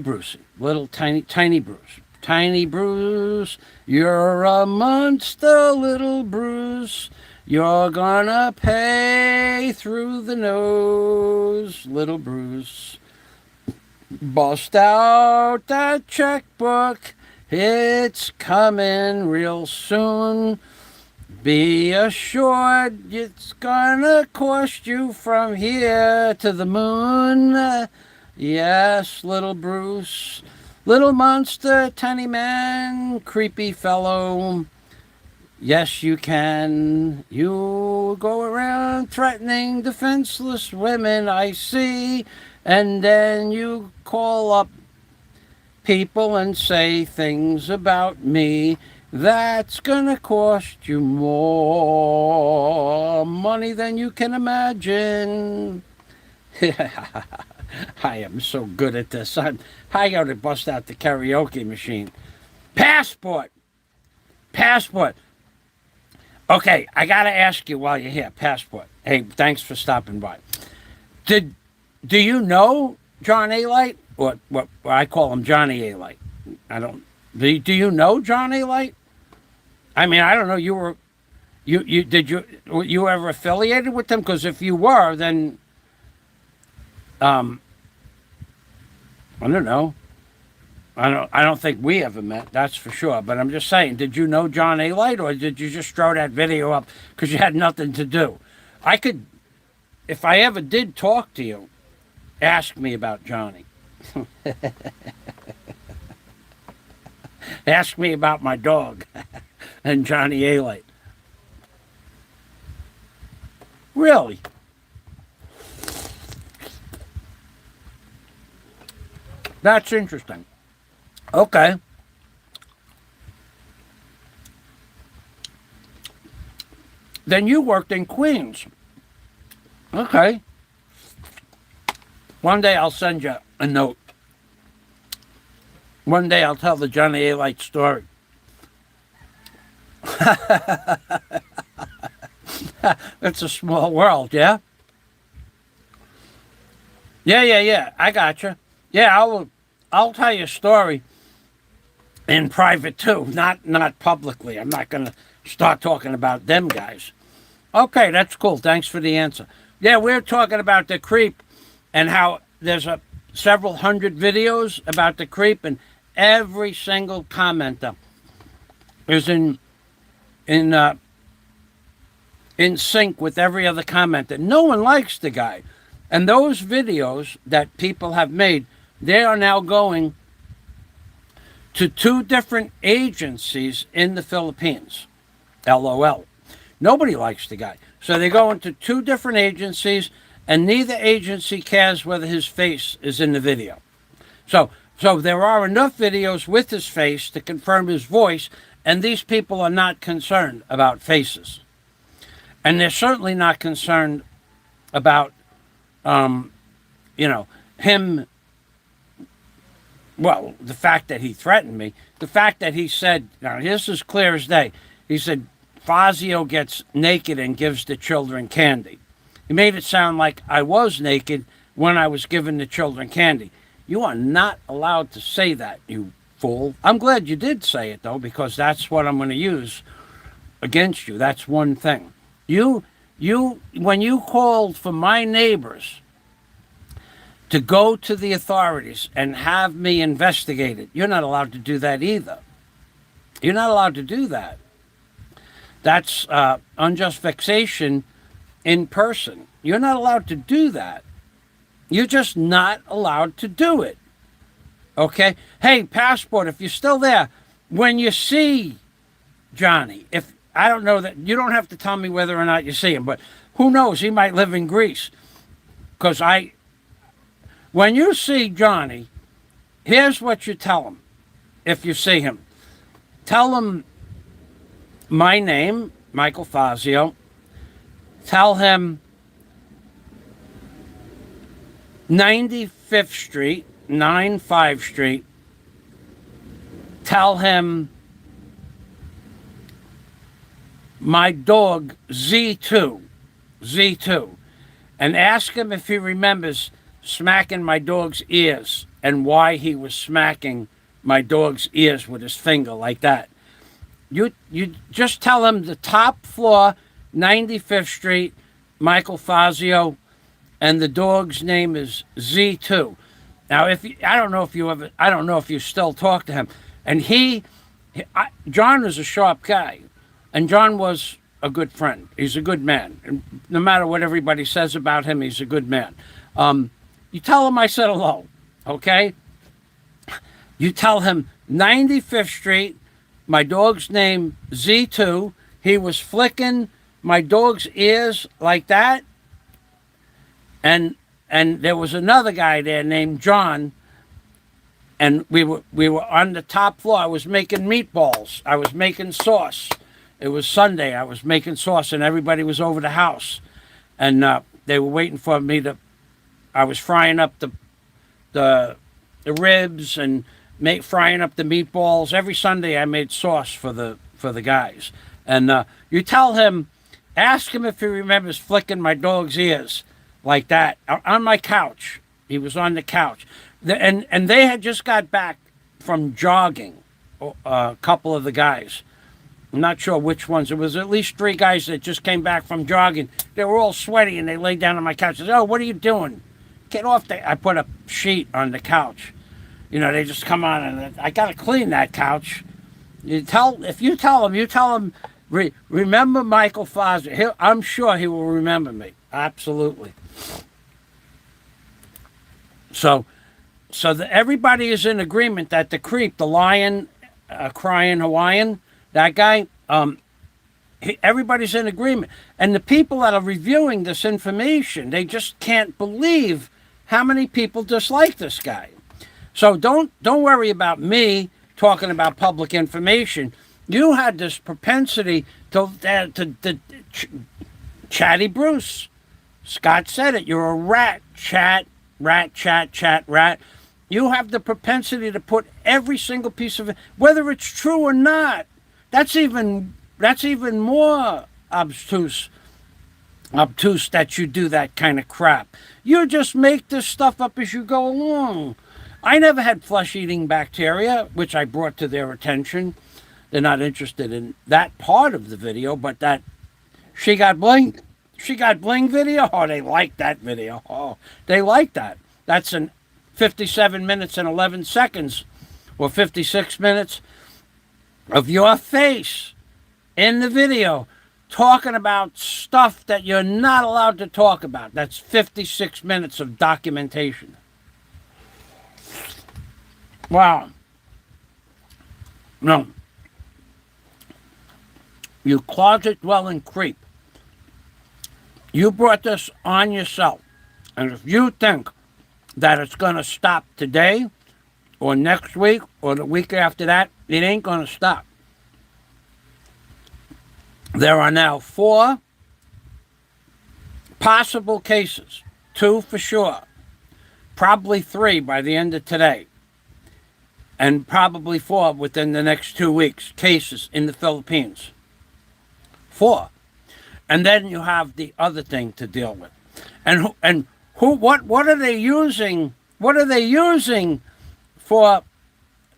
Brucey, little tiny Bruce. Tiny Bruce, you're a monster, little Bruce. You're gonna pay through the nose, little Bruce. Bust out that checkbook. It's coming real soon. Be assured it's gonna cost you from here to the moon. Yes, little Bruce. Little monster, tiny man, creepy fellow. Yes, you can. You go around threatening defenseless women, I see. And then you call up people and say things about me. That's gonna cost you more money than you can imagine. I am so good at this. I ought to bust out the karaoke machine. Passport. Okay, I gotta ask you while you're here. Passport. Hey, thanks for stopping by. Do you know John A. Light? What I call him Johnny A. Light. I don't. Do you know John A. Light? I mean, I don't know. You ever affiliated with them? Because if you were, then I don't know. I don't think we ever met, that's for sure. But I'm just saying, did you know John A. Light, or did you just throw that video up because you had nothing to do? I could, if I ever did talk to you, ask me about Johnny. Ask me about my dog and Johnny A. Light. Really? That's interesting. Okay. Then you worked in Queens. Okay. One day I'll send you a note. One day I'll tell the Johnny A. Light story. It's a small world, yeah? Yeah. I got you. Yeah, I'll tell you a story in private too, not publicly. I'm not going to start talking about them guys. Okay, that's cool. Thanks for the answer. Yeah, we're talking about the creep and how there's several hundred videos about the creep, and every single commenter is in sync with every other commenter. No one likes the guy. And those videos that people have made, they are now going to 2 different agencies in the Philippines. LOL. Nobody likes the guy. So they go into 2 different agencies, and neither agency cares whether his face is in the video. So there are enough videos with his face to confirm his voice, and these people are not concerned about faces. And they're certainly not concerned about, him. Well, the fact that he threatened me, the fact that he said, now this is clear as day, he said, Fazio gets naked and gives the children candy. He made it sound like I was naked when I was giving the children candy. You are not allowed to say that, you fool. I'm glad you did say it, though, because that's what I'm going to use against you. That's one thing. When you called for my neighbors to go to the authorities and have me investigated, you're not allowed to do that either. You're not allowed to do that. That's unjust vexation in person. You're not allowed to do that. You're just not allowed to do it. Okay? Hey, Passport, if you're still there, when you see Johnny, if I don't know that, you don't have to tell me whether or not you see him, but who knows? He might live in Greece. Because when you see Johnny, here's what you tell him if you see him. Tell him my name, Michael Fazio. Tell him 95th Street, 95 Street. Tell him my dog Z2, and ask him if he remembers smacking my dog's ears and why he was smacking my dog's ears with his finger like that. You just tell him the top floor, 95th Street, Michael Fazio, and the dog's name is Z2. Now, I don't know if you still talk to him, and John is a sharp guy, and John was a good friend. He's a good man, and no matter what everybody says about him, he's a good man. You tell him I said hello, okay? You tell him 95th Street, my dog's name Z2. He was flicking my dog's ears like that, and there was another guy there named John, and we were on the top floor. I was making meatballs. I was making sauce. It was Sunday. I was making sauce, and everybody was over the house, and they were waiting for me to. I was frying up the ribs and frying up the meatballs. Every Sunday, I made sauce for the guys, and you tell him, ask him if he remembers flicking my dog's ears like that on my couch. He was on the couch, and they had just got back from jogging. A couple of the guys. I'm not sure which ones. It was at least 3 guys that just came back from jogging. They were all sweaty, and they laid down on my couch. I said, "Oh, what are you doing? Get off the..." I put a sheet on the couch. You know, they just come on, and I got to clean that couch. If you tell him, remember Michael Fazio. I'm sure he will remember me. Absolutely. So everybody is in agreement that the creep, the lion, crying Hawaiian, that guy, everybody's in agreement. And the people that are reviewing this information, they just can't believe how many people dislike this guy. So don't worry about me talking about public information. You had this propensity to Chatty Bruce. Scott said it. You're a rat, chat, rat. You have the propensity to put every single piece of it, whether it's true or not. That's even more obtuse that you do that kind of crap. You just make this stuff up as you go along. I never had flesh-eating bacteria, which I brought to their attention. They're not interested in that part of the video, but that She Got Bling video, oh, they like that video. Oh, they like that. That's in 57 minutes and 11 seconds, or 56 minutes of your face in the video talking about stuff that you're not allowed to talk about. That's 56 minutes of documentation. Wow. No. You closet-dwelling creep. You brought this on yourself. And if you think that it's going to stop today or next week or the week after that, it ain't going to stop. There are now 4 possible cases, 2 for sure, probably 3 by the end of today, and probably 4 within the next 2 weeks, cases in the Philippines. 4. And then you have the other thing to deal with. And what are they using? What are they using for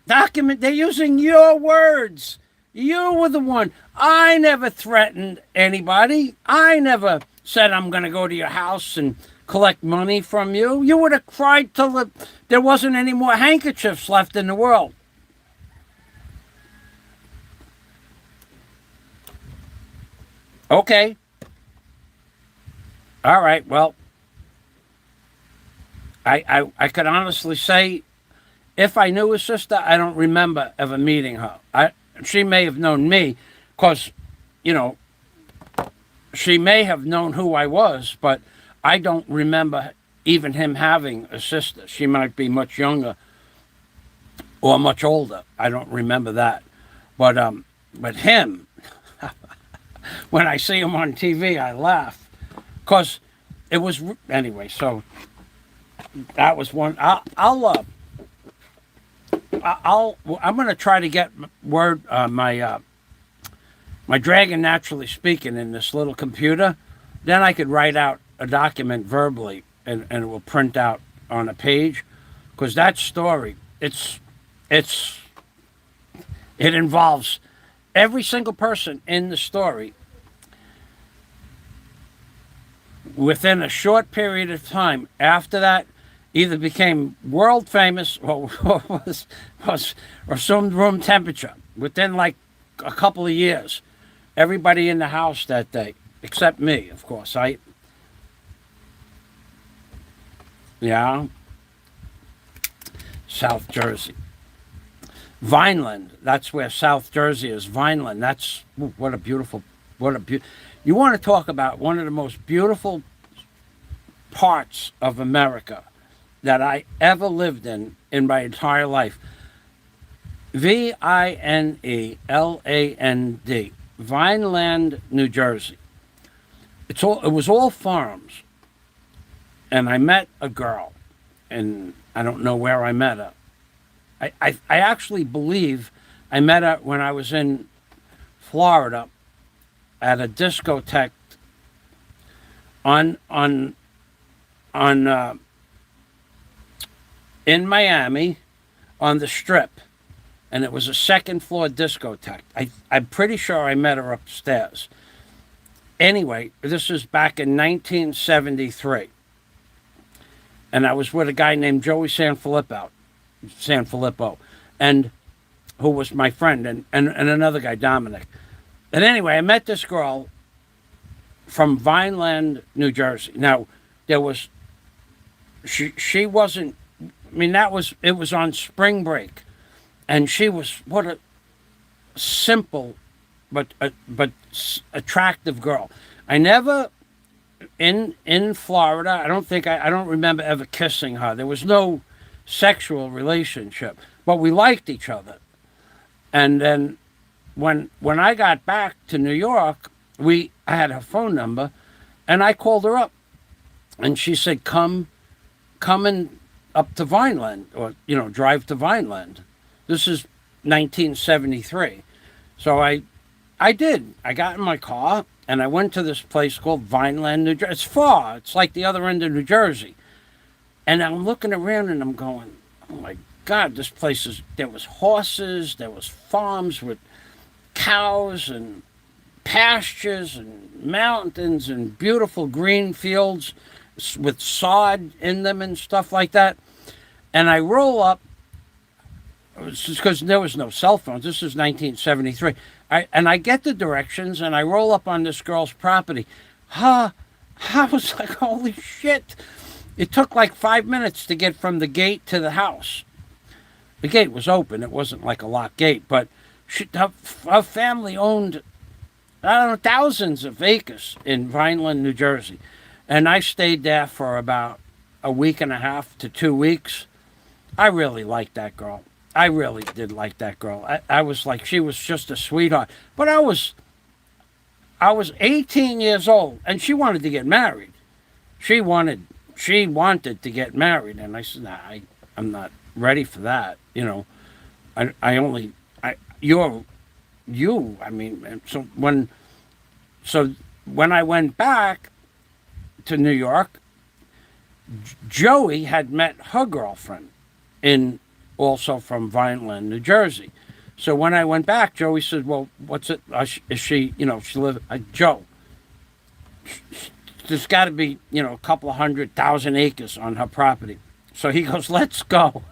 document? They're using your words. You were the one. I never threatened anybody. I never said I'm going to go to your house and collect money from you. You would have cried till there wasn't any more handkerchiefs left in the world. Okay. All right, well, I could honestly say, if I knew his sister, I don't remember ever meeting her. She may have known me, because, you know, she may have known who I was, but I don't remember even him having a sister. She might be much younger or much older. I don't remember that. But him, when I see him on TV, I laugh. Because it was, anyway, so that was one. I'm going to try to get my my Dragon Naturally Speaking in this little computer, then I could write out a document verbally and it will print out on a page. Because that story, it involves every single person in the story within a short period of time. After that, either became world famous or was assumed room temperature within like a couple of years. Everybody in the house that day, except me, of course. Yeah, South Jersey. Vineland, that's where South Jersey is. Vineland, that's, what a beautiful, you want to talk about one of the most beautiful parts of America that I ever lived in my entire life. Vineland, Vineland, New Jersey. It was all farms. And I met a girl, and I don't know where I met her. I actually believe I met her when I was in Florida at a discotheque in Miami on the Strip, and it was a second floor discotheque. I'm pretty sure I met her upstairs. Anyway, this is back in 1973. And I was with a guy named Joey Sanfilippo, and who was my friend, and another guy, Dominic. And anyway, I met this girl from Vineland, New Jersey. Now, she wasn't, I mean, it was on spring break. And she was, what a simple but attractive girl. I never, in Florida, I don't remember ever kissing her. There was no sexual relationship, but we liked each other. And then when I got back to New York, I had her phone number, and I called her up, and she said, come up to Vineland, or drive to Vineland. This is 1973. So I did. I got in my car and I went to this place called Vineland, New Jersey. It's far. It's like the other end of New Jersey. And I'm looking around and I'm going, oh my God, this place there was horses, there was farms with cows and pastures and mountains and beautiful green fields with sod in them and stuff like that. And I roll up, because there was no cell phones. This is 1973. I get the directions and I roll up on this girl's property. I was like, holy shit. It took like 5 minutes to get from the gate to the house. The gate was open. It wasn't like a locked gate, but her family owned, I don't know, thousands of acres in Vineland, New Jersey. And I stayed there for about a week and a half to 2 weeks. I really liked that girl. I really did like that girl. I was like, she was just a sweetheart. But I was 18 years old, and she wanted to get married. She wanted to get married, and I said, nah, I'm not ready for that. I mean, so when I went back to New York, Joey had met her girlfriend also from Vineland, New Jersey. So when I went back, Joey said, well, what's it? Is she, she live, Joe, there's got to be, a couple of 100,000 acres on her property. So he goes, let's go.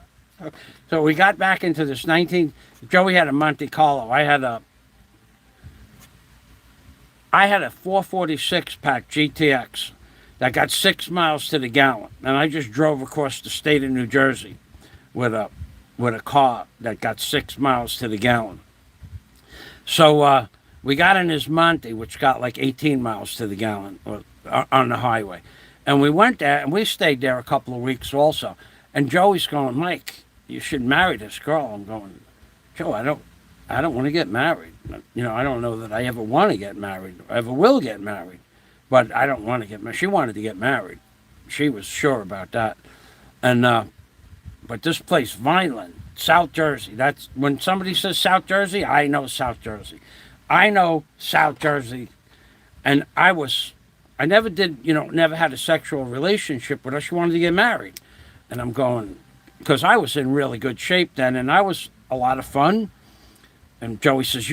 So we got back into this Joey had a Monte Carlo. I had a 446 pack GTX that got 6 miles to the gallon. And I just drove across the state of New Jersey with a car that got 6 miles to the gallon. So we got in his Monte, which got like 18 miles to the gallon on the highway. And we went there, and we stayed there a couple of weeks also. And Joey's going, Mike, you should marry this girl. I'm going, Joe, I don't want to get married. I don't know that I ever want to get married, or ever will get married. But I don't want to get married. She wanted to get married. She was sure about that. And but this place, Vineland, South Jersey, that's when somebody says South Jersey, I know South Jersey. I know South Jersey, and I never did, never had a sexual relationship with her. She wanted to get married. And I'm going, because I was in really good shape then, and I was a lot of fun. And Joey says,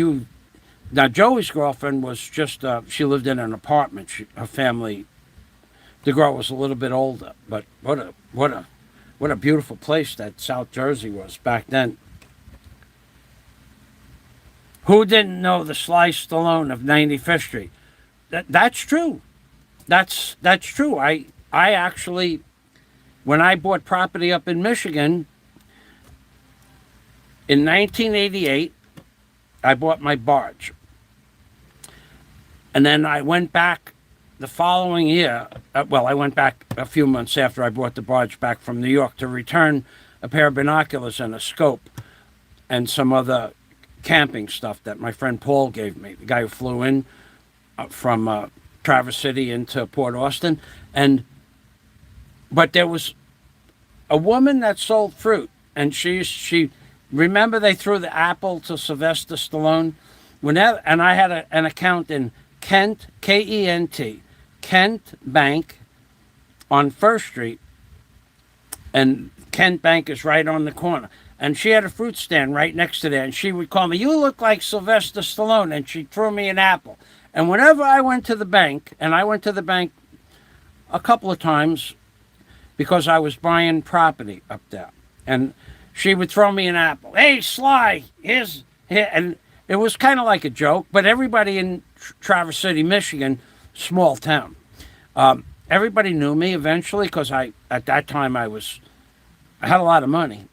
now Joey's girlfriend was just, she lived in an apartment. Her family, the girl was a little bit older, but what a beautiful place that South Jersey was back then. Who didn't know the Sly Stallone of 95th Street? That's true. That's true. I actually, when I bought property up in Michigan in 1988, I bought my barge. And then I went back the following year. I went back a few months after I brought the barge back from New York to return a pair of binoculars and a scope and some other camping stuff that my friend Paul gave me, the guy who flew in from Traverse City into Port Austin. But there was a woman that sold fruit, and she remember they threw the apple to Sylvester Stallone. And I had an account in Kent, Kent, Kent Bank on First Street, and Kent Bank is right on the corner. And she had a fruit stand right next to there, and she would call me, "You look like Sylvester Stallone," and she threw me an apple. And whenever I went to the bank, and I went to the bank a couple of times because I was buying property up there, and she would throw me an apple. "Hey, Sly, here's here," and it was kind of like a joke. But everybody in Traverse City, Michigan, small town, everybody knew me eventually because at that time I had a lot of money,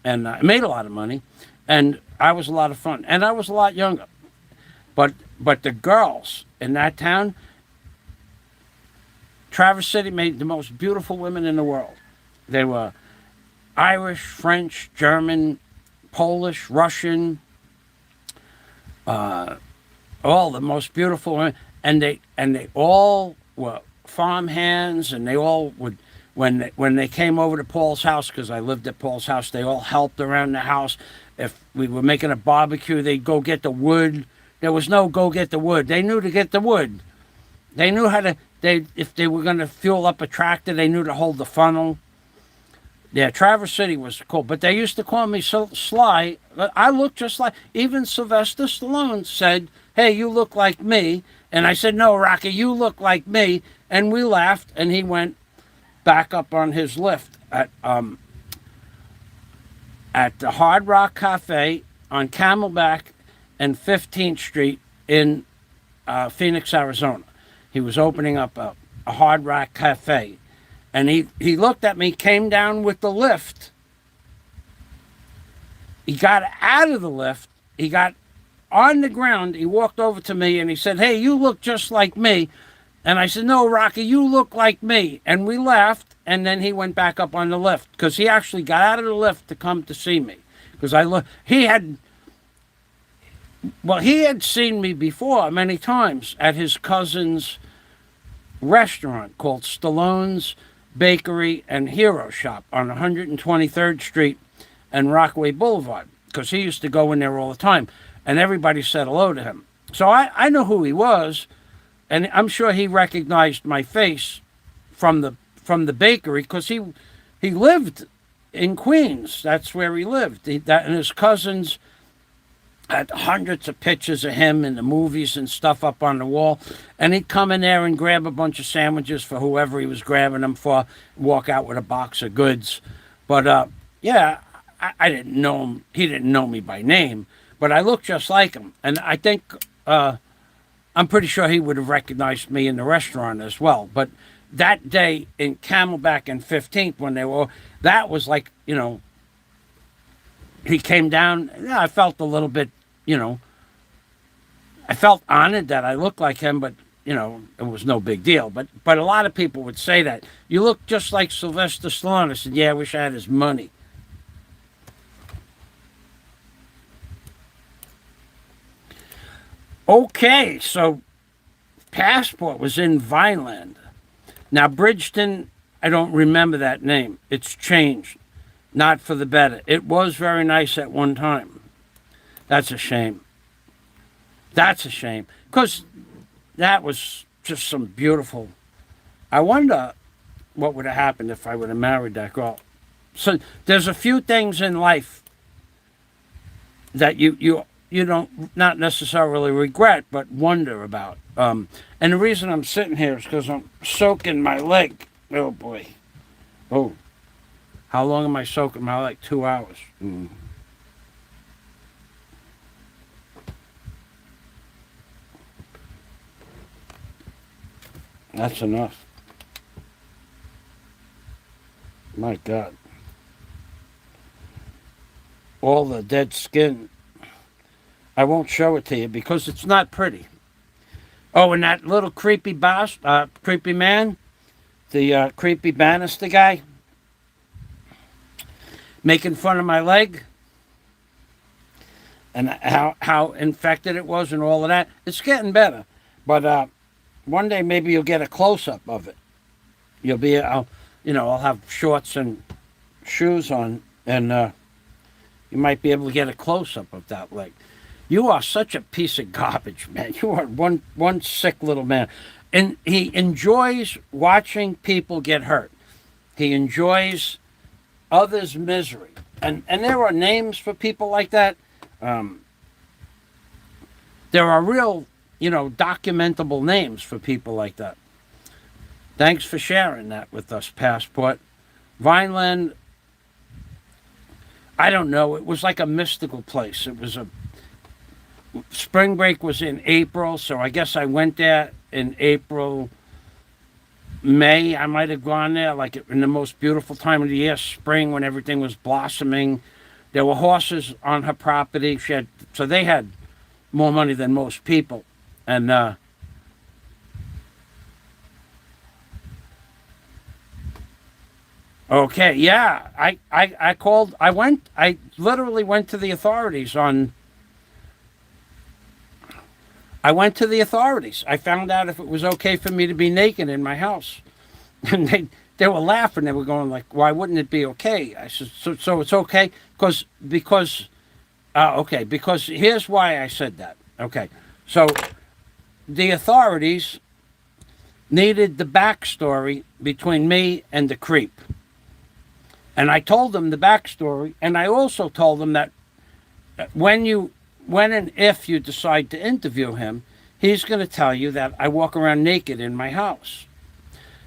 and I made a lot of money, and I was a lot of fun, and I was a lot younger. But the girls in that town, Traverse City made the most beautiful women in the world. They were Irish, French, German, Polish, Russian, all the most beautiful women, and they all were farm hands, and they all would, when they came over to Paul's house, because I lived at Paul's house, they all helped around the house. If we were making a barbecue, they'd go get the wood. There was no go get the wood. They knew to get the wood. They knew how to, if they were going to fuel up a tractor, they knew to hold the funnel. Yeah, Traverse City was cool. But they used to call me Sly. I looked just like, even Sylvester Stallone said, "Hey, you look like me." And I said, "No, Rocky, you look like me." And we laughed, and he went back up on his lift at the Hard Rock Cafe on Camelback and 15th Street in Phoenix, Arizona. He was opening up a Hard Rock Cafe. And he looked at me, came down with the lift. He got out of the lift. He got on the ground. He walked over to me and he said, "Hey, you look just like me." And I said, "No, Rocky, you look like me." And we laughed. And then he went back up on the lift because he actually got out of the lift to come to see me. Because he had seen me before many times at his cousin's restaurant called Stallone's Bakery and Hero Shop on 123rd Street and Rockaway Boulevard, because he used to go in there all the time, and everybody said hello to him. So I knew who he was, and I'm sure he recognized my face from the bakery, because he lived in Queens. That's where he lived. And his cousins had hundreds of pictures of him in the movies and stuff up on the wall. And he'd come in there and grab a bunch of sandwiches for whoever he was grabbing them for, walk out with a box of goods. But, yeah, I didn't know him. He didn't know me by name, but I looked just like him. And I think, I'm pretty sure he would have recognized me in the restaurant as well. But that day in Camelback and 15th, when that was like, he came down. Yeah, I felt a little bit, I felt honored that I looked like him, but, it was no big deal. But a lot of people would say that. "You look just like Sylvester Stallone." I said, "Yeah, I wish I had his money." Okay, so Passport was in Vineland. Now, Bridgeton, I don't remember that name. It's changed. Not for the better. It was very nice at one time. That's a shame. That's a shame. Because that was just some beautiful. I wonder what would have happened if I would have married that girl. So there's a few things in life that you don't not necessarily regret, but wonder about. And the reason I'm sitting here is because I'm soaking my leg. Oh boy. Oh. How long am I soaking my leg? 2 hours. That's enough. My God. All the dead skin. I won't show it to you because it's not pretty. Oh, and that little creepy boss, creepy man, the creepy Bannister guy, making fun of my leg and how infected it was and all of that. It's getting better, but one day maybe you'll get a close up of it. You'll be, I'll have shorts and shoes on, and you might be able to get a close up of that leg. You are such a piece of garbage, man. You are one sick little man. And he enjoys watching people get hurt. He enjoys others' misery. And there are names for people like that. There are real, documentable names for people like that. Thanks for sharing that with us, Passport. Vineland, I don't know. It was like a mystical place. It was spring break was in April, so I guess I went there in April, May. I might have gone there like in the most beautiful time of the year, spring, when everything was blossoming. There were horses on her property. So they had more money than most people. And okay, yeah, I literally went to the authorities I went to the authorities. I found out if it was okay for me to be naked in my house. And they were laughing. They were going like, why wouldn't it be okay? I said, so it's okay? Because here's why I said that. Okay, so the authorities needed the backstory between me and the creep. And I told them the backstory, and I also told them that when and if you decide to interview him, he's going to tell you that I walk around naked in my house.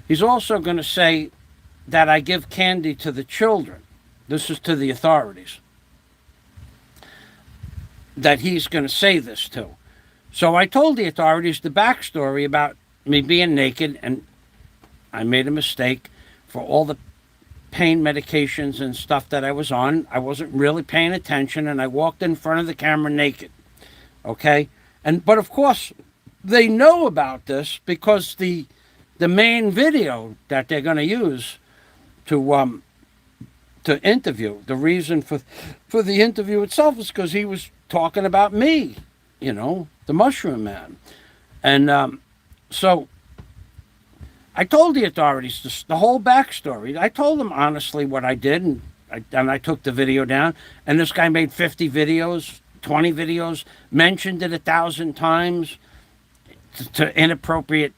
He's also going to say that I give candy to the children. This is to the authorities. That he's going to say this to. So I told the authorities the backstory about me being naked, and I made a mistake for all the pain medications and stuff that I was on. I wasn't really paying attention, and I walked in front of the camera naked. Okay? But of course, they know about this because the main video that they're going to use to interview, the reason for the interview itself is because he was talking about me, the Mushroom Man. And so I told the authorities the whole backstory. I told them honestly what I did, and I took the video down. And this guy made 50 videos, 20 videos, mentioned it 1,000 times to inappropriate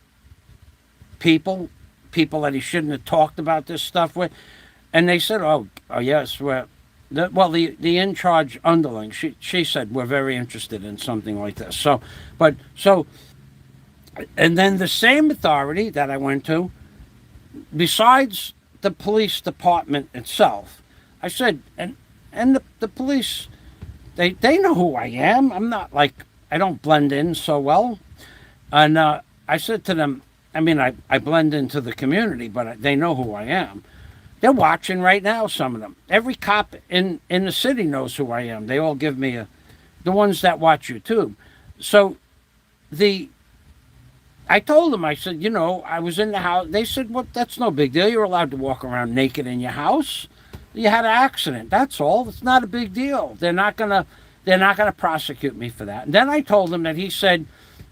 people that he shouldn't have talked about this stuff with. And they said, oh yes, the in-charge underling, she said, we're very interested in something like this. So, and then the same authority that I went to, besides the police department itself, I said, and the police, they know who I am. I'm not like, I don't blend in so well. And I said to them, I blend into the community, but they know who I am. They're watching right now, some of them. Every cop in the city knows who I am. They all give me the ones that watch YouTube. So I told them, I said, I was in the house. They said, well, that's no big deal. You're allowed to walk around naked in your house. You had an accident. That's all. It's not a big deal. They're not gonna prosecute me for that. And then I told them that he said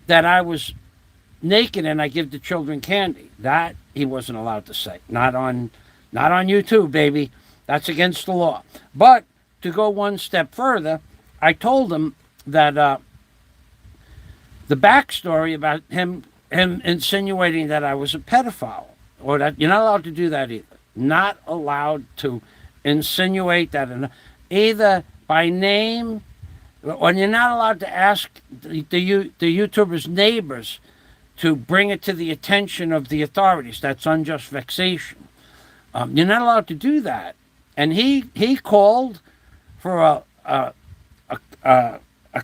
that I was naked and I give the children candy. That he wasn't allowed to say. Not on YouTube, baby. That's against the law. But to go one step further, I told him that the backstory about him insinuating that I was a pedophile, or that you're not allowed to do that either. Not allowed to insinuate that either by name, or you're not allowed to ask the YouTuber's neighbors to bring it to the attention of the authorities. That's unjust vexation. You're not allowed to do that. And he called for a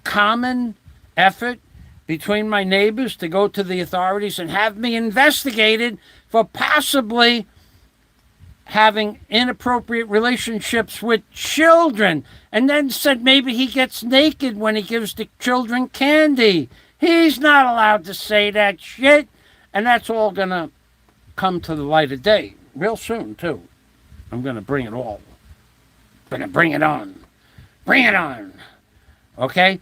common effort between my neighbors to go to the authorities and have me investigated for possibly having inappropriate relationships with children, and then said maybe he gets naked when he gives the children candy. He's not allowed to say that shit, and that's all gonna come to the light of day real soon too. I'm gonna bring it all. Gonna bring it on. Bring it on. Okay?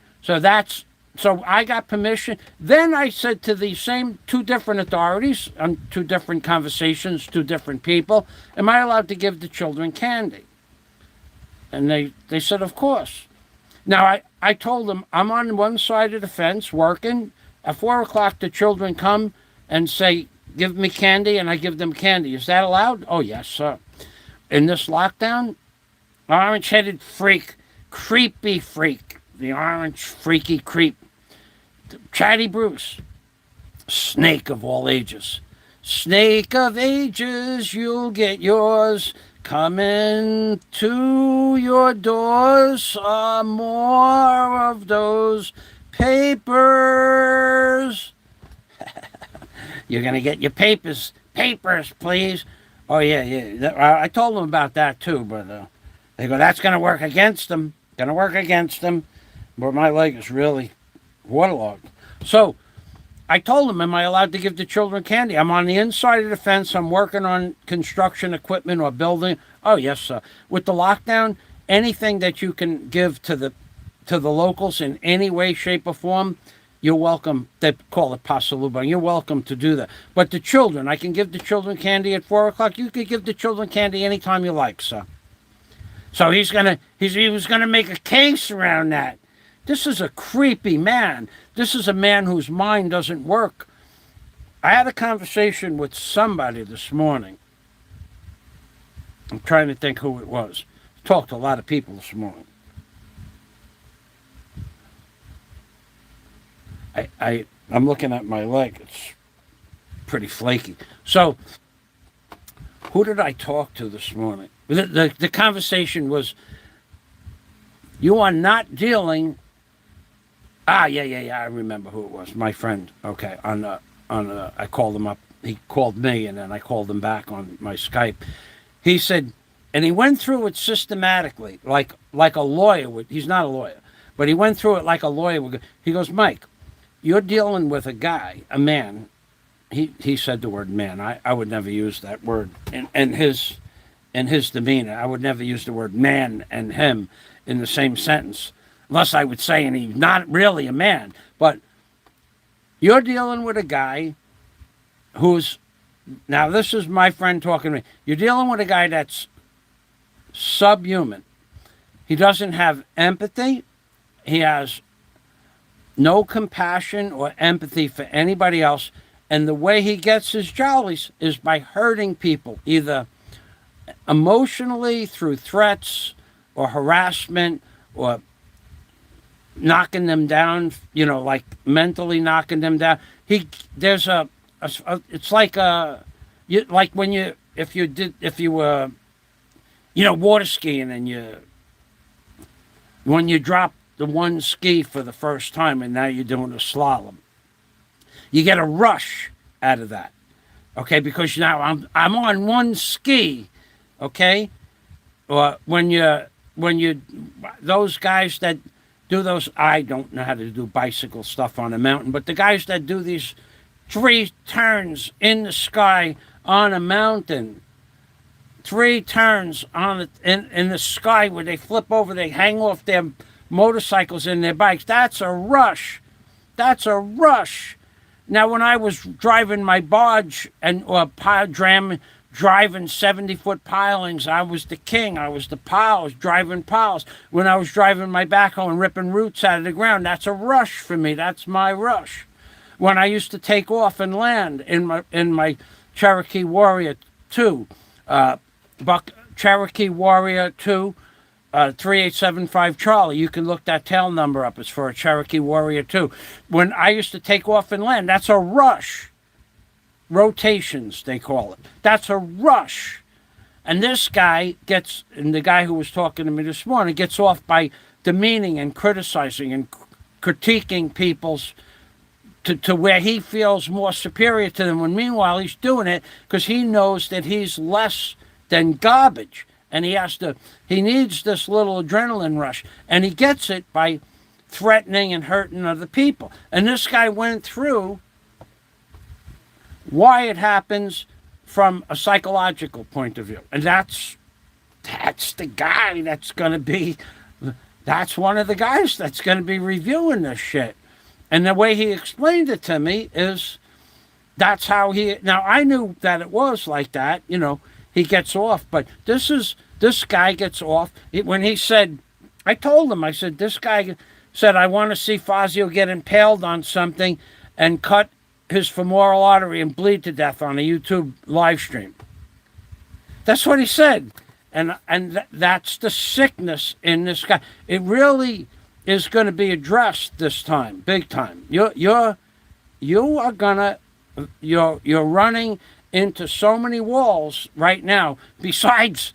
So I got permission. Then I said to the same two different authorities on two different conversations, two different people, am I allowed to give the children candy? And they said, of course. Now, I told them, I'm on one side of the fence working. At 4 o'clock, the children come and say, give me candy, and I give them candy. Is that allowed? Oh, yes, sir. In this lockdown, orange-headed freak, creepy freak, the orange freaky creep, Chatty Bruce, snake of all ages. Snake of ages, you'll get yours. Coming to your doors are more of those papers. You're going to get your papers. Papers, please. Oh, yeah. I told them about that, too, but they go, that's going to work against them. Going to work against them. But my leg is really waterlogged. So I told them, am I allowed to give the children candy? I'm on the inside of the fence. I'm working on construction equipment or building. Oh, yes, sir. With the lockdown, anything that you can give to the locals in any way, shape, or form, you're welcome. They call it pasalubong. You're welcome to do that. But the children, I can give the children candy at 4 o'clock. You could give the children candy anytime you like, sir. So he was gonna make a case around that. This is a creepy man. This is a man whose mind doesn't work. I had a conversation with somebody this morning. I'm trying to think who it was. Talked to a lot of people this morning. I'm looking at my leg. It's pretty flaky. So, who did I talk to this morning? The conversation was, you are not dealing. Yeah. I remember who it was. My friend. Okay. I called him up. He called me, and then I called him back on my Skype. He said, and he went through it systematically, like a lawyer would. He's not a lawyer, but he went through it like a lawyer would. He goes, Mike, you're dealing with a guy, a man. He said the word man. I would never use that word in his demeanor. I would never use the word man and him in the same sentence, unless I would say, and he's not really a man. But you're dealing with a guy who's, now this is my friend talking to me. You're dealing with a guy that's subhuman. He doesn't have empathy. He has no compassion or empathy for anybody else. And the way he gets his jollies is by hurting people, either emotionally through threats or harassment or knocking them down, like mentally knocking them down. It's like if you were water skiing and when you drop the one ski for the first time and now you're doing a slalom, you get a rush out of that, okay? Because now I'm on one ski, okay? Or when those guys that do those, I don't know how to do bicycle stuff on a mountain, but the guys that do these 3 turns in the sky on a mountain, 3 turns in the sky where they flip over, they hang off their motorcycles and their bikes. That's a rush. That's a rush. Now, when I was driving my barge driving 70-foot pilings, I was the king. I was the pile. I was driving piles. When I was driving my backhoe and ripping roots out of the ground, that's a rush for me. That's my rush. when I used to take off and land in my Cherokee Warrior 2, Cherokee Warrior 2, 3875 Charlie. You can look that tail number up. It's for a Cherokee Warrior 2. When I used to take off and land, that's a rush. Rotations, they call it. That's a rush. And this guy and the guy who was talking to me this morning gets off by demeaning and criticizing and critiquing people's to where he feels more superior to them, when meanwhile he's doing it because he knows that he's less than garbage, and he needs this little adrenaline rush, and he gets it by threatening and hurting other people. And this guy went through why it happens from a psychological point of view, and that's the guy that's one of the guys that's going to be reviewing this shit. And the way he explained it to me is that's how now I knew that it was like that, he gets off, but this guy gets off. When he said, I told him, I said, this guy said, I want to see Fazio get impaled on something and cut his femoral artery and bleed to death on a YouTube live stream. That's what he said. And that's the sickness in this guy. It really is going to be addressed this time, big time. You're running into so many walls right now. Besides,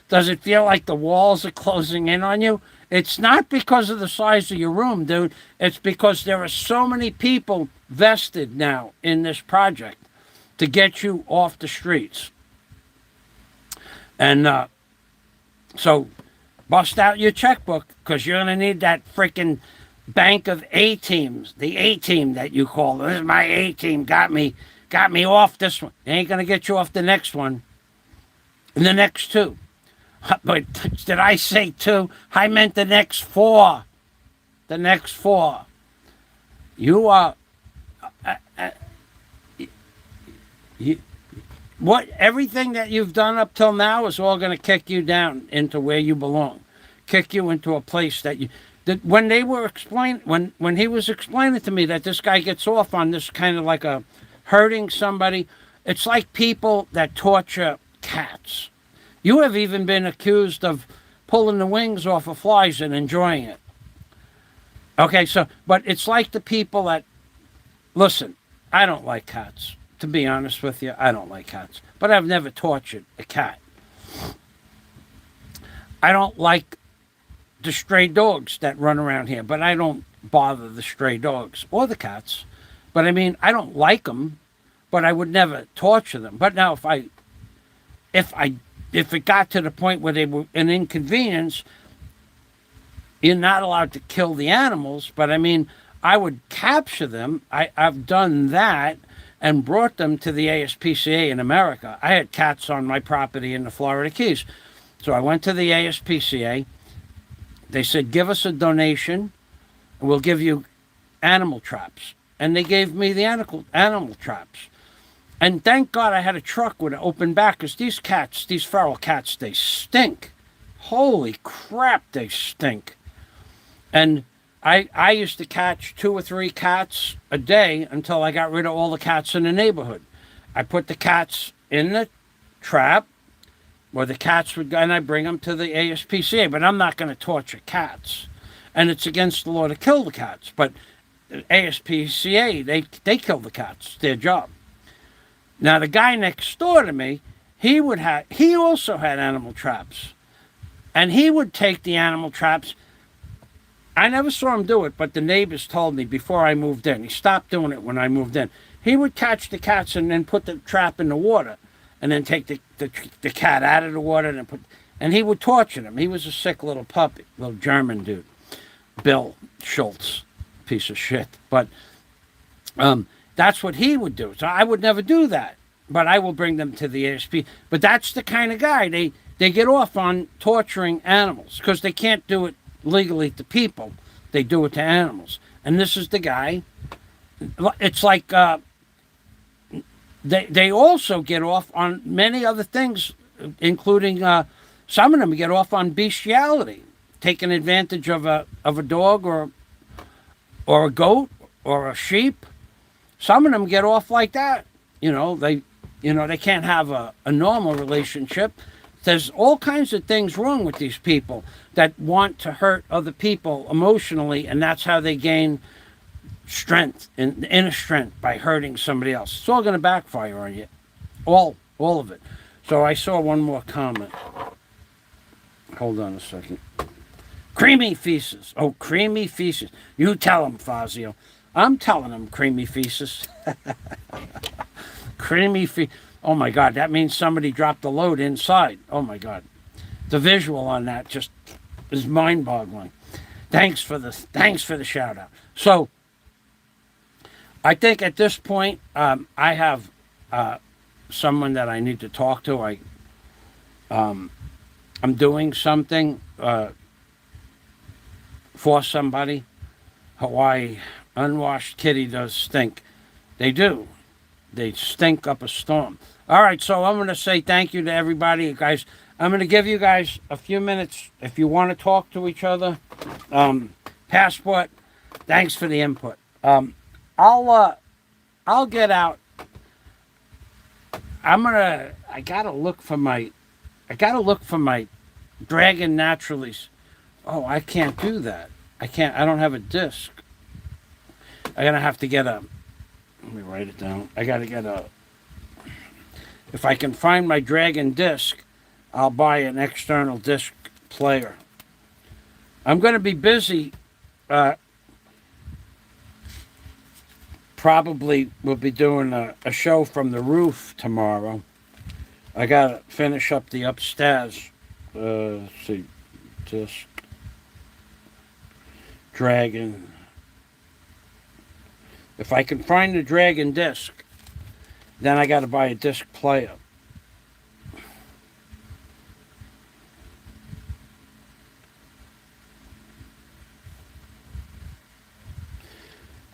does it feel like the walls are closing in on you? It's not because of the size of your room, dude. It's because there are so many people vested now in this project to get you off the streets. And so bust out your checkbook, because you're going to need that freaking bank of A-teams, the A-team that you call. This is my A-team, got me off this one. They ain't going to get you off the next one and the next two. But did I say two? I meant the next four. The next four. You are... everything that you've done up till now is all going to kick you down into where you belong, kick you into a place that when they were when he was explaining to me that this guy gets off on this kind of like a hurting somebody, it's like people that torture cats. You have even been accused of pulling the wings off of flies and enjoying it. Okay, but it's like the people that, listen, I don't like cats. To be honest with you, I don't like cats. But I've never tortured a cat. I don't like the stray dogs that run around here, but I don't bother the stray dogs or the cats. But I mean, I don't like them, but I would never torture them. But now if it got to the point where they were an inconvenience, you're not allowed to kill the animals. But I mean, I would capture them. I've done that and brought them to the ASPCA in America. I had cats on my property in the Florida Keys. So I went to the ASPCA. They said, give us a donation, and we'll give you animal traps. And they gave me the animal traps. And thank God I had a truck with an open back, because these feral cats, they stink. Holy crap, they stink. And I used to catch 2 or 3 cats a day until I got rid of all the cats in the neighborhood. I put the cats in the trap, where the cats would go, and I bring them to the ASPCA. But I'm not going to torture cats. And it's against the law to kill the cats. But the ASPCA, they kill the cats. It's their job. Now, the guy next door to me, he also had animal traps. And he would take the animal traps. I never saw him do it, but the neighbors told me before I moved in. He stopped doing it when I moved in. He would catch the cats and then put the trap in the water, and then take the cat out of the water and he would torture them. He was a sick little puppy, little German dude, Bill Schultz, piece of shit. But that's what he would do. So I would never do that, but I will bring them to the ASP. But that's the kind of guy they get off on, torturing animals, because they can't do it legally to people. They do it to animals. And this is the guy. It's like they also get off on many other things, including some of them get off on bestiality, taking advantage of a dog or a goat or a sheep. Some of them get off like that. They can't have a normal relationship. There's all kinds of things wrong with these people that want to hurt other people emotionally, and that's how they gain strength and inner strength, by hurting somebody else. It's all going to backfire on you, all of it. So I saw one more comment. Hold on a second. Creamy feces. Oh, creamy feces. You tell them, Fazio. I'm telling them, creamy feces. Creamy feces. Oh my God, that means somebody dropped the load inside. Oh my God. The visual on that just is mind-boggling. Thanks for the shout out. So I think at this point, I have someone that I need to talk to. I'm doing something for somebody. Hawaii, unwashed kitty does stink. They do. They stink up a storm. All right, so I'm going to say thank you to everybody, guys. I'm going to give you guys a few minutes if you want to talk to each other. Passport, thanks for the input. I'll get out. I gotta look for my Dragon Naturalies. Oh, I can't do that. I don't have a disc. I'm gonna have to get let me write it down. I gotta get if I can find my Dragon disc, I'll buy an external disc player. I'm gonna be busy. Probably we'll be doing a show from the roof tomorrow. I gotta finish up the upstairs. Let's see, disc, Dragon. If I can find the Dragon disc, then I gotta buy a disc player.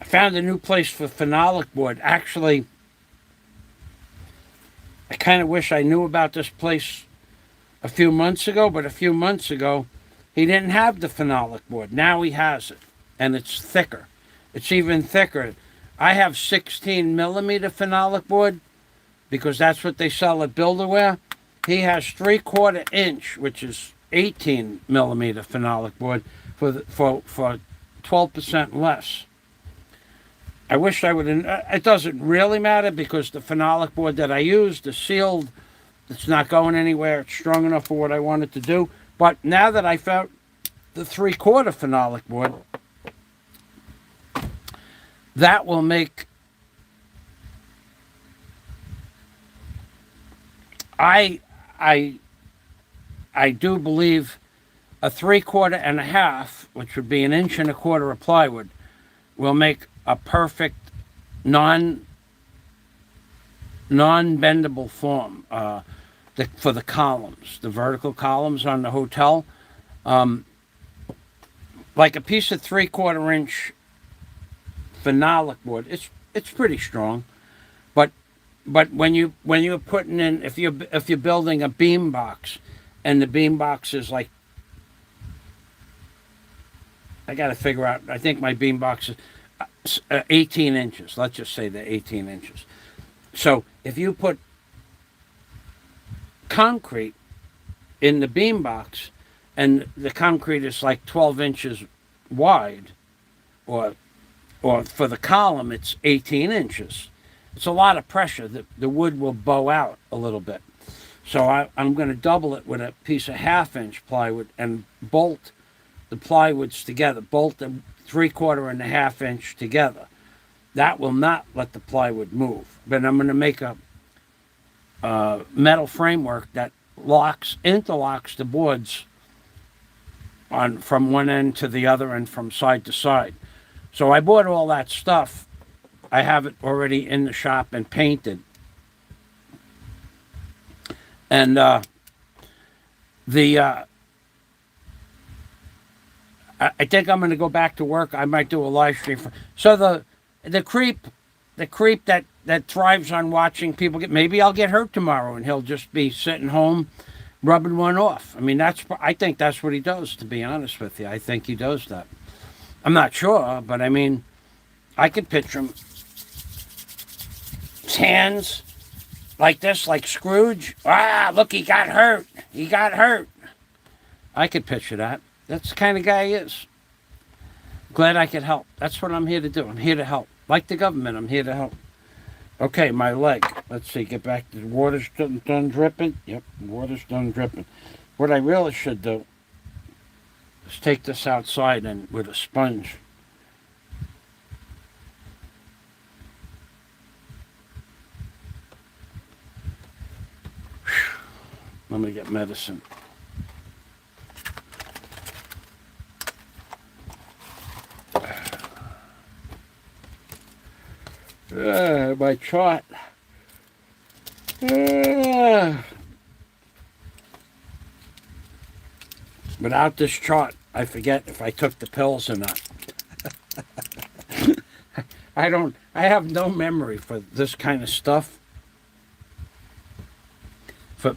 Found a new place for phenolic wood. Actually, I kind of wish I knew about this place a few months ago, but a few months ago, he didn't have the phenolic wood. Now he has it, and it's thicker. It's even thicker. I have 16 millimeter phenolic wood because that's what they sell at Builderware. He has 3/4 inch, which is 18 millimeter phenolic wood for 12% less. I wish I would. It doesn't really matter because the phenolic board that I used is sealed. It's not going anywhere. It's strong enough for what I wanted to do. But now that I found the 3/4 phenolic board, that will make. I do believe a 3/4 and a half, which would be 1 1/4 inch of plywood, will make a perfect non-bendable form for the columns, the vertical columns on the hotel. Like a piece of 3/4 inch phenolic wood, it's pretty strong, but when you're putting in, if you're building a beam box, and the beam box is like, I got to figure out. I think my beam box is 18 inches. Let's just say they're 18 inches. So if you put concrete in the beam box, and the concrete is like 12 inches wide, or for the column it's 18 inches. It's a lot of pressure. The wood will bow out a little bit. So I'm going to double it with a piece of 1/2 inch plywood and bolt the plywoods together. Bolt them 3/4 and a 1/2 inch together. That will not let the plywood move. But I'm going to make a metal framework that interlocks the boards from one end to the other and from side to side. So I bought all that stuff. I have it already in the shop and painted. And I think I'm going to go back to work. I might do a live stream. So the creep that thrives on watching people maybe I'll get hurt tomorrow and he'll just be sitting home rubbing one off. I mean, I think that's what he does, to be honest with you. I think he does that. I'm not sure, but I mean, I could picture him. His hands like this, like Scrooge. Ah, look, he got hurt. He got hurt. I could picture that. That's the kind of guy he is. Glad I could help. That's what I'm here to do. I'm here to help. Like the government, I'm here to help. Okay, my leg. Let's see, get back to the water's done dripping. Yep, water's done dripping. What I really should do is take this outside and with a sponge. Whew. Let me get medicine. My chart. Without this chart, I forget if I took the pills or not. I have no memory for this kind of stuff. For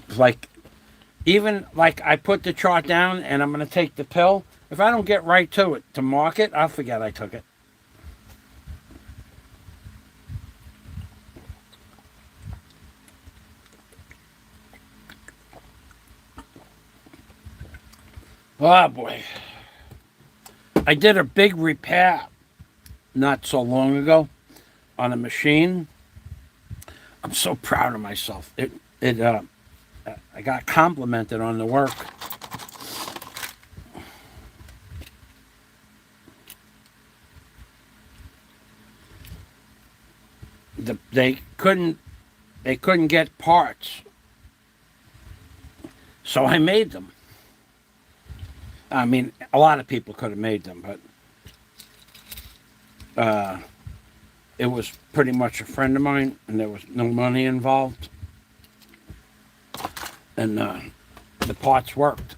even like I put the chart down and I'm going to take the pill. If I don't get right to it to mark it, I'll forget I took it. Oh boy. I did a big repair not so long ago on a machine. I'm so proud of myself. I got complimented on the work. They couldn't get parts. So I made them. I mean, a lot of people could have made them, but it was pretty much a friend of mine, and there was no money involved. And the parts worked.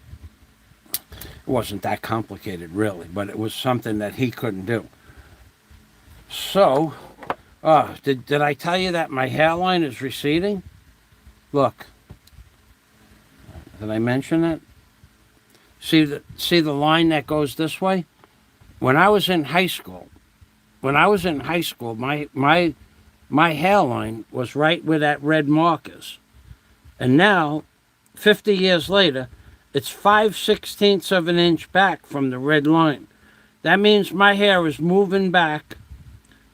It wasn't that complicated, really, but it was something that he couldn't do. So, did I tell you that my hairline is receding? Look. Did I mention that? See the line that goes this way? When I was in high school, my hairline was right where that red mark is. And now, 50 years later, it's 5/16 of an inch back from the red line. That means my hair is moving back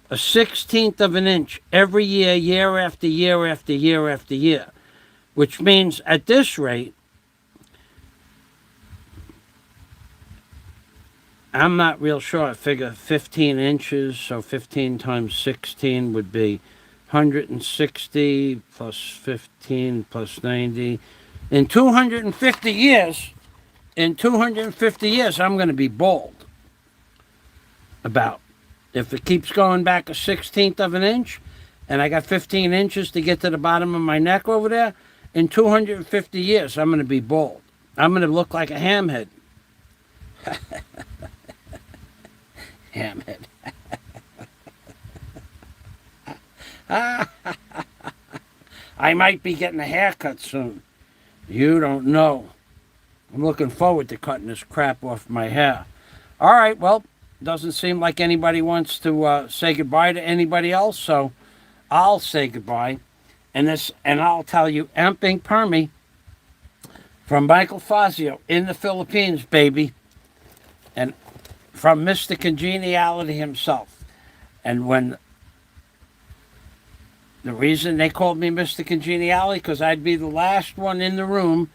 a 1/16 of an inch every year, year after year after year after year. Which means at this rate, I'm not real sure. I figure 15 inches, so 15 times 16 would be 160 plus 15 plus 90. In 250 years, I'm going to be bald. About. If it keeps going back a 1/16 of an inch, and I got 15 inches to get to the bottom of my neck over there, in 250 years, I'm going to be bald. I'm going to look like a hamhead. Hamhead. I might be getting a haircut soon. You don't know. I'm looking forward to cutting this crap off my hair. All right, well, doesn't seem like anybody wants to say goodbye to anybody else, so I'll say goodbye. And I'll tell you, Amping Permi from Michael Fazio in the Philippines, baby. And from Mr. Congeniality himself. And when the reason they called me Mr. Congeniality, because I'd be the last one in the room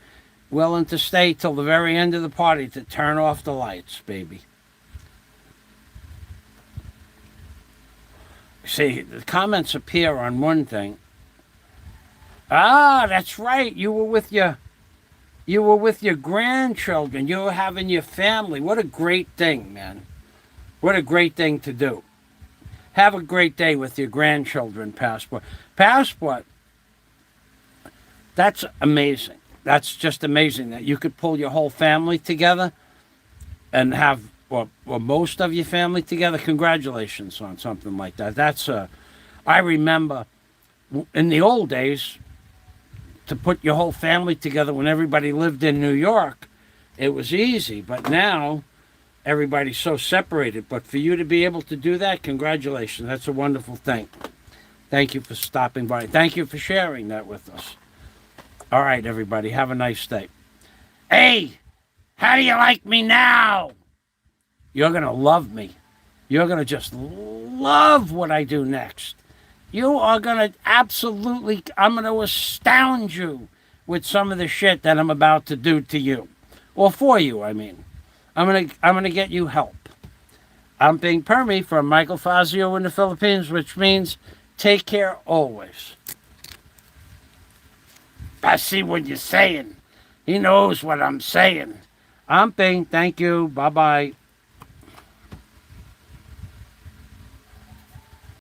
willing to stay till the very end of the party to turn off the lights, baby. See, the comments appear on one thing. Ah, that's right. You were with your grandchildren. You were having your family. What a great thing, man. What a great thing to do. Have a great day with your grandchildren, Passport. Passport, that's amazing. That's just amazing that you could pull your whole family together and have, or most of your family together. Congratulations on something like that. I remember in the old days, to put your whole family together when everybody lived in New York, it was easy. But now, everybody's so separated. But for you to be able to do that, congratulations. That's a wonderful thing. Thank you for stopping by. Thank you for sharing that with us. All right, everybody. Have a nice day. Hey, how do you like me now? You're going to love me. You're going to just love what I do next. You are going to absolutely, I'm going to astound you with some of the shit that I'm about to do to you. Or for you, I mean. I'm going to get you help. I'm being Permy from Michael Fazio in the Philippines, which means take care always. I see what you're saying. He knows what I'm saying. I'm Bing. Thank you. Bye-bye.